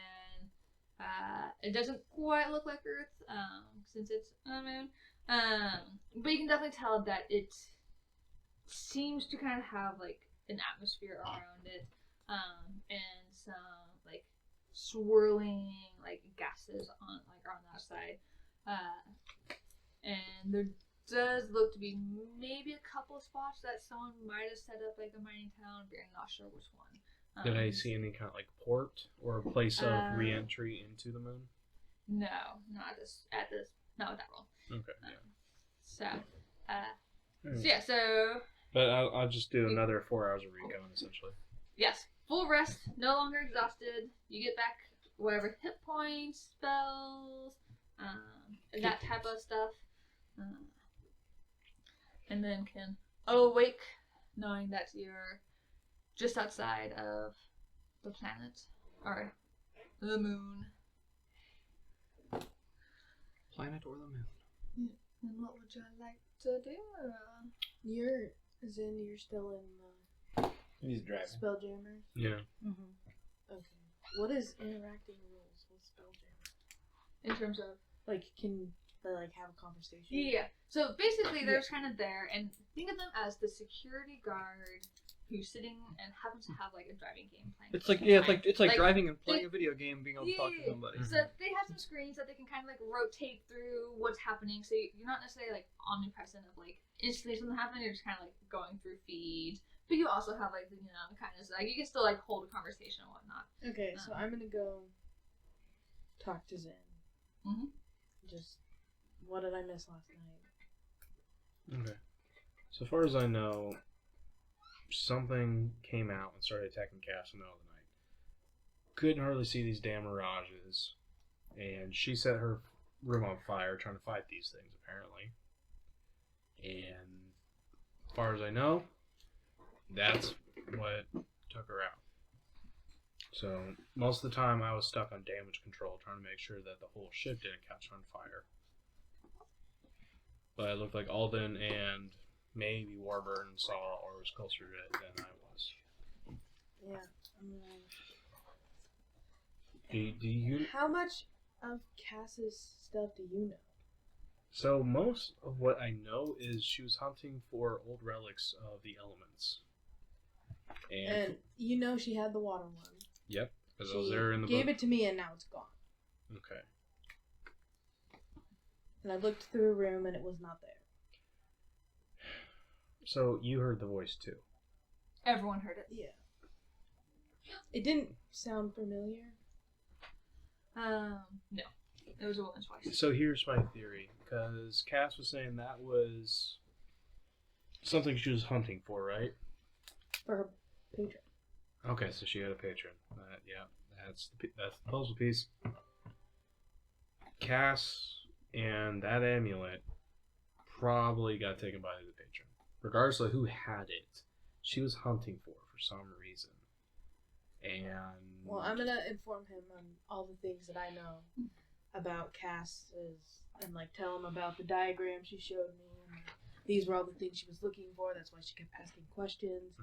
Speaker 1: it doesn't quite look like Earth, since it's a moon. But you can definitely tell that it seems to kind of have like an atmosphere around it, and some like swirling like gases on that side, and there does look to be maybe a couple of spots that someone might have set up like a mining town, but you're not sure which one.
Speaker 6: Did I see any kind of like port or a place of re-entry into the moon?
Speaker 1: No, not not with that roll.
Speaker 6: Okay.
Speaker 1: Yeah. So
Speaker 6: But I'll just do another 4 hours of recon essentially.
Speaker 1: yes, full rest, no longer exhausted. You get back whatever hit points, spells, that type of stuff, and then can awake knowing that you're just outside of the planet or the moon.
Speaker 4: Planet or the moon?
Speaker 1: And what would you like to do?
Speaker 8: You're still in
Speaker 2: He's driving.
Speaker 8: the Spelljammers?
Speaker 6: Yeah.
Speaker 3: Mm-hmm.
Speaker 8: Okay. What is interacting rules with Spelljammers?
Speaker 1: In terms of
Speaker 8: Can they like have a conversation?
Speaker 1: yeah. So basically, they're kind of there, and think of them as the security guard who's sitting and happens to have like a driving game playing.
Speaker 4: It's like it's like
Speaker 1: Like,
Speaker 4: driving and playing a video game, being able to talk to
Speaker 1: Yeah.
Speaker 4: somebody.
Speaker 1: So they have some screens that they can kind of like rotate through what's happening. So you're not necessarily like omnipresent of like instantly something happening. You're just kind of like going through feeds. But you also have like kind of like you can still like hold a conversation and whatnot.
Speaker 8: Okay, so I'm gonna go talk to Zen.
Speaker 1: Mhm.
Speaker 8: Just what did I miss last night?
Speaker 6: Okay. So far as I know, something came out and started attacking Cass in the middle of the night. Couldn't hardly see these damn mirages, and she set her room on fire trying to fight these things, apparently. And as far as I know, that's what took her out. So most of the time I was stuck on damage control, trying to make sure that the whole ship didn't catch on fire. But it looked like Alden and maybe Warburton saw or was closer to it than I was.
Speaker 8: Yeah.
Speaker 6: Do you?
Speaker 8: How much of Cass's stuff do you know?
Speaker 6: So most of what I know is she was hunting for old relics of the elements.
Speaker 8: And you know she had the water one.
Speaker 6: Yep, because I
Speaker 8: She
Speaker 6: was there in the
Speaker 8: gave
Speaker 6: book.
Speaker 8: it to me and now it's gone.
Speaker 6: Okay.
Speaker 8: And I looked through a room and it was not there.
Speaker 6: So you heard the voice too.
Speaker 1: Everyone heard it.
Speaker 8: Yeah. It didn't sound familiar.
Speaker 1: No. It was a woman's voice.
Speaker 6: So here's my theory, because Cass was saying that was something she was hunting for, right?
Speaker 8: For her patron.
Speaker 6: Okay, so she had a patron. Yeah, that's the puzzle piece. Cass and that amulet probably got taken by the patron. Regardless of who had it, she was hunting for some reason. And
Speaker 8: Well, I'm gonna inform him on all the things that I know about Cass's and like tell him about the diagram she showed me. And these were all the things she was looking for. That's why she kept asking questions.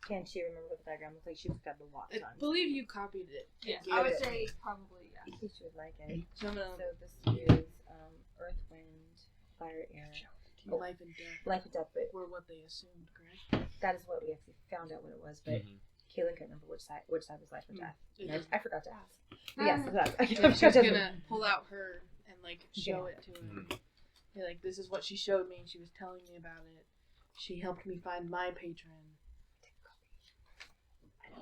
Speaker 3: Can she remember what the diagram looked like? She was got the watch
Speaker 8: I
Speaker 3: on.
Speaker 8: believe you copied it.
Speaker 1: Yeah,
Speaker 8: Gave
Speaker 1: I would
Speaker 8: it.
Speaker 1: say probably yes.
Speaker 3: She would like it.
Speaker 8: So I'm gonna.
Speaker 3: So this is Earth, Wind, Fire, Air,
Speaker 8: Life and death
Speaker 3: Life and death, but
Speaker 8: were what they assumed, correct?
Speaker 3: that is what we actually found out what it was. But Kaylin couldn't remember which side was life and death. And I forgot to ask. But yes,
Speaker 8: Yeah, she's gonna pull out her and like show it to him. Be like, this is what she showed me, and she was telling me about it. She helped me find my patron.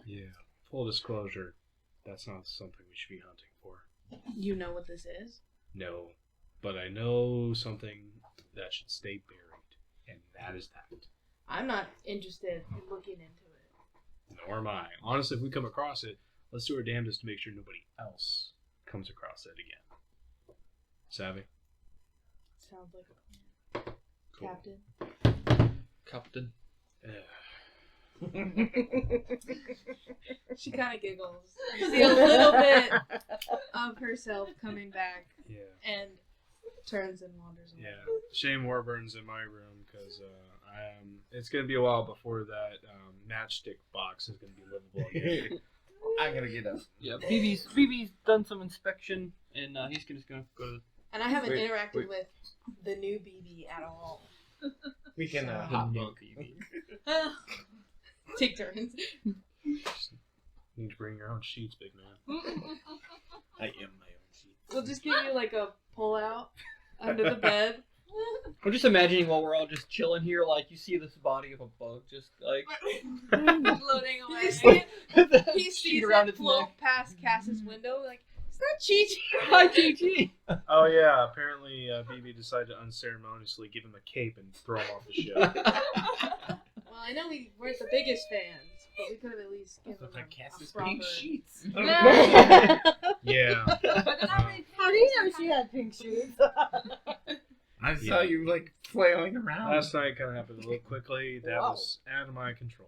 Speaker 6: Yeah. Full disclosure, that's not something we should be hunting for.
Speaker 8: You know what this is?
Speaker 6: No, but I know something that should stay buried, and that is that.
Speaker 8: I'm not interested in looking into it.
Speaker 6: Nor am I. Honestly, if we come across it, let's do our damnedest to make sure nobody else comes across it again. Savvy?
Speaker 8: Sounds like a plan.
Speaker 6: Cool.
Speaker 8: Captain.
Speaker 6: Yeah.
Speaker 5: She kind of giggles. You see a little bit of herself coming back
Speaker 6: Yeah.
Speaker 5: and
Speaker 8: Turns and wanders away.
Speaker 6: Yeah. Shame Warburn's in my room because it's going to be a while before that matchstick box is going to be livable again.
Speaker 2: I gotta get up.
Speaker 4: Yeah, BB's done some inspection, and he's just gonna go to
Speaker 8: And I haven't
Speaker 2: Wait,
Speaker 8: interacted
Speaker 2: wait.
Speaker 8: with the new BB at all.
Speaker 2: We can
Speaker 4: the
Speaker 2: hot
Speaker 4: new
Speaker 2: book.
Speaker 4: BB.
Speaker 5: take turns.
Speaker 6: Just need to bring your own sheets, big man.
Speaker 2: I am my own sheet.
Speaker 5: We'll just give you like a pull out under the bed.
Speaker 4: I'm just imagining while we're all just chilling here, like you see this body of a bug, just like
Speaker 5: Floating away. He sees
Speaker 4: sheet around
Speaker 5: it
Speaker 4: its
Speaker 5: float
Speaker 4: neck.
Speaker 5: past Cass's window, like, is that Chi-Chi?
Speaker 4: Hi, GG.
Speaker 6: Oh, yeah. Apparently, BB decided to unceremoniously give him a cape and throw him off the ship.
Speaker 8: Well, I know we weren't the biggest fans, but we could have at least given
Speaker 2: Look
Speaker 8: them
Speaker 2: like Cass's
Speaker 8: a proper...
Speaker 2: pink sheets.
Speaker 6: Yeah.
Speaker 1: But they're not really
Speaker 3: How do you know she had pink shoes?
Speaker 2: I saw you like flailing around.
Speaker 6: Last night kind of happened a little quickly. That
Speaker 3: Wow.
Speaker 6: was out of my control.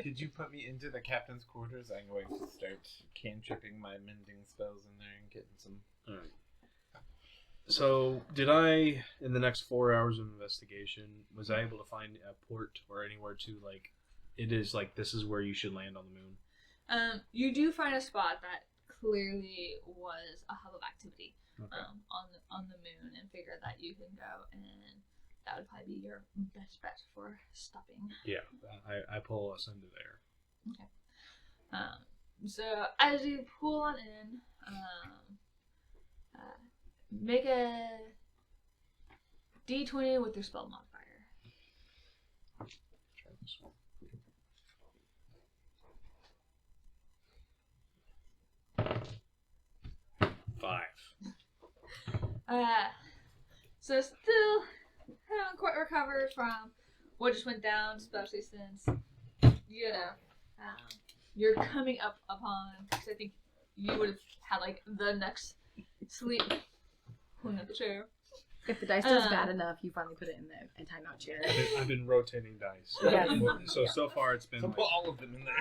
Speaker 2: Could you put me into the captain's quarters? I'm going to start cantripping my mending spells in there and getting some.
Speaker 6: Alright. So, did I, in the next 4 hours of investigation, was I able to find a port or anywhere to, like, it is like, this is where you should land on the moon?
Speaker 1: You do find a spot that clearly was a hub of activity
Speaker 6: Okay.
Speaker 1: on the moon, and figure that you can go, and that would probably be your best bet for stopping.
Speaker 6: Yeah, I pull us into there.
Speaker 1: So as you pull on in, make a D20 with your spell modifier.
Speaker 6: Try this one. Five.
Speaker 1: So still haven't quite recovered from what just went down, especially since, you know, you're coming up upon, because I think you would have had like the next sleep pulling up the chair.
Speaker 3: If the dice does bad enough, you finally put it in the timeout chair.
Speaker 6: I've been rotating dice.
Speaker 3: Yes.
Speaker 6: So far it's been
Speaker 2: So
Speaker 6: like,
Speaker 2: put all of them in there.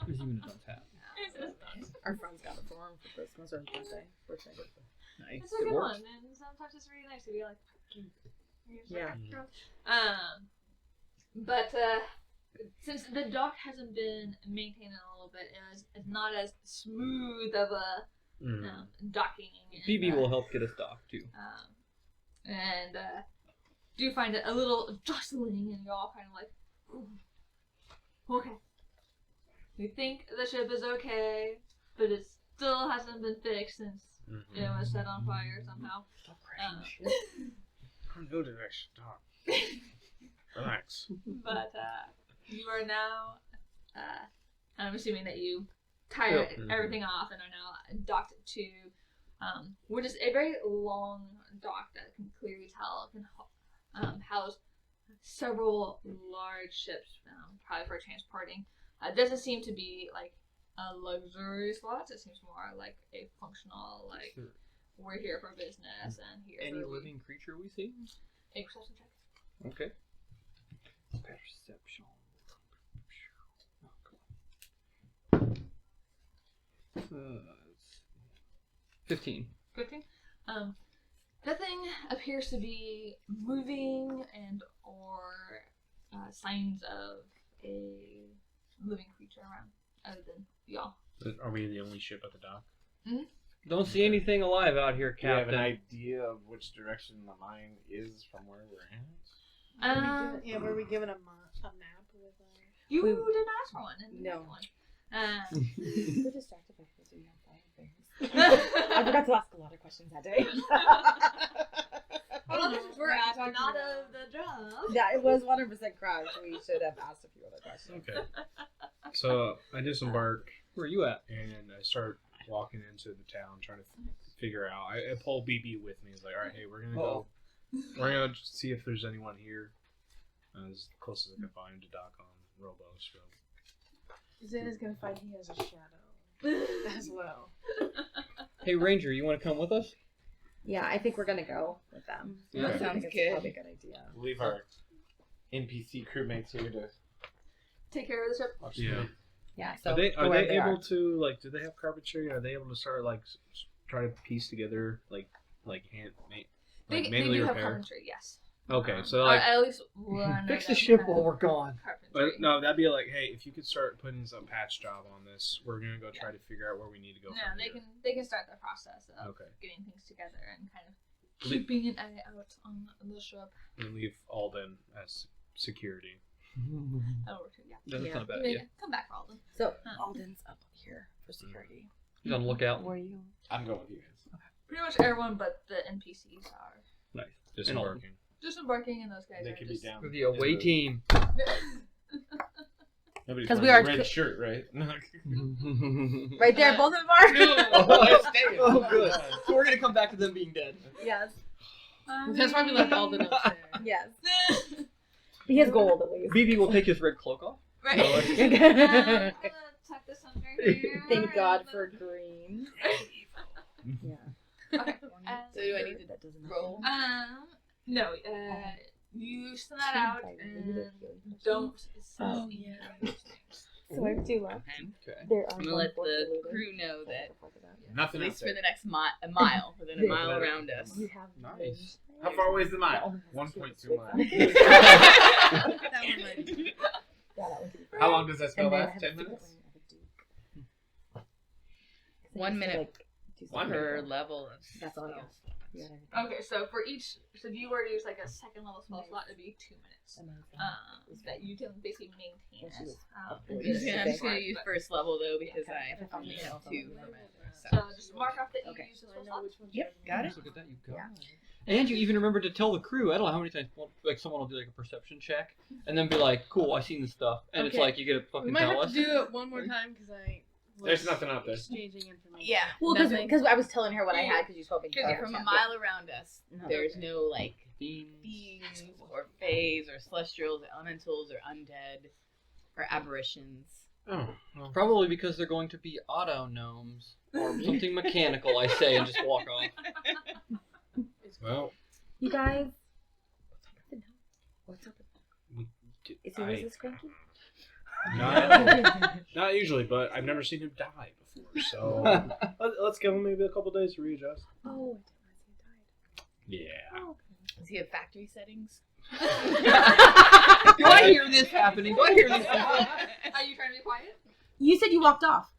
Speaker 4: There's even a dunce hat.
Speaker 3: Our friends got it for him for Christmas or birthday.
Speaker 4: Nice.
Speaker 1: It's a
Speaker 4: It
Speaker 1: good
Speaker 4: works.
Speaker 1: one, and sometimes it's really nice to be like,
Speaker 3: Yeah.
Speaker 1: But since the dock hasn't been maintained in a little bit, it's not as smooth of a docking. And,
Speaker 4: BB will help get us docked too.
Speaker 1: And do find it a little jostling, and you're all kind of like, ooh, okay. We think the ship is okay, but it still hasn't been fixed since it was set on fire somehow.
Speaker 6: I know that I should talk. Relax.
Speaker 1: But you are now, I'm assuming that you tied everything off and are now docked to, which is a very long dock that can clearly tell can house several large ships, probably for transporting. It doesn't seem to be like a luxury slot. It seems more like a functional, like, we're here for business and here's
Speaker 4: Any
Speaker 1: where we...
Speaker 4: living creature we see?
Speaker 1: A perception check.
Speaker 4: Okay. Perception. Oh, come on. 15.
Speaker 1: 15. Nothing appears to be moving and or signs of a living creature around, other than y'all.
Speaker 6: Are we the only ship at the dock?
Speaker 1: Mhm.
Speaker 4: Don't see anything alive out here,
Speaker 2: Do you have
Speaker 4: Captain.
Speaker 2: an idea of which direction the mine is from where we're at?
Speaker 8: Were we given a map with
Speaker 1: You didn't ask for one. And
Speaker 3: No.
Speaker 1: one.
Speaker 3: We're distracted by figuring out fire things. I forgot to ask a lot of questions that day.
Speaker 1: Well, this is where acting out of the job.
Speaker 3: Yeah, it was 100% crashed. We should have asked a few other questions.
Speaker 6: Okay. So I disembark
Speaker 4: Where are you at?
Speaker 6: and I start walking into the town, trying to figure out. I pull BB with me. He's like, "All right, hey, we're gonna go. We're gonna see if there's anyone here." As close as I can find to dock on Robo. So.
Speaker 8: Xana's gonna find he has a shadow as well.
Speaker 4: Hey, Ranger, you want to come with us?
Speaker 3: Yeah, I think we're gonna go with them.
Speaker 4: Yeah.
Speaker 3: I
Speaker 7: Sounds
Speaker 3: think it's
Speaker 7: good.
Speaker 3: probably a good idea.
Speaker 2: We'll leave our NPC crewmates here to
Speaker 1: Take care of the ship.
Speaker 2: watch
Speaker 6: Yeah.
Speaker 3: Yeah, so
Speaker 6: Are they
Speaker 3: go where
Speaker 6: able
Speaker 3: are.
Speaker 6: to like? Do they have carpentry? Are they able to start like try to piece together like
Speaker 1: They
Speaker 6: mainly
Speaker 1: do have
Speaker 6: repair?
Speaker 1: carpentry, yes.
Speaker 6: Okay, so like,
Speaker 1: at least one.
Speaker 4: Fix
Speaker 1: of
Speaker 4: the
Speaker 1: them
Speaker 4: ship
Speaker 1: have
Speaker 4: while we're gone.
Speaker 1: carpentry.
Speaker 6: but no, that'd be like, hey, if you could start putting some patch job on this, we're gonna go try to figure out where we need to go.
Speaker 1: No,
Speaker 6: from
Speaker 1: they
Speaker 6: here.
Speaker 1: can start the process of
Speaker 6: Okay.
Speaker 1: getting things together and kind of keeping an eye out on the ship.
Speaker 6: And leave Alden as security.
Speaker 1: That'll work too, yeah.
Speaker 4: That's
Speaker 3: Yeah.
Speaker 4: not a bad
Speaker 1: Yeah,
Speaker 4: idea.
Speaker 1: come back, Alden.
Speaker 3: So Alden's up here for security.
Speaker 4: He's on the lookout.
Speaker 3: Where are you?
Speaker 2: I'm going with you guys.
Speaker 1: Pretty much everyone but the NPCs are
Speaker 4: Nice.
Speaker 6: Disembarking.
Speaker 1: disembarking, and those guys
Speaker 2: They
Speaker 1: are
Speaker 2: could
Speaker 1: just...
Speaker 2: be down.
Speaker 4: With the away team.
Speaker 2: Nobody's
Speaker 3: 'Cause we
Speaker 2: wearing
Speaker 3: are
Speaker 2: a red
Speaker 3: cl-
Speaker 2: shirt, right?
Speaker 3: Right there, both of them are.
Speaker 4: Oh, good. So we're gonna come back to them being dead.
Speaker 3: Yes,
Speaker 8: That's why we left Alden upstairs.
Speaker 3: yes. He has gold at least.
Speaker 4: BB will take his red cloak off.
Speaker 1: Right.
Speaker 4: No,
Speaker 1: I'm gonna tuck this under here.
Speaker 3: Thank God for green. Yeah.
Speaker 1: Okay.
Speaker 7: So do I need to
Speaker 3: That doesn't
Speaker 7: roll?
Speaker 1: No, you send that out and don't
Speaker 3: Oh,
Speaker 1: see
Speaker 3: So I have two left.
Speaker 7: Okay.
Speaker 3: There are
Speaker 7: I'm gonna let the crew know that
Speaker 2: Nothing
Speaker 7: at
Speaker 2: out
Speaker 7: least for
Speaker 2: there.
Speaker 7: the next a mile, within a mile around us.
Speaker 3: You have
Speaker 6: Nice.
Speaker 2: How far away is the mile? 1.2 miles.
Speaker 7: That one might be-
Speaker 2: How long does that spell last? 10 minutes?
Speaker 7: 1 minute
Speaker 2: 1
Speaker 7: per
Speaker 2: minute.
Speaker 7: level of
Speaker 3: That's all I
Speaker 7: spells.
Speaker 1: Okay, so for each, so if you were to use like a second level spell slot, it'd be 2 minutes. That you can basically maintain it.
Speaker 7: I'm just gonna use first level though because I only have 2 for my
Speaker 1: So just mark off that you
Speaker 3: Okay.
Speaker 1: use the
Speaker 8: So I
Speaker 1: spell
Speaker 8: know
Speaker 1: slot.
Speaker 8: which one's
Speaker 7: Yep, got it.
Speaker 4: Look at that, you go.
Speaker 3: Yeah.
Speaker 4: And you even remember to tell the crew. I don't know how many times, like someone will do like a perception check, and then be like, "Cool, I seen this stuff," and it's
Speaker 8: Okay.
Speaker 4: like you get to
Speaker 5: We
Speaker 4: fucking
Speaker 5: might
Speaker 4: tell
Speaker 5: have
Speaker 4: us.
Speaker 5: to do it one more time because I. was
Speaker 2: There's nothing out there.
Speaker 5: Exchanging information.
Speaker 7: Yeah.
Speaker 3: Well,
Speaker 5: Nothing.
Speaker 3: because I was telling her what I had because you told me.
Speaker 7: Because from a mile around us,
Speaker 3: No.
Speaker 7: there's no like
Speaker 4: Fiends.
Speaker 7: fiends or fays or celestials or elementals or undead or apparitions.
Speaker 6: Oh, well.
Speaker 4: Probably because they're going to be auto gnomes or something mechanical. I say and just walk off.
Speaker 6: Well,
Speaker 3: You guys. What's up?
Speaker 6: we-
Speaker 3: Is he
Speaker 6: I-
Speaker 3: this cranky?
Speaker 6: not usually, but I've never seen him die before. So let's give him maybe a couple days to readjust.
Speaker 3: Oh,
Speaker 6: Yeah.
Speaker 7: Does he have factory settings?
Speaker 4: Do I hear this happening? Do I hear this happening?
Speaker 1: Are you trying to be quiet?
Speaker 3: you said you walked off.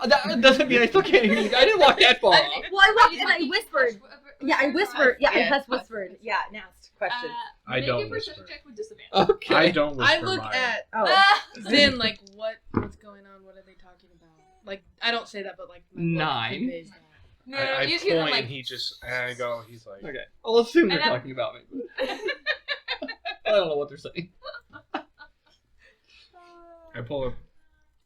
Speaker 4: That doesn't mean I still can't hear you. I didn't walk that far off.
Speaker 3: Well, I walked and I whispered. Yeah, I whispered. Yeah, I
Speaker 7: Yeah.
Speaker 3: just whispered. Yeah, and asked questions.
Speaker 6: I
Speaker 1: Make
Speaker 6: don't
Speaker 1: a perception
Speaker 6: whisper.
Speaker 1: check with disadvantage.
Speaker 4: Okay.
Speaker 6: I don't whisper.
Speaker 5: I look
Speaker 6: mine.
Speaker 5: at
Speaker 3: Oh,
Speaker 5: Zen like what's going on? What are they talking about? Like I don't say that, but like what
Speaker 4: 9.
Speaker 5: conveys that?
Speaker 1: No,
Speaker 6: I
Speaker 1: you just hear them
Speaker 6: point
Speaker 1: like.
Speaker 6: and he just and I go. He's like,
Speaker 4: Okay. I'll assume they're
Speaker 1: And
Speaker 4: talking about me. I don't know what they're saying.
Speaker 6: I pull up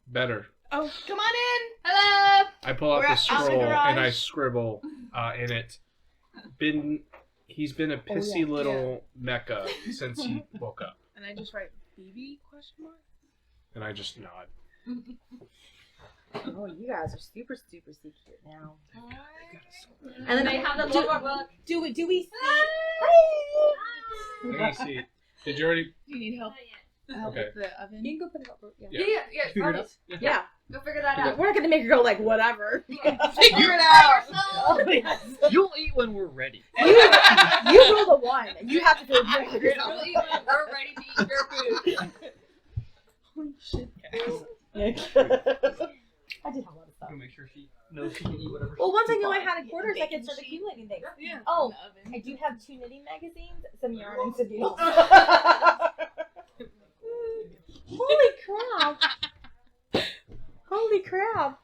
Speaker 6: better.
Speaker 7: Oh, come on in.
Speaker 1: Hello.
Speaker 6: I pull out
Speaker 7: We're
Speaker 6: the
Speaker 7: out in the
Speaker 6: scroll and I
Speaker 7: garage.
Speaker 6: scribble in it. He's been a pissy little mecha since he woke up,
Speaker 5: And I just write BB question mark.
Speaker 6: and I just nod.
Speaker 3: oh, you guys are super secret now.
Speaker 1: And
Speaker 3: And then
Speaker 1: they have the logo book.
Speaker 3: Do we see?
Speaker 6: Let me see. Did you already?
Speaker 7: Do you need help?
Speaker 5: Help
Speaker 6: Okay.
Speaker 5: with the oven.
Speaker 3: You can go put it up. Yeah.
Speaker 1: Yeah.
Speaker 4: Figure it out.
Speaker 3: Yeah.
Speaker 1: Go figure that out.
Speaker 3: We're not gonna make her go like whatever.
Speaker 1: Figure it out.
Speaker 3: Oh, yes.
Speaker 4: You'll eat when we're ready.
Speaker 3: You roll the 1. You have to figure it out.
Speaker 1: We'll eat when we're ready to eat your food.
Speaker 5: Holy shit.
Speaker 3: I did have a lot of stuff.
Speaker 4: Make sure she knows she can eat whatever.
Speaker 3: Well, once I knew I had a quarters, I could start accumulating things.
Speaker 5: Yeah.
Speaker 3: Oh, I do have 2 knitting magazines, some yarn and some needles. Holy crap! Holy crap!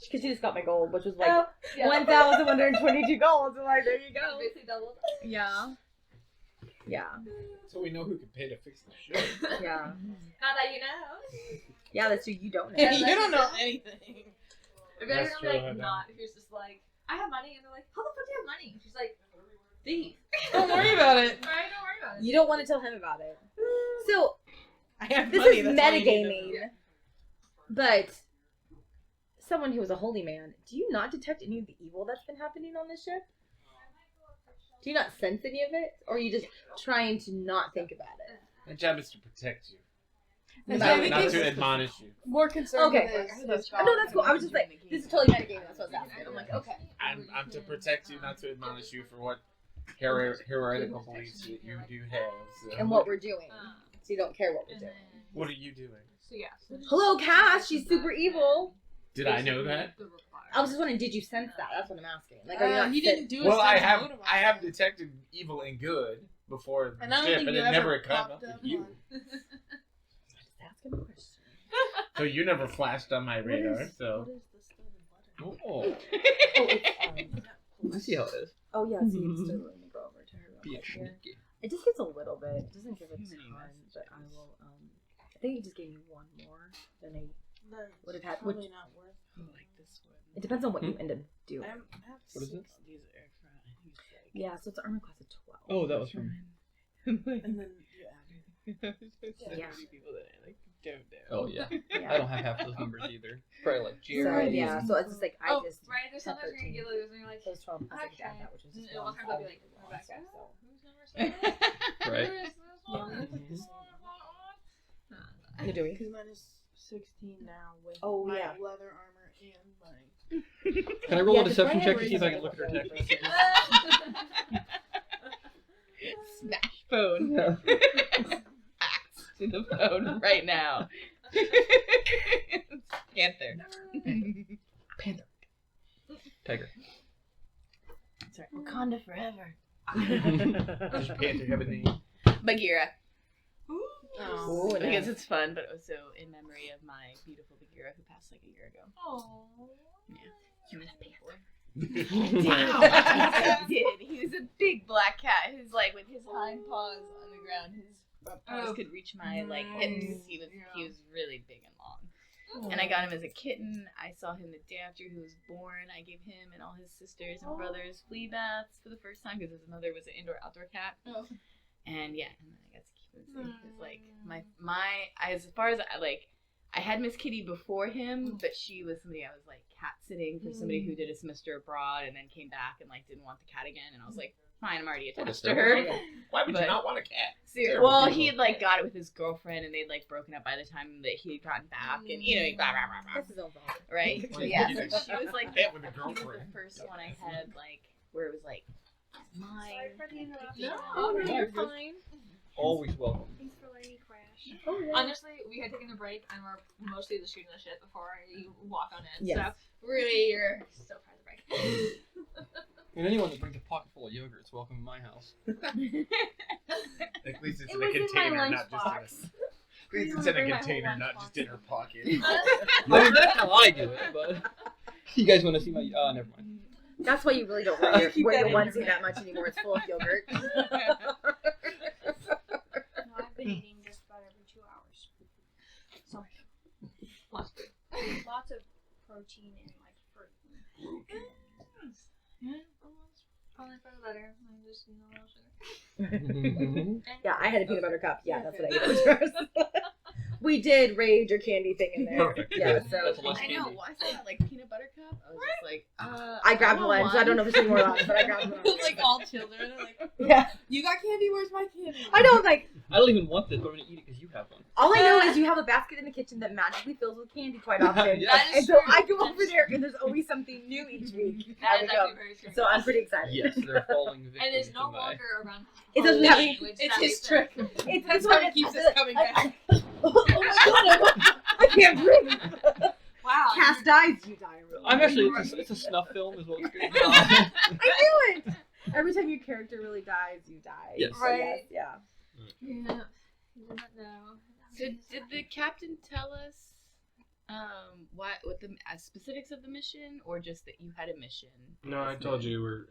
Speaker 3: Because she just got my gold, which was like 1,122 gold. So like, there you go.
Speaker 1: Basically doubled.
Speaker 3: Yeah. Yeah.
Speaker 2: So we know who can pay to fix the show.
Speaker 3: Yeah.
Speaker 1: Not that you know.
Speaker 3: Yeah, that's true. You don't know.
Speaker 5: You don't know anything.
Speaker 1: If
Speaker 2: That's
Speaker 1: you're
Speaker 2: true, I
Speaker 1: like
Speaker 2: know.
Speaker 1: not, if you're just like, I have money, and they're like, how the fuck do you have money? And she's like, thief.
Speaker 5: Don't worry about it.
Speaker 1: Alright, don't worry about it.
Speaker 3: You don't want to tell him about it. So
Speaker 5: I have
Speaker 3: this
Speaker 5: money,
Speaker 3: is
Speaker 5: that's all you need to know.
Speaker 3: metagaming, but someone who is a holy man, do you not detect any of the evil that's been happening on this ship? Do you not sense any of it, or are you just trying to not think about it?
Speaker 2: My job is to protect you,
Speaker 3: No,
Speaker 2: not,
Speaker 3: I
Speaker 2: not
Speaker 3: think
Speaker 2: to admonish you.
Speaker 5: More concerned
Speaker 3: Okay.
Speaker 5: with this.
Speaker 3: Oh, no, that's cool. I was just like, this is totally metagaming. That's what I was asking. I'm like, okay.
Speaker 2: I'm to protect you, not to admonish you for what heretical beliefs that you do have. So.
Speaker 3: And what we're doing, so you don't care what we're doing.
Speaker 2: What are you doing?
Speaker 1: So yeah.
Speaker 3: Hello, Cass. She's super evil.
Speaker 2: Did I know that?
Speaker 3: I was just wondering, did you sense that? That's what I'm asking. Like, are you not
Speaker 5: he didn't do.
Speaker 2: Well,
Speaker 5: a
Speaker 2: I
Speaker 5: sense motive
Speaker 2: have
Speaker 5: on it.
Speaker 2: detected evil and good before the
Speaker 5: And I don't
Speaker 2: ship,
Speaker 5: think
Speaker 2: and
Speaker 5: you
Speaker 2: it
Speaker 5: ever
Speaker 2: never come
Speaker 5: popped
Speaker 2: up with
Speaker 5: up
Speaker 2: you.
Speaker 5: on-
Speaker 3: asking a question?
Speaker 2: So you never flashed on my radar. So.
Speaker 8: What is the studded letter?
Speaker 2: Oh.
Speaker 4: I see how it is.
Speaker 3: Oh yeah, so you still let me go over to her. real
Speaker 4: Be a
Speaker 3: quick here.
Speaker 4: sneaky.
Speaker 3: It just gives a little bit. It doesn't give a
Speaker 4: Too many
Speaker 3: ton,
Speaker 4: messages.
Speaker 3: but I will. I think it just gave me one more than I.
Speaker 8: That's
Speaker 3: Would have had-
Speaker 8: probably
Speaker 3: which-
Speaker 8: not worth.
Speaker 5: I like this one.
Speaker 3: It depends on what you end up doing.
Speaker 8: I have
Speaker 4: What is it?
Speaker 8: 6,
Speaker 5: These are extra. I think it's like.
Speaker 3: Yeah, so it's an armor class of 12.
Speaker 4: Oh, that was from.
Speaker 8: and then you add.
Speaker 3: Yeah.
Speaker 5: People that I like don't know.
Speaker 4: Oh yeah.
Speaker 3: Yeah.
Speaker 4: I don't have half those numbers either. Probably like
Speaker 3: So
Speaker 4: Jerry.
Speaker 3: yeah, so it's just like I
Speaker 1: Oh,
Speaker 3: just
Speaker 1: right. There's sometimes where you get those and you're like,
Speaker 3: so it's 12. I was like,
Speaker 1: okay.
Speaker 3: add that, which was
Speaker 1: And
Speaker 3: just
Speaker 1: then
Speaker 3: one.
Speaker 1: one time they'll be like,
Speaker 3: So,
Speaker 1: Rebecca,
Speaker 3: so.
Speaker 1: whose number is that?
Speaker 4: Right.
Speaker 1: Who is this one?
Speaker 3: You're doing.
Speaker 8: Because mine is 16 now with
Speaker 3: Oh,
Speaker 8: my
Speaker 3: yeah.
Speaker 8: leather armor and my.
Speaker 4: Can I roll
Speaker 3: Yeah,
Speaker 4: a
Speaker 3: just
Speaker 4: deception
Speaker 3: write
Speaker 4: check
Speaker 3: it
Speaker 4: to see if I
Speaker 3: where
Speaker 4: can look at her
Speaker 3: you
Speaker 4: text
Speaker 3: said
Speaker 4: messages?
Speaker 7: Smash phone.
Speaker 4: Yeah.
Speaker 7: Axe to the phone right now. Panther.
Speaker 4: Tiger.
Speaker 7: Sorry. Wakanda forever.
Speaker 2: Does your panther have a name?
Speaker 7: Bagheera.
Speaker 3: Oh,
Speaker 7: Because
Speaker 3: nice.
Speaker 7: it's fun, but also in memory of my beautiful Bagheera who passed like a year ago.
Speaker 1: Oh.
Speaker 7: You were that panther.
Speaker 2: Wow.
Speaker 7: He did. He was a big black cat who's like with his hind paws on the ground. His front paws could reach my like hips. He was really big and long. And I got him as a kitten. I saw him the day after he was born. I gave him and all his sisters and brothers flea baths for the first time because his mother was an indoor-outdoor cat.
Speaker 1: Oh.
Speaker 7: And yeah, and then I got to keep him. So he was like as far as I had Miss Kitty before him, but she was somebody I was like cat sitting for somebody who did a semester abroad and then came back and like didn't want the cat again. And I was like, fine, I'm already attached to her.
Speaker 2: Why would you
Speaker 7: But-
Speaker 2: not want a cat?
Speaker 7: Seriously. Well, he had like got it with his girlfriend and they'd like broken up by the time that he had gotten back, and you know, blah, blah, blah, blah,
Speaker 3: That's his own fault.
Speaker 7: right?
Speaker 2: Why
Speaker 7: So, yeah,
Speaker 2: you
Speaker 7: so
Speaker 2: just
Speaker 7: she was like
Speaker 2: cat with a
Speaker 7: he was the
Speaker 2: girlfriend?
Speaker 7: first one I had like where it was like mine.
Speaker 9: Sorry for the interruption.
Speaker 7: No,
Speaker 3: Oh, no,
Speaker 7: you're
Speaker 3: you're good.
Speaker 7: fine.
Speaker 4: Always welcome.
Speaker 9: Thanks for letting me crash.
Speaker 3: Oh, yeah.
Speaker 1: Honestly, we had taken a break and we're mostly just shooting the shit before you walk on in.
Speaker 3: Yes.
Speaker 1: So really, you're so proud of the break.
Speaker 4: And anyone that brings a pocket full of yogurt is welcome in my house.
Speaker 2: At least it's
Speaker 3: It
Speaker 2: in a
Speaker 3: was in my
Speaker 2: container, not just
Speaker 3: lunchbox.
Speaker 2: in a. At least it's in a container, not just in her pocket.
Speaker 4: I mean, that's how I do it, but you guys want to see my? Never mind.
Speaker 3: That's why you really don't wear
Speaker 8: Keep
Speaker 3: your
Speaker 8: that in your
Speaker 3: onesie that much anymore. It's full of yogurt.
Speaker 9: No, I've been eating just about every 2 hours. So lots of protein and like fruit.
Speaker 1: Yeah, probably for the better. I'm just a little sugar.
Speaker 3: Yeah, I had a peanut butter cup. Yeah, that's what I ate for yours. We did rage or candy thing in there.
Speaker 4: Perfect.
Speaker 3: Yeah,
Speaker 4: Good.
Speaker 3: so
Speaker 4: That's less
Speaker 7: I know.
Speaker 4: candy.
Speaker 7: Why saw that like peanut butter cup? I was just like,
Speaker 3: I grabbed one, so I don't know if it's any more left, but I grabbed one.
Speaker 5: It's like all children are like,
Speaker 3: Yeah,
Speaker 8: You got candy? Where's my candy?
Speaker 3: I know. Like
Speaker 4: I don't even want this, but I'm gonna eat it because you have one.
Speaker 3: all I know is you have a basket in the kitchen that magically fills with candy quite often.
Speaker 4: Yes.
Speaker 1: That
Speaker 3: And
Speaker 1: is
Speaker 3: so
Speaker 1: true.
Speaker 3: I go over there, and there's always something new each week.
Speaker 1: That
Speaker 3: I
Speaker 1: is
Speaker 3: would go.
Speaker 1: actually very true.
Speaker 3: So I'm pretty excited.
Speaker 4: Yes, they're falling victim
Speaker 1: And it's
Speaker 4: to
Speaker 1: no
Speaker 4: my.
Speaker 1: longer around.
Speaker 3: It doesn't
Speaker 1: Halloween,
Speaker 3: have
Speaker 1: which
Speaker 5: it's
Speaker 1: that
Speaker 5: his
Speaker 1: makes
Speaker 5: trick.
Speaker 1: sense.
Speaker 3: It's
Speaker 5: That's
Speaker 3: what
Speaker 5: why he keeps us coming back.
Speaker 3: Oh my god! I can't breathe.
Speaker 1: Wow.
Speaker 3: Cass dies, you die real
Speaker 4: I'm actually, it's a snuff film is what it's good.
Speaker 3: I knew it. Every time your character really dies, you die.
Speaker 4: Yes.
Speaker 3: So,
Speaker 1: Right.
Speaker 3: yes, yeah.
Speaker 1: Yeah. You did not know.
Speaker 7: So did the captain tell us what the specifics of the mission, or just that you had a mission?
Speaker 6: No, I told you we're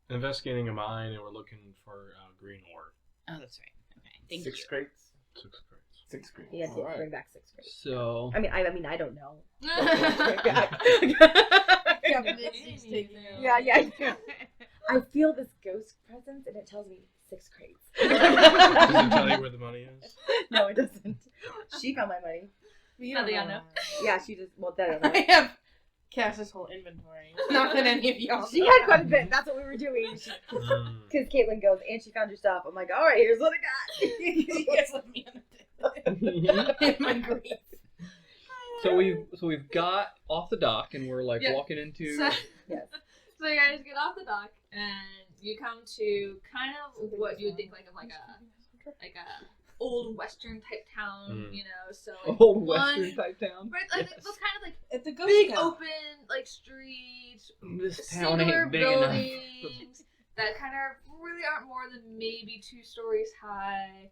Speaker 6: investigating a mine and we're looking for green ore.
Speaker 7: Oh, that's right. Okay, thank
Speaker 2: Six
Speaker 7: you.
Speaker 2: crates.
Speaker 6: 6 crates.
Speaker 2: 6 crates.
Speaker 3: He has to
Speaker 2: All right.
Speaker 3: bring back 6 grades.
Speaker 4: So,
Speaker 3: I mean, I don't know.
Speaker 1: Yeah.
Speaker 3: Yeah. I feel this ghost presence, and it tells me 6 crates.
Speaker 6: Does it tell you where the money is?
Speaker 3: No, it doesn't. She found my money.
Speaker 1: How do y'all know?
Speaker 3: Yeah, she just. Well, that
Speaker 8: I have Cass's whole inventory. Not that any of y'all.
Speaker 3: she had quite a bit. That's what we were doing.
Speaker 6: Mm.
Speaker 3: Because Caitlin goes, and she found your stuff. I'm like, all right, here's what I got.
Speaker 8: You guys left me on the in my grief.
Speaker 4: so we've got off the dock and we're like
Speaker 1: Yeah.
Speaker 4: walking into.
Speaker 1: So,
Speaker 3: Yes.
Speaker 1: so you guys get off the dock and you come to kind of what you would think like a old western type town,
Speaker 6: Mm.
Speaker 1: you know. So like
Speaker 4: Old
Speaker 1: one-
Speaker 4: western type town.
Speaker 1: Right, like those kind of like
Speaker 8: At the ghost
Speaker 1: big
Speaker 8: town.
Speaker 1: open like streets,
Speaker 4: This town
Speaker 1: singular
Speaker 4: ain't big enough.
Speaker 1: buildings that kind of really aren't more than maybe 2 stories high.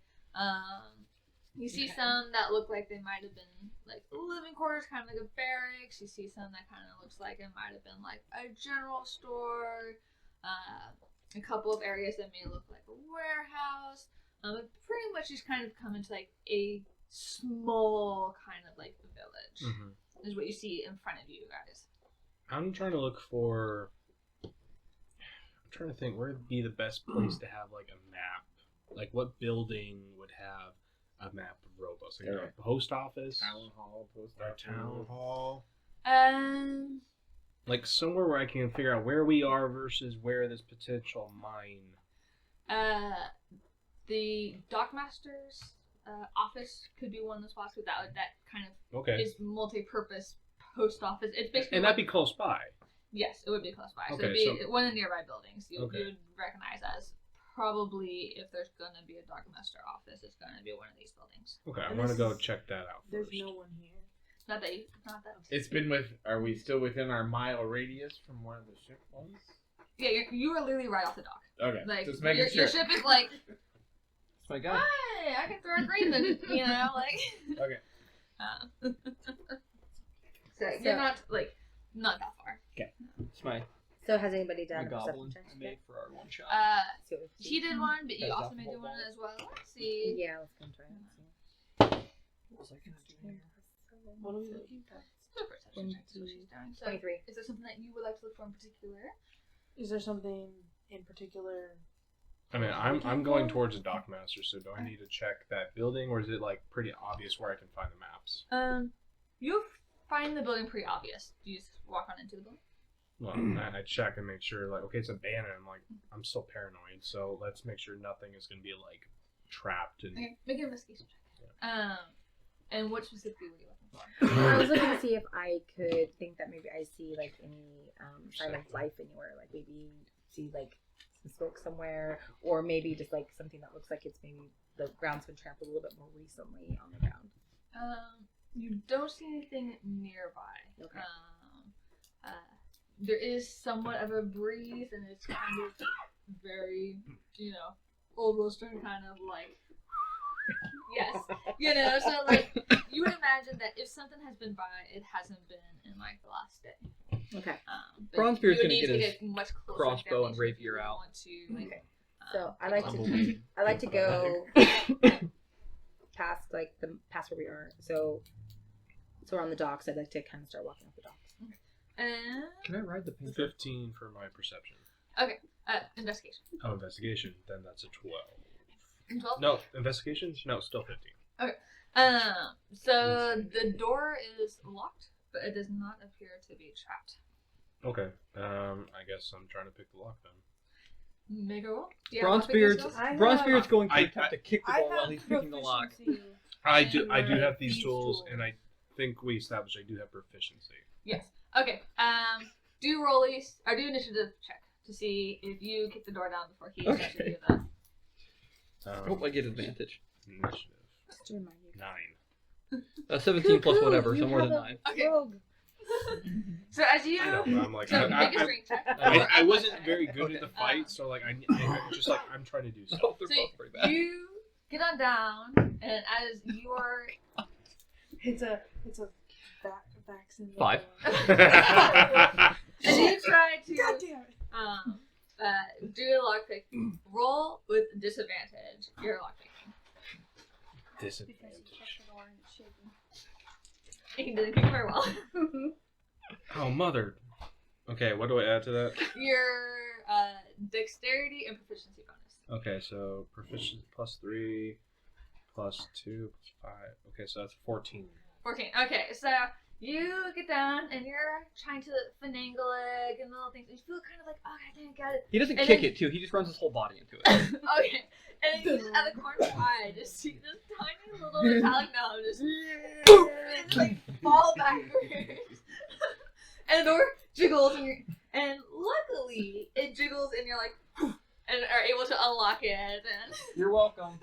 Speaker 1: You see some that look like they might have been like living quarters, kind of like a barracks. You see some that kind of looks like it might have been like a general store. A couple of areas that may look like a warehouse. But pretty much just kind of come into like a small kind of like village.
Speaker 6: Mhm.
Speaker 1: Is what you see in front of you guys.
Speaker 6: I'm trying to look for. I'm trying to think where would be the best place to have like a map. Like what building would have a map of Robos? Like a post office,
Speaker 2: Town hall, post
Speaker 6: or a
Speaker 2: office.
Speaker 6: town hall. Like somewhere where I can figure out where we are versus where this potential mine.
Speaker 1: The dockmaster's office could be one of the spots with that kind of
Speaker 6: Okay.
Speaker 1: is multi-purpose post office. It's basically
Speaker 6: And that'd be close by.
Speaker 1: yes, it would be close by. So
Speaker 6: Okay,
Speaker 1: it'd be
Speaker 6: so-
Speaker 1: one of the nearby buildings. You
Speaker 6: Okay.
Speaker 1: would recognize as probably if there's gonna be a dockmaster office, it's gonna be one of these buildings.
Speaker 6: Okay, I
Speaker 8: And
Speaker 6: want to
Speaker 8: this
Speaker 6: go
Speaker 8: is-
Speaker 6: check that out
Speaker 8: There's
Speaker 6: first.
Speaker 8: no one here.
Speaker 1: Not that.
Speaker 2: It's been with. Are we still within our mile radius from where the ship was?
Speaker 1: Yeah, you are literally right off the dock.
Speaker 2: Okay,
Speaker 1: Like
Speaker 2: just making
Speaker 1: your
Speaker 2: sure.
Speaker 1: ship is like,
Speaker 4: That's my guy.
Speaker 1: hey, I can throw a graven, you know, like.
Speaker 6: Okay.
Speaker 1: So you're not like not that far.
Speaker 4: It's my
Speaker 3: So has anybody
Speaker 4: my
Speaker 3: done a
Speaker 4: goblin
Speaker 3: perception check
Speaker 4: I made
Speaker 3: yet?
Speaker 4: for our one shot.
Speaker 3: See what we see.
Speaker 1: He did one, but you
Speaker 4: Is that
Speaker 1: also
Speaker 4: the
Speaker 1: may
Speaker 4: whole
Speaker 1: do one
Speaker 4: ball?
Speaker 1: as well. Let's see.
Speaker 3: Yeah, let's go try it.
Speaker 4: What was I gonna do here?
Speaker 8: What are we looking for?
Speaker 1: Do a perception check, is what she's doing. So,
Speaker 3: 23.
Speaker 1: is there something that you would like to look for in particular?
Speaker 8: Is there something in particular?
Speaker 6: I mean, I'm going towards the dockmaster, so do I need to check that building, or is it like pretty obvious where I can find the maps?
Speaker 1: You find the building pretty obvious. You just walk on into the building.
Speaker 6: Well, I check and make sure, like, okay, it's abandoned. I'm still paranoid, so let's make sure nothing is gonna be like trapped and.
Speaker 1: Okay, make an investigation check. And what specifically were you looking for?
Speaker 3: I was looking to see if I could think that maybe I see like any sign of life anywhere, like maybe see like some smoke somewhere, or maybe just like something that looks like it's maybe the ground's been trampled a little bit more recently on the ground.
Speaker 1: You don't see anything nearby.
Speaker 3: Okay.
Speaker 1: There is somewhat of a breeze, and it's kind of very, old western kind of like. Yes, so like you would imagine that if something has been by, it hasn't been in like the last day.
Speaker 3: Okay.
Speaker 1: But
Speaker 4: Bronzebeard's
Speaker 1: you would
Speaker 4: gonna
Speaker 1: need
Speaker 4: get
Speaker 1: to
Speaker 4: his
Speaker 1: get much closer
Speaker 4: crossbow and
Speaker 1: examination if you
Speaker 4: rapier out.
Speaker 1: Want to, like,
Speaker 3: Okay. So I like to
Speaker 4: Tumbleweed.
Speaker 3: go past past where we are. So we're on the docks. I'd like to kind of start walking up the docks.
Speaker 4: Can I ride the painter?
Speaker 6: 15 for my perception.
Speaker 1: Investigation.
Speaker 6: Oh, investigation. Then that's a 12.
Speaker 1: 12?
Speaker 6: No, investigation? No, still 15.
Speaker 1: So the door is locked, but it does not appear to be trapped.
Speaker 6: Okay. I guess I'm trying to pick the lock then.
Speaker 1: Make a roll. Do you have lockpicking
Speaker 4: Bronzebeard's
Speaker 1: skills?
Speaker 4: Bronzebeard's going to
Speaker 6: I-
Speaker 4: attempt to kick the
Speaker 8: I
Speaker 4: ball while
Speaker 8: have
Speaker 4: he's picking the lock.
Speaker 8: proficiency
Speaker 6: I do
Speaker 8: in,
Speaker 6: have these
Speaker 8: these
Speaker 6: tools,
Speaker 8: tools.
Speaker 6: and I think we established I do have proficiency.
Speaker 1: Yes. Okay. Do rollies or do initiative check to see if you kick the door down before he starts to do the.
Speaker 4: I hope I get advantage.
Speaker 6: Initiative.
Speaker 3: Just to remind you.
Speaker 6: 9.
Speaker 4: 17 plus
Speaker 3: Cuckoo,
Speaker 4: whatever,
Speaker 3: you
Speaker 4: so more
Speaker 3: have
Speaker 4: than
Speaker 3: a
Speaker 4: 9.
Speaker 1: Okay.
Speaker 3: Rogue.
Speaker 1: So as you
Speaker 6: I know, but I'm like,
Speaker 1: so make a strength check.
Speaker 6: I wasn't very good
Speaker 4: Okay.
Speaker 6: at the fight, so like I just like I'm trying to do stuff.
Speaker 4: Oh, they're
Speaker 1: So
Speaker 4: both pretty bad.
Speaker 1: you get on down, and as you are
Speaker 8: It's a vaccine.
Speaker 4: 5.
Speaker 1: as you try to
Speaker 8: God damn it.
Speaker 1: do a lockpick, roll with disadvantage. You're lockpicking.
Speaker 9: Because you
Speaker 6: Disadvantage.
Speaker 9: checked the door and it's shaking.
Speaker 1: He didn't kick very well.
Speaker 6: Oh mother. Okay, what do I add to that?
Speaker 1: Your dexterity and proficiency bonus.
Speaker 6: Okay, so proficiency +3, +2, +5. Okay, so that's 14.
Speaker 1: 14. Okay, so you get down and you're trying to finagle it and little things. You feel kind of like, oh, I didn't get it.
Speaker 4: He doesn't
Speaker 1: And
Speaker 4: kick
Speaker 1: then-
Speaker 4: it too. He just runs his whole body into it.
Speaker 1: Okay. And you just at the corner of your eye, just see this tiny little metallic knob just boom, and just, like fall backwards. And the door jiggles, and luckily it jiggles, and you're like, and are able to unlock it. And
Speaker 4: You're welcome.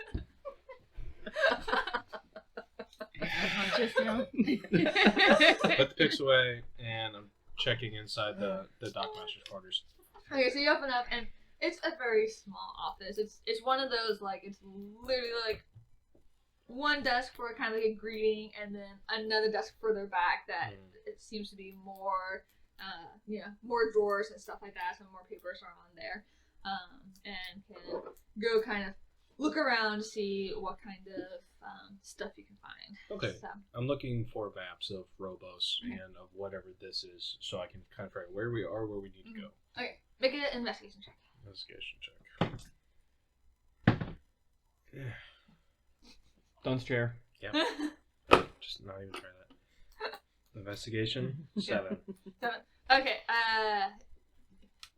Speaker 7: Just now.
Speaker 6: Put the picks away, and I'm checking inside the Dockmaster's quarters.
Speaker 1: okay, so you open up, and it's a very small office. It's one of those like it's literally like one desk for kind of like a greeting, and then another desk further back that it seems to be more, more drawers and stuff like that. Some more papers are on there, and can go kind of look around to see what kind of stuff you can find.
Speaker 6: Okay.
Speaker 1: So,
Speaker 6: I'm looking for maps of Robos and of whatever this is, so I can kind of figure out where we are, where we need to go.
Speaker 1: okay, make an investigation check.
Speaker 6: Investigation check.
Speaker 4: Dunce chair.
Speaker 6: Just not even try that. Investigation 7.
Speaker 1: Okay,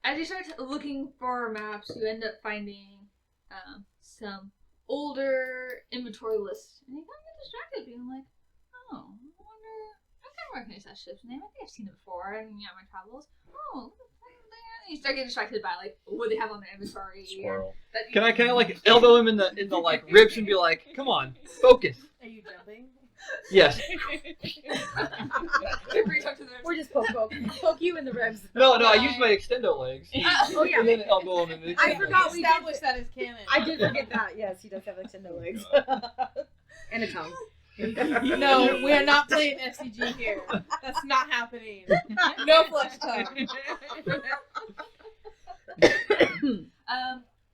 Speaker 1: as you start looking for maps, you end up finding some older inventory lists, and you kind of get distracted, being like, "Oh, I wonder. I kind of recognize that ship's name. I think I've seen it before in my travels. Oh, look at that." And you start getting distracted by like what they have on their inventory.
Speaker 6: Squirrel.
Speaker 1: That
Speaker 4: Can I like elbow him in the like ribs and be like, come on, focus.
Speaker 8: Are you jumping?
Speaker 4: Yes.
Speaker 3: We're just poke you in the ribs.
Speaker 4: No, I use my extendo legs.
Speaker 3: Oh yeah.
Speaker 4: And then elbow him in the
Speaker 3: I forgot we
Speaker 8: established that as canon.
Speaker 3: I did forget that. Yes, he does have extendo legs and a tongue.
Speaker 8: No, we are not playing FCG here. That's not happening. No flex tongue.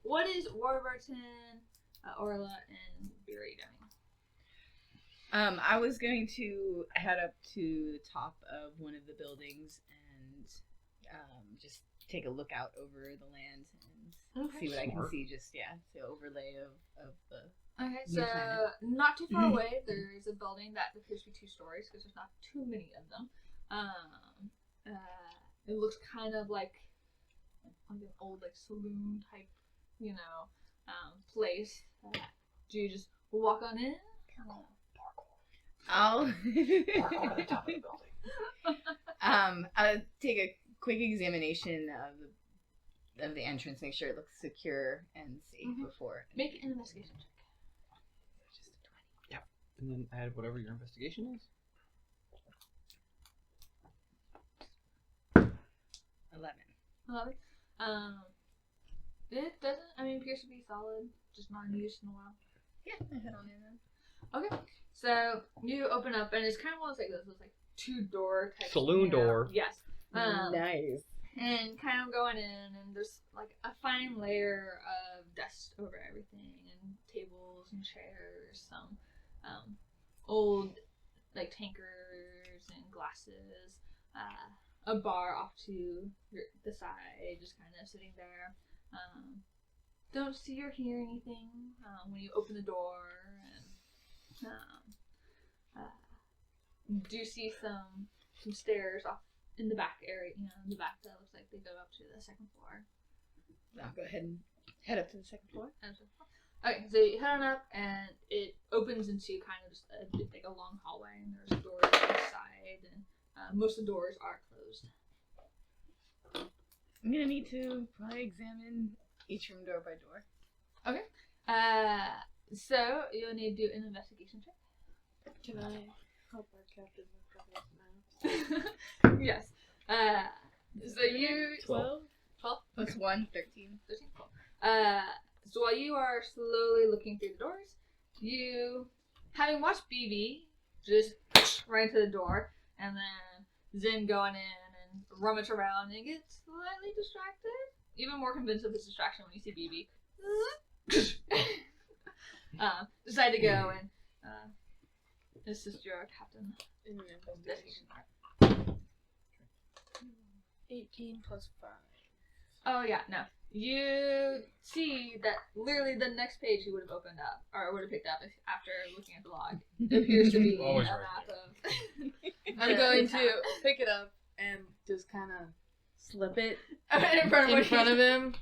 Speaker 1: What is Warburton, Orla, and Beery doing?
Speaker 7: I was going to head up to the top of one of the buildings and just take a look out over the land and see what I can see. Just the overlay of the.
Speaker 1: Okay,
Speaker 7: New
Speaker 1: so
Speaker 7: planet.
Speaker 1: not too far away, there is a building that appears to be 2 stories because there's not too many of them. It looks kind of like an old like saloon type, place. Do you just walk on in?
Speaker 7: I'll I'll take a quick examination of the entrance, make sure it looks secure and safe before.
Speaker 1: Make an investigation check.
Speaker 7: Just a 20.
Speaker 4: And then add whatever your investigation is.
Speaker 7: 11.
Speaker 1: 11. It doesn't. Appears to be solid, just not in use in a while.
Speaker 7: Yeah, I head on in then.
Speaker 1: Okay, so you open up, and it's kind of almost like this. It's like 2-door type
Speaker 4: Saloon door.
Speaker 1: Yes.
Speaker 3: Nice.
Speaker 1: And kind of going in, and there's like a fine layer of dust over everything, and tables and chairs, some old like tankers and glasses, a bar off to the side, just kind of sitting there. Don't see or hear anything when you open the door, and do see some stairs off in the back area, in the back that looks like they go up to the 2nd floor.
Speaker 7: I'll go ahead and head up to the 2nd floor.
Speaker 1: Okay, so you head on up, and it opens into kind of just a long hallway, and there's doors on the side, and most of the doors are closed.
Speaker 7: I'm gonna need to probably examine each room door by door.
Speaker 1: Okay. So you'll need to do an investigation check.
Speaker 8: Can I help our captain with the maps?
Speaker 1: Yes. So you
Speaker 4: 12.
Speaker 1: 12?
Speaker 7: Plus 1, 13.
Speaker 1: 13. Cool. So while you are slowly looking through the doors, you, having watched BB just right into the door, and then Zin going in and rummage around and get slightly distracted. Even more convinced of this distraction when you see BB. Decide to go and assist your captain.
Speaker 8: In an investigation. 18 plus 5.
Speaker 1: Oh yeah, no. You see that literally the next page you would have opened up, or would have picked up after looking at the log, appears to be a
Speaker 6: Always
Speaker 1: map
Speaker 6: right
Speaker 1: of.
Speaker 8: I'm going to pick it up and just kind of slip it
Speaker 1: in front of,
Speaker 8: in front of him.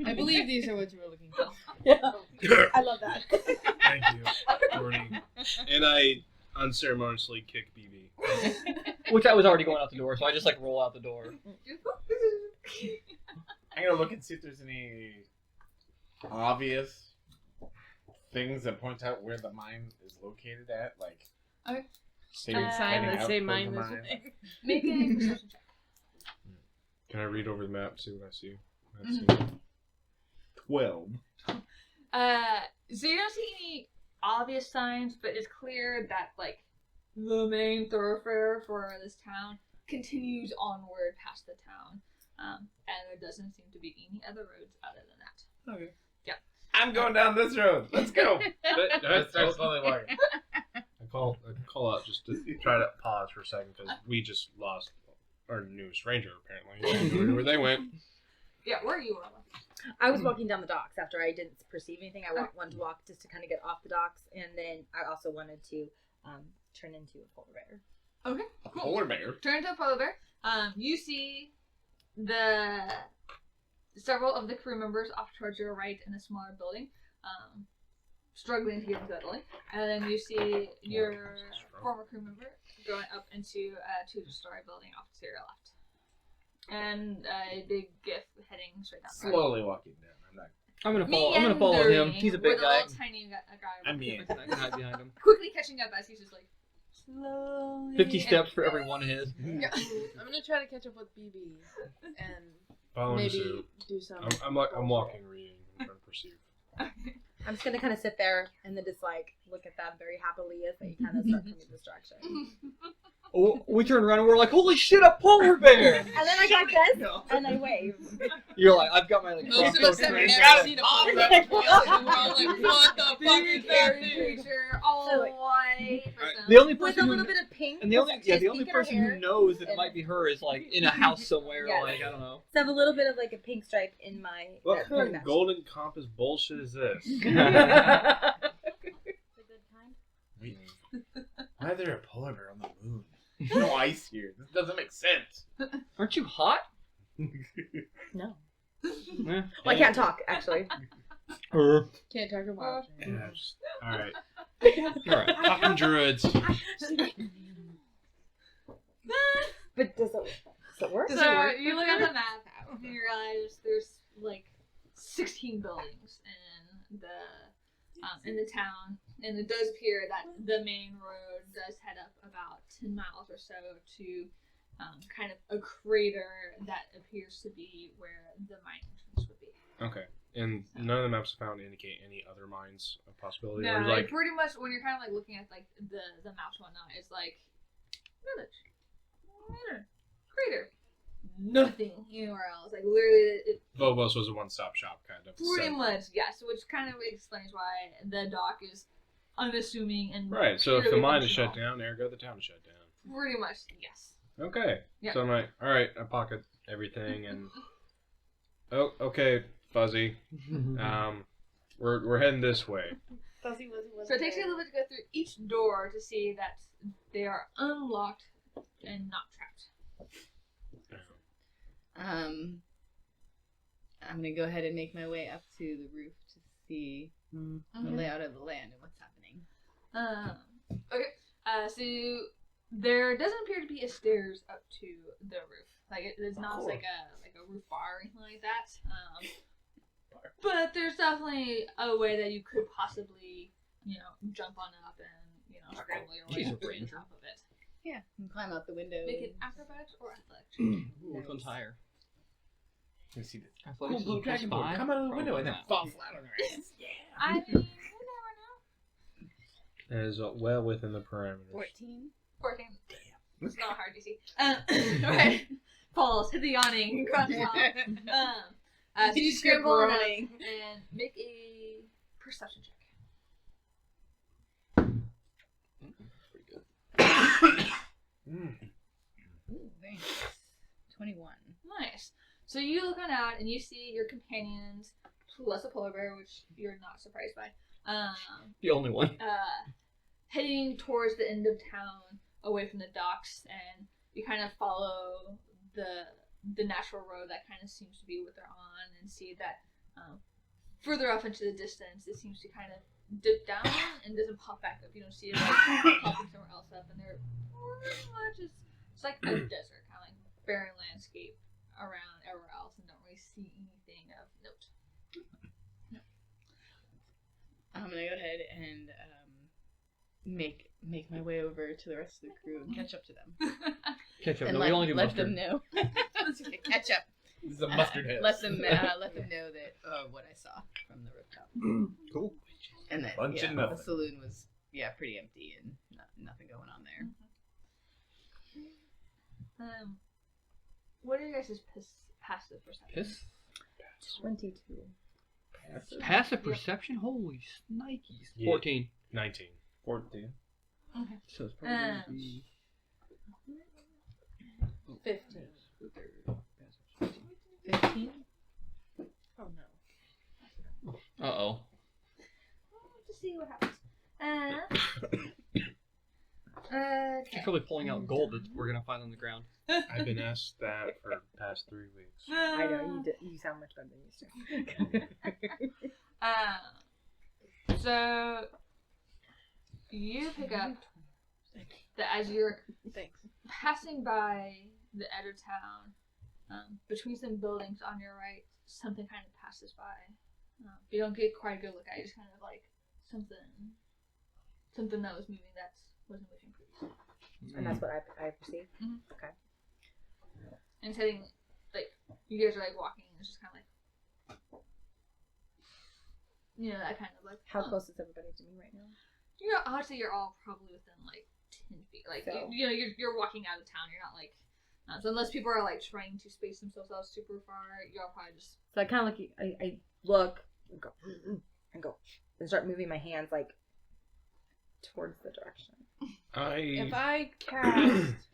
Speaker 8: I believe these are what you were looking for.
Speaker 3: I love that.
Speaker 6: Thank you, Jordy. And I unceremoniously kick BB.
Speaker 4: Which I was already going out the door, so I just like roll out the door.
Speaker 2: I'm gonna look and see if there's any obvious things that point out where the mine is located at, like.
Speaker 1: Okay.
Speaker 2: Say
Speaker 8: Sign
Speaker 2: heading
Speaker 8: that
Speaker 2: out
Speaker 8: say
Speaker 2: toward
Speaker 8: mine
Speaker 2: the
Speaker 8: this
Speaker 2: mine.
Speaker 8: way.
Speaker 1: Make a perception check.
Speaker 6: Can I read over the map, see what I see?
Speaker 1: Mm-hmm.
Speaker 2: 12.
Speaker 1: So you don't see any obvious signs, but it's clear that like the main thoroughfare for this town continues onward past the town, and there doesn't seem to be any other roads other than that.
Speaker 2: Okay.
Speaker 1: Yeah.
Speaker 2: I'm going down this road. Let's go.
Speaker 6: But
Speaker 2: Let's start slowly walking.
Speaker 6: I call out just to try to pause for a second because we just lost our new stranger apparently. Where they went.
Speaker 1: Yeah, where are you, Orla?
Speaker 3: I was walking down the docks after I didn't perceive anything. I wanted to walk just to kind of get off the docks, and then I also wanted to turn into a polar bear.
Speaker 1: Okay, cool.
Speaker 2: Polar bear.
Speaker 1: Turn to a polar bear. You see several of the crew members off towards your right in a smaller building, struggling to get into that building, and then you see your former crew member going up into a two-story building off to your left, and a big GIF heading straight down. the road.
Speaker 2: Slowly walking down.
Speaker 4: I'm gonna follow him. He's a big
Speaker 1: with
Speaker 4: guy.
Speaker 1: a little tiny guy.
Speaker 2: I'm mean.
Speaker 4: I can hide behind him.
Speaker 1: Quickly catching up as he's just like slowly.
Speaker 4: 50 steps for every one of his.
Speaker 8: I'm gonna try to catch up with BB and
Speaker 6: Following
Speaker 8: maybe
Speaker 6: suit.
Speaker 8: do some.
Speaker 6: I'm walking, reading, I'm trying to perceive.
Speaker 3: I'm just gonna kind of sit there and then just like look at them very happily as they kind of start coming this direction.
Speaker 4: Oh, we turn around and we're like, holy shit, a polar bear!
Speaker 3: And then I got this and I wave.
Speaker 4: You're like, I've got my like.
Speaker 8: Most of us have
Speaker 4: crossbow
Speaker 8: never
Speaker 4: trained.
Speaker 8: seen a polar bear. We're all like, what the fuck is that
Speaker 1: Big
Speaker 8: thing?
Speaker 1: creature, all white.
Speaker 4: The only
Speaker 3: With
Speaker 4: person
Speaker 3: a
Speaker 4: who,
Speaker 3: little bit of pink.
Speaker 4: and the only
Speaker 3: she's
Speaker 4: the only
Speaker 3: pink in her
Speaker 4: person
Speaker 3: hair.
Speaker 4: who knows that it
Speaker 3: and-
Speaker 4: might be her is like in a house somewhere,
Speaker 3: Yes.
Speaker 4: like I don't know.
Speaker 3: So I have a little bit of like a pink stripe in my.
Speaker 6: What kind of
Speaker 3: match.
Speaker 6: golden compass bullshit is this?
Speaker 9: It's a good time.
Speaker 2: Wait. Why is there a polar bear on the moon? There's no ice here. This doesn't make sense.
Speaker 4: Aren't you hot?
Speaker 3: No.
Speaker 4: Eh.
Speaker 3: Well, I can't talk actually.
Speaker 8: Can't talk about it.
Speaker 6: Alright.
Speaker 4: Alright.
Speaker 6: Talking druids.
Speaker 3: But does it work?
Speaker 1: So you look at the map and you realize there's like 16 buildings in the town, and it does appear that the main road does head up about 10 miles or so to kind of a crater that appears to be where the mine entrance would be.
Speaker 6: Okay. And none of the maps found to indicate any other mines of possibility.
Speaker 1: No,
Speaker 6: Or
Speaker 1: like
Speaker 6: like
Speaker 1: pretty much when you're kind of like looking at like the maps and whatnot, it's like village, crater, nothing anywhere else. Like literally, it
Speaker 6: Vovos was a one-stop shop kind of.
Speaker 1: pretty
Speaker 6: set.
Speaker 1: much yes, which kind of explains why the dock is unassuming and
Speaker 6: Right. So if the
Speaker 1: purely
Speaker 6: mine is shut
Speaker 1: functional.
Speaker 6: down, ergo the town is shut down.
Speaker 1: Pretty much yes.
Speaker 6: Okay.
Speaker 1: Yeah.
Speaker 6: So I'm like, all right, I pocket everything and. Oh, okay, Fuzzy. We're heading this way.
Speaker 1: So it takes you a little bit to go through each door to see that they are unlocked and not trapped.
Speaker 7: I'm gonna go ahead and make my way up to the roof to see the layout of the land and what's happening.
Speaker 1: Okay. So there doesn't appear to be a stairs up to the roof. Like it's not like a roof bar or anything like that. But there's definitely a way that you could possibly, jump on up and scramble your way
Speaker 4: She's a
Speaker 1: up to the
Speaker 4: ranger.
Speaker 1: top of it.
Speaker 7: Yeah, you can climb out the window.
Speaker 1: Make it acrobatics or athletics.
Speaker 4: Ooh, which one's higher?
Speaker 2: Let's see this.
Speaker 4: Athletics
Speaker 2: Cool blue
Speaker 4: is plus
Speaker 2: dragon board.
Speaker 4: 5?
Speaker 2: Come out of the window and then
Speaker 4: Probably
Speaker 2: fall
Speaker 4: not.
Speaker 2: flat on your ass. Yeah.
Speaker 1: I mean, you never know.
Speaker 6: That is well within the parameters.
Speaker 7: 14.
Speaker 1: 14. It's not hard to see. Alright. Falls, hit the yawning, grunts off. So you scramble enough and make a perception check.
Speaker 7: Ooh, very nice. 21.
Speaker 1: Nice. So you look on out and you see your companions, plus a polar bear, which you're not surprised by,
Speaker 4: The only one.
Speaker 1: heading towards the end of town, away from the docks, and you kind of follow the natural road that kind of seems to be what they're on, and see that further off into the distance, it seems to kind of dip down and doesn't pop back up. You don't see it like popping somewhere else up, and they're pretty much it's like a desert, kind of like barren landscape around everywhere else, and don't really see anything of note.
Speaker 7: I'm gonna go ahead and make my way over to the rest of the crew and catch up to them.
Speaker 4: Catch up.
Speaker 7: And
Speaker 4: No, we only do
Speaker 7: let
Speaker 4: mustard.
Speaker 7: them know. Catch up.
Speaker 2: This is a mustard head.
Speaker 7: Let them know that what I saw from the rooftop.
Speaker 4: Cool.
Speaker 7: And that
Speaker 2: Bunch of
Speaker 7: the
Speaker 2: nothing.
Speaker 7: saloon was pretty empty and nothing going on there.
Speaker 1: What are you guys' passive perception?
Speaker 4: Piss?
Speaker 3: 22.
Speaker 4: Passive perception? Holy snikes.
Speaker 6: Yeah.
Speaker 4: 14.
Speaker 6: 19.
Speaker 2: 14.
Speaker 1: Okay.
Speaker 4: So it's probably
Speaker 8: 15.
Speaker 7: 15?
Speaker 8: Oh no.
Speaker 4: Uh-oh.
Speaker 1: To see what happens. Okay.
Speaker 4: She's probably pulling out gold that we're gonna find on the ground.
Speaker 6: I've been asked that for the past 3 weeks.
Speaker 3: I know, you sound much better than you used to.
Speaker 1: So you pick up that as you're
Speaker 8: Thanks.
Speaker 1: passing by the edge of town, between some buildings on your right, something kind of passes by. You don't get quite a good look at it. Just kind of like something that was moving that wasn't moving previously.
Speaker 3: And that's what I perceive?
Speaker 1: Mhm.
Speaker 3: Okay.
Speaker 1: And it's heading, like, you guys are like walking, and it's just kind of like, you know, that kind of like.
Speaker 3: How close is everybody to me right now?
Speaker 1: Honestly, you're all probably within like 10 feet. Like,
Speaker 3: So-
Speaker 1: you're walking out of town. You're not like, so unless people are like trying to space themselves out super far, you're all probably just.
Speaker 3: So I kind of look, I look and go and start moving my hands like towards the direction.
Speaker 8: If I cast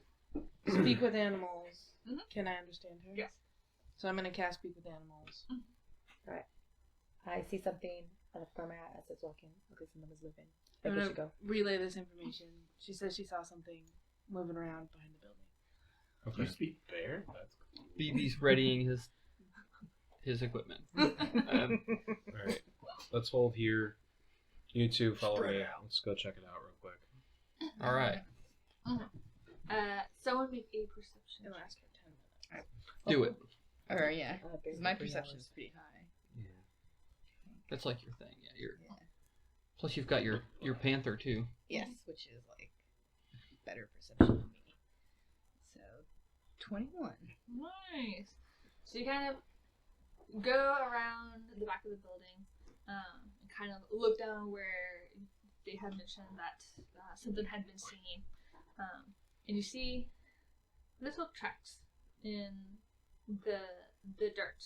Speaker 8: Speak with Animals,
Speaker 1: Mhm.
Speaker 8: can I understand her?
Speaker 1: Yes.
Speaker 8: So I'm gonna cast Speak with Animals.
Speaker 3: I see something on the front of my eye as it's walking. Looks like someone is moving. I
Speaker 8: I'm
Speaker 3: think we
Speaker 8: gonna
Speaker 3: should go.
Speaker 8: relay this information. She says she saw something moving around behind the building.
Speaker 2: You speak bear? That's cool.
Speaker 4: BB's readying his equipment.
Speaker 6: Alright. Let's hold here. You two follow
Speaker 2: Spread
Speaker 6: me.
Speaker 2: out.
Speaker 6: Let's go check it out real quick.
Speaker 4: Alright.
Speaker 1: Someone make a perception.
Speaker 8: It'll ask her 10 minutes.
Speaker 4: Do it.
Speaker 7: Or yeah,
Speaker 3: I've been
Speaker 7: because my
Speaker 3: for 3
Speaker 7: perception
Speaker 3: hours.
Speaker 7: is pretty high.
Speaker 4: That's like your thing. Yeah, you're.
Speaker 7: Yeah.
Speaker 4: Plus you've got your panther too.
Speaker 7: Yes, which is like better perception than me. So 21.
Speaker 1: Nice. So you kind of go around the back of the building, and kind of look down where they had mentioned that something had been seen, and you see little tracks in the dirt,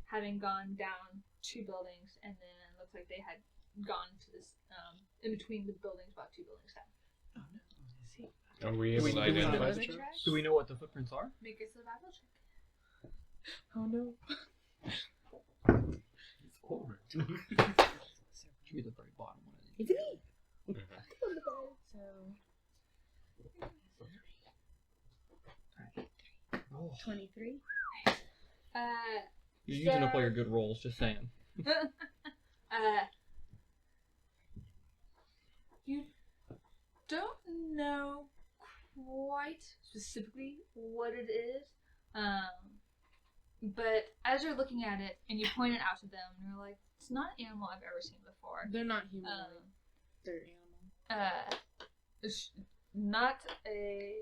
Speaker 1: having gone down 2 buildings, and then it looks like they had gone to this in between the buildings, about 2 buildings down.
Speaker 6: Are we
Speaker 4: Do
Speaker 6: able
Speaker 4: we-
Speaker 6: to
Speaker 4: do we know
Speaker 6: identify
Speaker 1: those
Speaker 6: the
Speaker 1: tracks?
Speaker 6: tracks?
Speaker 4: Do we know what the footprints are?
Speaker 1: Make a survival check.
Speaker 3: Oh no.
Speaker 4: Should be the very bottom one. I
Speaker 3: It's
Speaker 4: think.
Speaker 3: me.
Speaker 7: So
Speaker 4: Oh,
Speaker 7: 23.
Speaker 4: you're using up all your good rolls. Just saying.
Speaker 1: You don't know quite specifically what it is, but as you're looking at it and you point it out to them, you're like, it's not an animal I've ever seen before.
Speaker 8: They're not human. They're animal.
Speaker 1: not a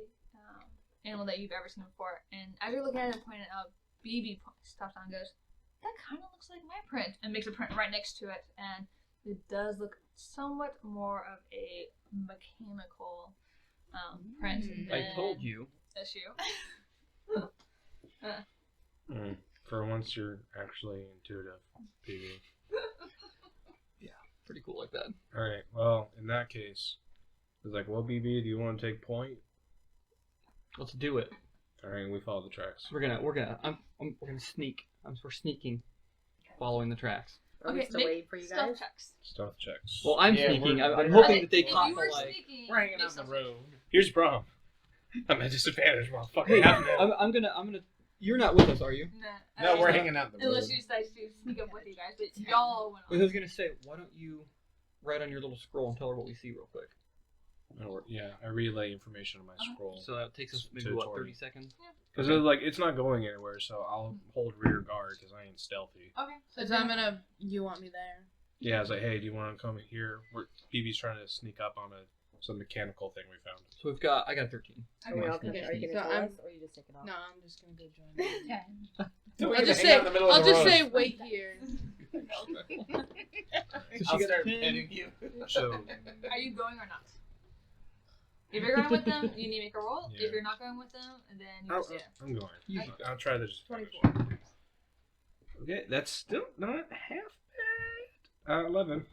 Speaker 1: animal that you've ever seen before. And as you're looking at it and pointing it out, BB stops down and goes, "That kind of looks like my print," and makes a print right next to it. And it does look somewhat more of a mechanical print.
Speaker 4: I told you.
Speaker 1: Issue.
Speaker 6: For once, you're actually intuitive, BB.
Speaker 4: Pretty cool like that.
Speaker 6: All right. Well, in that case, it's like, well, BB, do you want to take point?
Speaker 4: Let's do it.
Speaker 6: All right, we follow the tracks.
Speaker 4: We're gonna sneak. We're sneaking, following the tracks.
Speaker 3: Are we still waiting for you
Speaker 1: stealth
Speaker 3: guys?
Speaker 1: checks.
Speaker 6: Stealth checks.
Speaker 4: Well, I'm
Speaker 2: Yeah,
Speaker 4: sneaking.
Speaker 2: we're-
Speaker 4: I'm
Speaker 2: we're-
Speaker 4: hoping that they
Speaker 1: If
Speaker 4: caught
Speaker 1: you
Speaker 4: the
Speaker 1: were
Speaker 4: like.
Speaker 1: sneaking,
Speaker 2: We're hanging
Speaker 1: make
Speaker 2: out in the
Speaker 1: stealth
Speaker 2: road.
Speaker 6: Here's the problem. I'm at disadvantage, motherfucker.
Speaker 4: Hey,
Speaker 6: Half now.
Speaker 4: I'm gonna. You're not with us, are you?
Speaker 1: checks. Nah,
Speaker 2: No, we're
Speaker 1: okay.
Speaker 2: hanging out in the road.
Speaker 1: Unless you decide to sneak up with you guys, but y'all went
Speaker 4: I
Speaker 1: on.
Speaker 4: was gonna say, why don't you write on your little scroll and tell her what we see real quick?
Speaker 6: Yeah, I relay information on my scroll.
Speaker 4: So that takes us maybe
Speaker 6: To
Speaker 4: what,
Speaker 6: Tori.
Speaker 4: 30 seconds?
Speaker 6: Because it's not going anywhere, so I'll hold rear guard because I ain't stealthy.
Speaker 1: Okay.
Speaker 5: So I'm gonna. You want me there?
Speaker 6: Yeah, I was like, hey, do you want to come here? BB's trying to sneak up on some mechanical thing we found.
Speaker 4: So I got 13.
Speaker 3: Are we all coming? Are you
Speaker 5: So
Speaker 3: gonna tell
Speaker 5: I'm-
Speaker 3: us, or are you just taking off?
Speaker 5: No, I'm just gonna go join. you.
Speaker 2: So we're
Speaker 5: I'll
Speaker 2: gonna
Speaker 5: just
Speaker 2: hang
Speaker 5: say.
Speaker 2: out in the middle of
Speaker 5: I'll
Speaker 2: the
Speaker 5: just
Speaker 2: road.
Speaker 5: say wait here.
Speaker 2: I'll start petting you.
Speaker 6: So,
Speaker 1: Are you going or not? If you're going with them, you need to make a roll.
Speaker 6: Yeah.
Speaker 1: If you're not going with them, then you
Speaker 6: I'll,
Speaker 1: just stay there.
Speaker 6: I'm going.
Speaker 4: You
Speaker 1: Okay.
Speaker 6: I'll try this.
Speaker 5: 24.
Speaker 6: Okay, that's still not half bad. 11.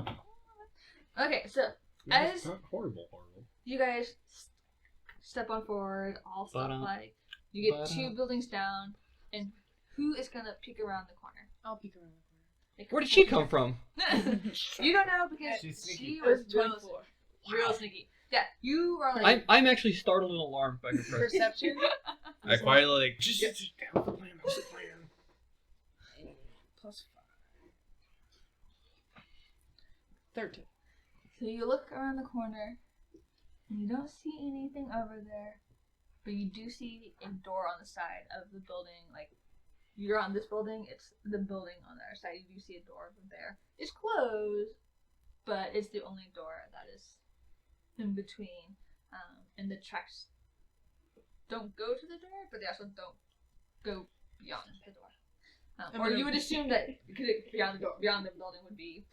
Speaker 1: Okay, so
Speaker 6: Not,
Speaker 1: As-
Speaker 6: not horrible.
Speaker 1: you guys step on forward, all stuff
Speaker 4: Ba-dum.
Speaker 1: like you get
Speaker 4: Ba-dum.
Speaker 1: 2 buildings down, and who is gonna peek around the corner?
Speaker 5: I'll peek around the
Speaker 4: Where did she come from?
Speaker 1: You don't know because
Speaker 2: She's sneaky.
Speaker 1: she
Speaker 5: corner.
Speaker 1: was real sneaky. Yeah, you are like
Speaker 4: I'm actually startled and alarmed by her presence.
Speaker 5: Perception.
Speaker 6: I quietly like, just down the plan. How's the plan?
Speaker 5: +5. 13.
Speaker 1: So you look around the corner, and you don't see anything over there, but you do see a door on the side of the building. Like, you're on this building, it's the building on the other side. You do see a door over there. It's closed, but it's the only door that is in between. And the tracks don't go to the door, but they also don't go beyond the door. Or you would assume that beyond the building would be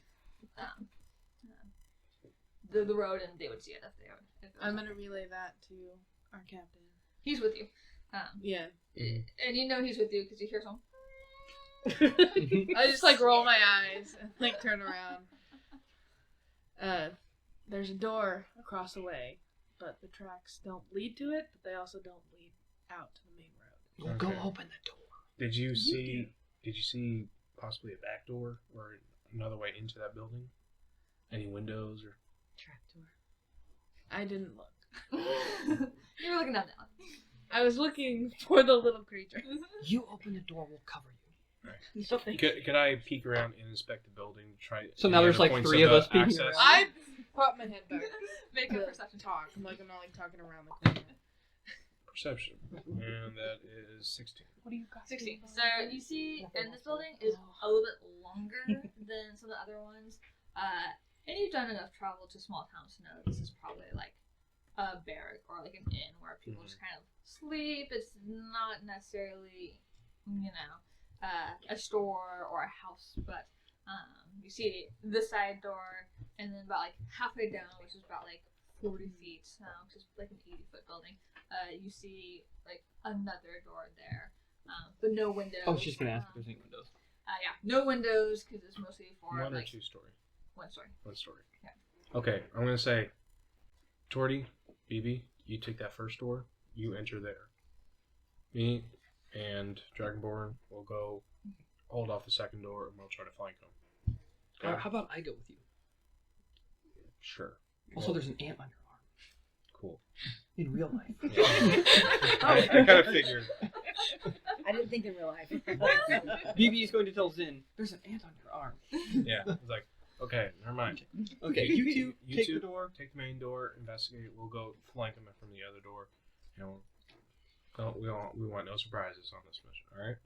Speaker 1: the road, and they would see it if they would. If it was
Speaker 5: I'm
Speaker 1: on.
Speaker 5: gonna relay that to our captain.
Speaker 1: He's with you,
Speaker 5: Yeah.
Speaker 1: and you know he's with you because you hear some.
Speaker 5: I just like roll my eyes and like turn around. There's a door across the way, but the tracks don't lead to it, but they also don't lead out to the main road.
Speaker 4: Well, go
Speaker 6: Okay.
Speaker 4: open the door.
Speaker 6: Did you see possibly a back door or another way into that building? Any windows or?
Speaker 5: Trapdoor. I didn't look.
Speaker 1: You were looking down that one.
Speaker 5: I was looking for the little creature.
Speaker 4: You open the door, we'll cover you.
Speaker 6: Could I peek around and inspect the building to try?
Speaker 4: So
Speaker 6: any
Speaker 4: now there's
Speaker 6: other
Speaker 4: like
Speaker 6: points
Speaker 4: 3 of
Speaker 6: the
Speaker 4: us peeking
Speaker 6: access?
Speaker 4: around.
Speaker 5: I pop my head back.
Speaker 1: Make a
Speaker 5: to
Speaker 1: perception.
Speaker 5: talk. I'm not like talking around the corner.
Speaker 6: Perception, and that is 16.
Speaker 5: What do you got?
Speaker 1: 16. So you see, and this building is a little bit longer than some of the other ones. And you've done enough travel to small towns to know this is probably like a barrack or like an inn where people just kind of sleep. It's not necessarily, a store or a house, but you see the side door, and then about like halfway down, which is about like 40 feet, which is like an 80-foot building, you see like another door there, but no windows.
Speaker 4: Oh, she's gonna ask if there's any windows.
Speaker 1: Yeah, no windows because it's mostly for
Speaker 6: One or
Speaker 1: like
Speaker 6: 2 story?
Speaker 1: 1 story.
Speaker 6: 1 story.
Speaker 1: Yeah.
Speaker 6: Okay, I'm gonna say, Torty, BB, you take that first door. You enter there. Me and Dragonborn will go hold off the second door, and we'll try to flank them. Okay?
Speaker 4: How about I go with you?
Speaker 6: Sure.
Speaker 4: Also, there's an ant on your arm.
Speaker 6: Cool.
Speaker 4: In real life.
Speaker 6: I kind of figured.
Speaker 3: I didn't think in real life.
Speaker 4: BB is going to tell Zin, there's an ant on your arm.
Speaker 6: Yeah. It's like, okay, never mind.
Speaker 4: Okay, you two
Speaker 6: You
Speaker 4: take
Speaker 6: two
Speaker 4: the door.
Speaker 6: Take the main door, investigate. We'll go flank them from the other door. You know, we want no surprises on this mission. All right.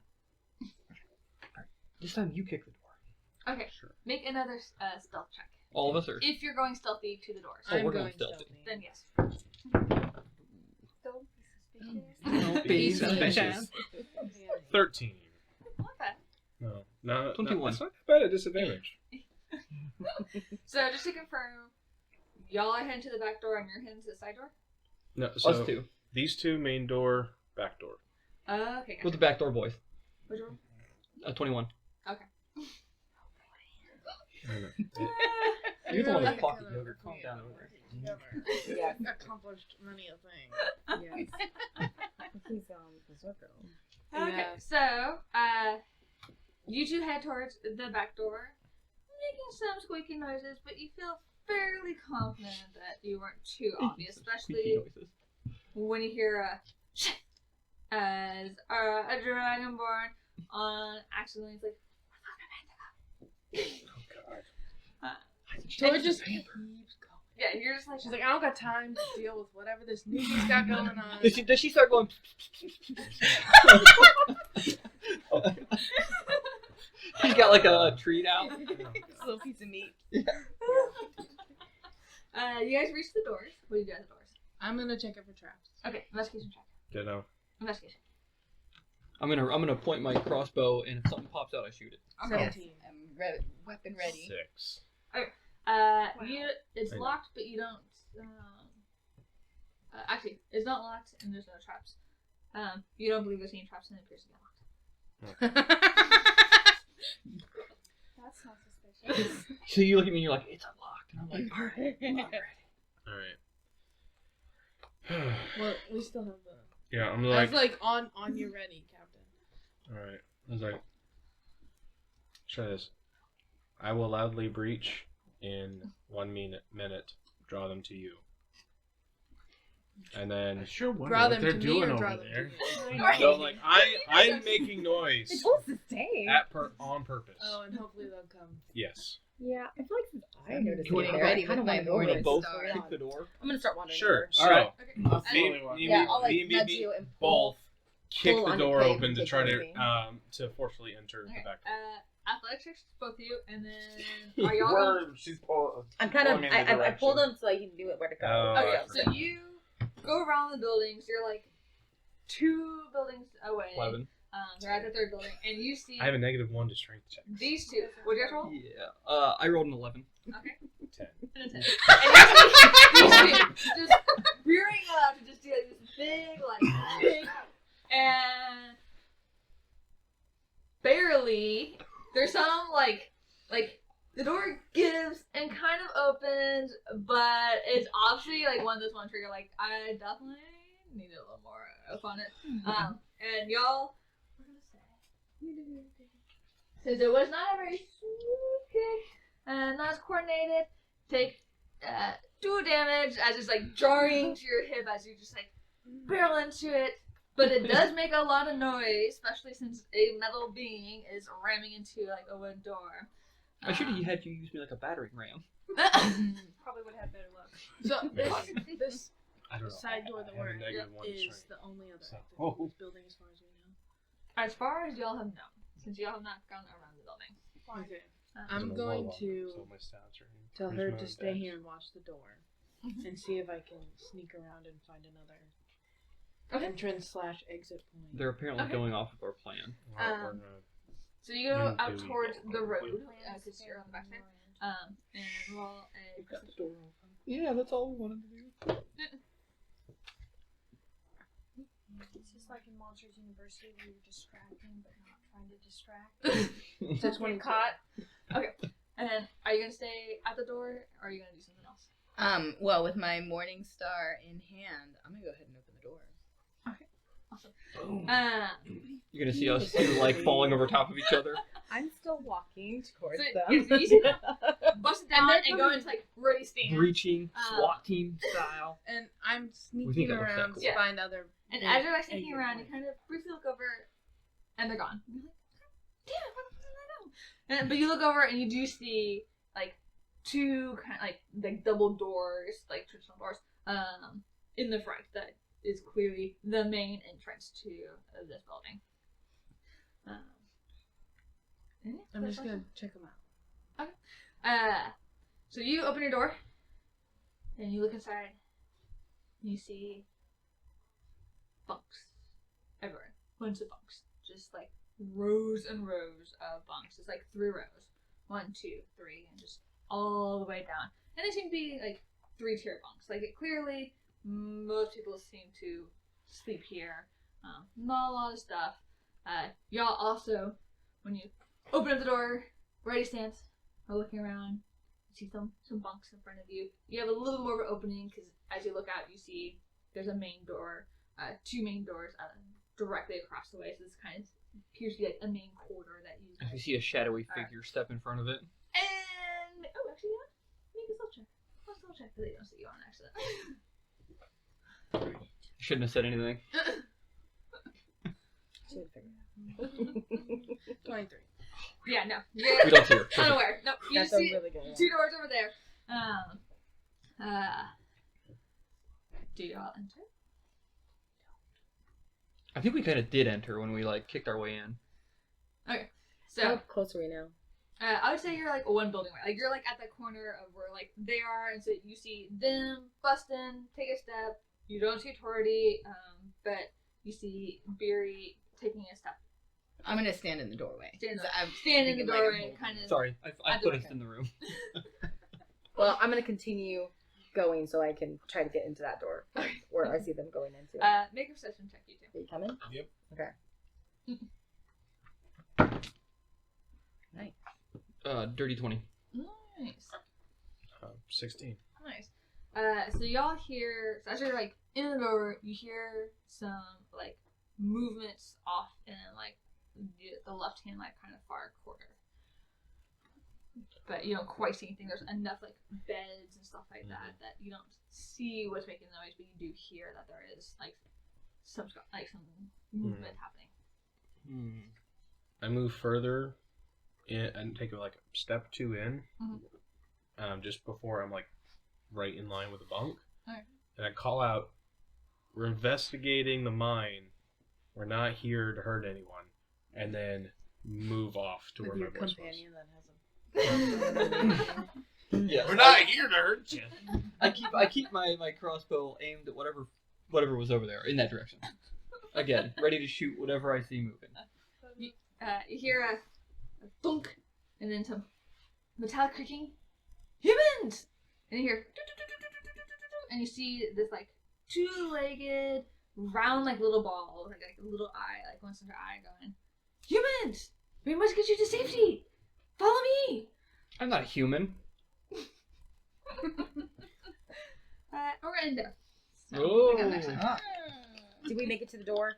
Speaker 4: This time you kick the door.
Speaker 1: Okay,
Speaker 6: Sure.
Speaker 1: make another stealth check.
Speaker 4: All of us are.
Speaker 1: If you're going stealthy to the doors,
Speaker 4: Oh,
Speaker 5: I'm
Speaker 4: we're going
Speaker 5: going
Speaker 4: stealthy.
Speaker 5: stealthy.
Speaker 1: then yes.
Speaker 9: Don't be suspicious.
Speaker 4: Don't be suspicious.
Speaker 6: 13.
Speaker 1: Not bad.
Speaker 6: No, no,
Speaker 4: 21.
Speaker 6: That's not that bad at disadvantage.
Speaker 1: So just to confirm, y'all are heading to the back door and you're heading to the side door?
Speaker 6: No, so
Speaker 4: Us two.
Speaker 6: these two, main door, back door.
Speaker 1: Okay,
Speaker 4: With
Speaker 1: gotcha.
Speaker 4: the back door boys.
Speaker 1: Which one?
Speaker 4: 21.
Speaker 5: I
Speaker 4: You're the one
Speaker 5: really
Speaker 4: with pocket
Speaker 5: could've
Speaker 4: yogurt. Calm down over there.
Speaker 3: Yeah.
Speaker 5: Accomplished many a thing.
Speaker 3: Yes. He's berserker.
Speaker 1: Okay,
Speaker 5: Yeah.
Speaker 1: so, you two head towards the back door, making some squeaky noises, but you feel fairly confident that you weren't too obvious,
Speaker 4: Squeaky
Speaker 1: especially
Speaker 4: noises.
Speaker 1: when you hear a as a dragonborn on accidentally is like,
Speaker 6: Oh god.
Speaker 5: Tor just keeps going.
Speaker 1: yeah, you're just like,
Speaker 5: She's like, I don't got time to deal with whatever this newbie's got going on.
Speaker 4: Does she start going? He's got like a treat out.
Speaker 7: A little piece of meat.
Speaker 1: you guys reach the doors. What do you do at the doors?
Speaker 5: I'm gonna check it for traps.
Speaker 1: Okay, investigation check.
Speaker 6: Ditto.
Speaker 1: Investigation.
Speaker 4: I'm gonna point my crossbow, and if something pops out, I shoot it.
Speaker 1: Okay.
Speaker 5: 17.
Speaker 7: I'm weapon ready.
Speaker 6: 6.
Speaker 1: It's
Speaker 6: I know.
Speaker 1: locked, but you don't. Actually, it's not locked, and there's no traps. You don't believe there's any traps, and it appears to be locked.
Speaker 9: That's not suspicious.
Speaker 4: So you look at me, and you're like, "It's unlocked," and I'm like, "All right, I'm ready."
Speaker 6: Alright.
Speaker 5: Well, we still have the.
Speaker 6: Yeah, I'm
Speaker 5: I
Speaker 6: like,
Speaker 5: was like, on your ready, Captain.
Speaker 6: alright. I was like, try this. I will loudly breach in 1 minute, draw them to you. And then,
Speaker 2: I sure wonder
Speaker 5: Draw
Speaker 2: what
Speaker 5: them
Speaker 2: they're
Speaker 5: to me
Speaker 2: doing
Speaker 5: or
Speaker 2: over
Speaker 5: draw them
Speaker 2: there.
Speaker 5: to you?
Speaker 6: so like, I'm making noise
Speaker 3: supposed to stay.
Speaker 6: on purpose.
Speaker 5: Oh, and hopefully they'll come.
Speaker 6: Can
Speaker 3: Yeah, I feel like since I noticed
Speaker 7: Getting
Speaker 3: it there,
Speaker 7: ready
Speaker 3: I kind of
Speaker 7: with my
Speaker 3: want to go
Speaker 7: morning
Speaker 3: over and
Speaker 4: Both
Speaker 7: star.
Speaker 4: kick the door.
Speaker 3: I'm gonna start wandering.
Speaker 6: Sure.
Speaker 3: over.
Speaker 6: So,
Speaker 4: Alright.
Speaker 3: Yeah, I'll like nudge
Speaker 6: me
Speaker 3: you and
Speaker 6: both kick
Speaker 3: pull
Speaker 6: the
Speaker 3: on
Speaker 6: door
Speaker 3: your plate
Speaker 6: open
Speaker 3: and
Speaker 6: to
Speaker 3: take
Speaker 6: try
Speaker 3: everything.
Speaker 6: to forcefully enter
Speaker 1: Okay.
Speaker 6: the back.
Speaker 1: Athletics checks, both of you, and then are y'all going?
Speaker 2: She's pulling.
Speaker 3: I'm kind of.
Speaker 2: Pulling me in the
Speaker 3: I pulled
Speaker 2: direction.
Speaker 3: him so he knew where to go.
Speaker 6: Oh,
Speaker 1: Okay,
Speaker 6: I
Speaker 1: so you go around the buildings. You're like 2 buildings away.
Speaker 4: 11.
Speaker 1: They're at the 3rd building, and you see
Speaker 6: I have a -1 to strength check.
Speaker 1: these two. What did you guys roll?
Speaker 4: Yeah. I rolled an 11.
Speaker 1: Okay.
Speaker 6: 10.
Speaker 1: And a 10. And you see these two just rearing up to just do like this big, like, big, and barely. There's some like the door gives and kind of opens, but it's obviously like one of those ones where you're like, I definitely need a little more up on it. And y'all, what did I say? Since it was not a very smooth kick and not as coordinated, take 2 damage as it's like jarring to your hip as you just like barrel into it. But it does make a lot of noise, especially since a metal being is ramming into like a wood door.
Speaker 4: I should have had you use me like a battering ram.
Speaker 9: Probably would have better luck.
Speaker 5: So this
Speaker 6: I don't know.
Speaker 5: side door that
Speaker 6: I have
Speaker 5: we're
Speaker 6: a
Speaker 5: in
Speaker 6: -1 to
Speaker 5: is
Speaker 6: strength.
Speaker 5: the only other
Speaker 6: So-
Speaker 5: active in this building as far as we know.
Speaker 1: As far as y'all have known, since y'all have not gone around the building.
Speaker 5: Okay.
Speaker 6: It's
Speaker 5: I'm
Speaker 6: a
Speaker 5: going
Speaker 6: warlock,
Speaker 5: to
Speaker 6: so my stats are
Speaker 5: tell
Speaker 6: here's
Speaker 5: her
Speaker 6: my
Speaker 5: to stay
Speaker 6: badge.
Speaker 5: here and watch the door,
Speaker 1: Mhm.
Speaker 5: and see if I can sneak around and find another
Speaker 1: Okay.
Speaker 5: entrance/exit point.
Speaker 4: They're apparently
Speaker 1: Okay.
Speaker 4: going off of our plan.
Speaker 6: Well, we're
Speaker 1: Um,
Speaker 6: gonna-
Speaker 1: So you go
Speaker 6: When
Speaker 1: out
Speaker 6: do we
Speaker 1: towards
Speaker 6: go?
Speaker 1: the road,
Speaker 9: Plan is
Speaker 1: because
Speaker 9: to
Speaker 1: you're on the back
Speaker 9: stay
Speaker 1: side.
Speaker 9: around.
Speaker 1: And roll a perception.
Speaker 4: Yeah, that's all we wanted to do.
Speaker 9: It's just like in Monsters University where you're distracting but not trying to distract.
Speaker 1: So 20 caught. Okay. And then are you gonna stay at the door or are you gonna do something else?
Speaker 7: Well, with my morning star in hand, I'm gonna go ahead and open the door.
Speaker 4: You're gonna see us two like falling over top of each other.
Speaker 3: I'm still walking towards
Speaker 1: So,
Speaker 3: them.
Speaker 1: yeah, so you see them bust it down
Speaker 3: they're
Speaker 1: and go into like ready stand.
Speaker 4: Breaching, SWAT team style.
Speaker 5: And I'm
Speaker 4: We
Speaker 5: sneaking
Speaker 4: think that looks that
Speaker 5: around
Speaker 4: cool.
Speaker 5: to
Speaker 1: Yeah.
Speaker 5: find other.
Speaker 1: And
Speaker 5: big
Speaker 1: as you're like sneaking
Speaker 5: exit
Speaker 1: around, you
Speaker 5: points.
Speaker 1: kind of briefly look over and they're gone. And you're like, damn, what did I know? But you look over and you do see like 2 kind of like double doors, like traditional doors, in the front that is clearly the main entrance to this building.
Speaker 5: I'm just gonna check them out.
Speaker 1: So you open your door and you look inside. You see bunks everywhere. Bunch of bunks. Just like rows and rows of bunks. It's like 3 rows. 1, 2, 3, and just all the way down. And they seem to be like 3-tier bunks. Like clearly, most people seem to sleep here. Not a lot of stuff. Y'all also, when you open up the door, ready stance, are looking around. You see some bunks in front of you. You have a little more of an opening because as you look out, you see there's a main door, 2 main doors directly across the way. So this kind of appears to be like a main corridor that you.
Speaker 4: You see a shadowy figure step in front of it.
Speaker 1: And actually, yeah, make a stealth check. Let's stealth check that they don't see you on accident.
Speaker 4: Shouldn't have said anything.
Speaker 8: 23.
Speaker 1: Yeah, no.
Speaker 4: We
Speaker 1: You're
Speaker 4: don't see her.
Speaker 1: unaware. No, you
Speaker 3: That's
Speaker 1: see
Speaker 3: really good.
Speaker 1: 2 doors over there. Do y'all enter?
Speaker 4: I think we kind of did enter when we like kicked our way in.
Speaker 1: Okay,
Speaker 3: How
Speaker 1: so
Speaker 3: close are we now?
Speaker 1: I would say you're like 1 building away. Like you're like at the corner of where like they are, and so you see them bust in, take a step. You don't see Tordy, but you see Beery taking a step.
Speaker 7: I'm gonna stand in the doorway.
Speaker 1: Stand
Speaker 7: I'm
Speaker 1: in the
Speaker 7: thinking like
Speaker 1: doorway,
Speaker 7: I'm
Speaker 1: kind of.
Speaker 4: Sorry, I
Speaker 1: I
Speaker 4: put
Speaker 1: don't
Speaker 4: us in the room.
Speaker 3: Well, I'm gonna continue going so I can try to get into that door where I see them going into.
Speaker 1: Make a perception check, you two.
Speaker 3: Are you coming?
Speaker 6: Yep.
Speaker 3: Okay.
Speaker 4: Dirty 20.
Speaker 1: Nice.
Speaker 6: 16.
Speaker 1: Nice. So y'all hear, so as you're like in the door, you hear some like movements off in like the left hand, like kind of far corner. But you don't quite see anything. There's enough like beds and stuff like that that you don't see what's making the noise, but you do hear that there is like some movement happening.
Speaker 6: I move further in and take like step 2 in, just before I'm like right in line with the bunk.
Speaker 1: Alright.
Speaker 6: And I call out, "We're investigating the mine. We're not here to hurt anyone." And then move off to
Speaker 8: With
Speaker 6: where
Speaker 8: your
Speaker 6: my voice
Speaker 8: companion that has a.
Speaker 4: Yeah.
Speaker 6: We're not here to hurt you.
Speaker 4: I keep my crossbow aimed at whatever was over there in that direction. Again, ready to shoot whatever I see moving.
Speaker 1: You hear a thunk, and then some metallic creaking. Humans! And you hear, and you see this like 2-legged, round like little ball, like a little eye, like one center eye going. Humans! We must get you to safety. Follow me.
Speaker 4: I'm not a human.
Speaker 1: Orlando.
Speaker 4: Oh.
Speaker 3: Did we make it to the door?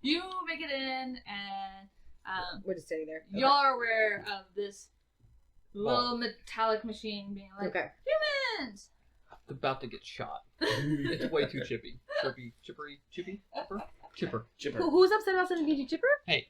Speaker 1: You make it in, and
Speaker 3: We're just sitting there.
Speaker 1: y'all are aware of this little metallic machine being like,
Speaker 3: Okay.
Speaker 1: humans!
Speaker 4: It's about to get shot. It's way too chippy. Chipper.
Speaker 6: Chipper.
Speaker 3: Who's upset about sending you to Chipper?
Speaker 4: Hey.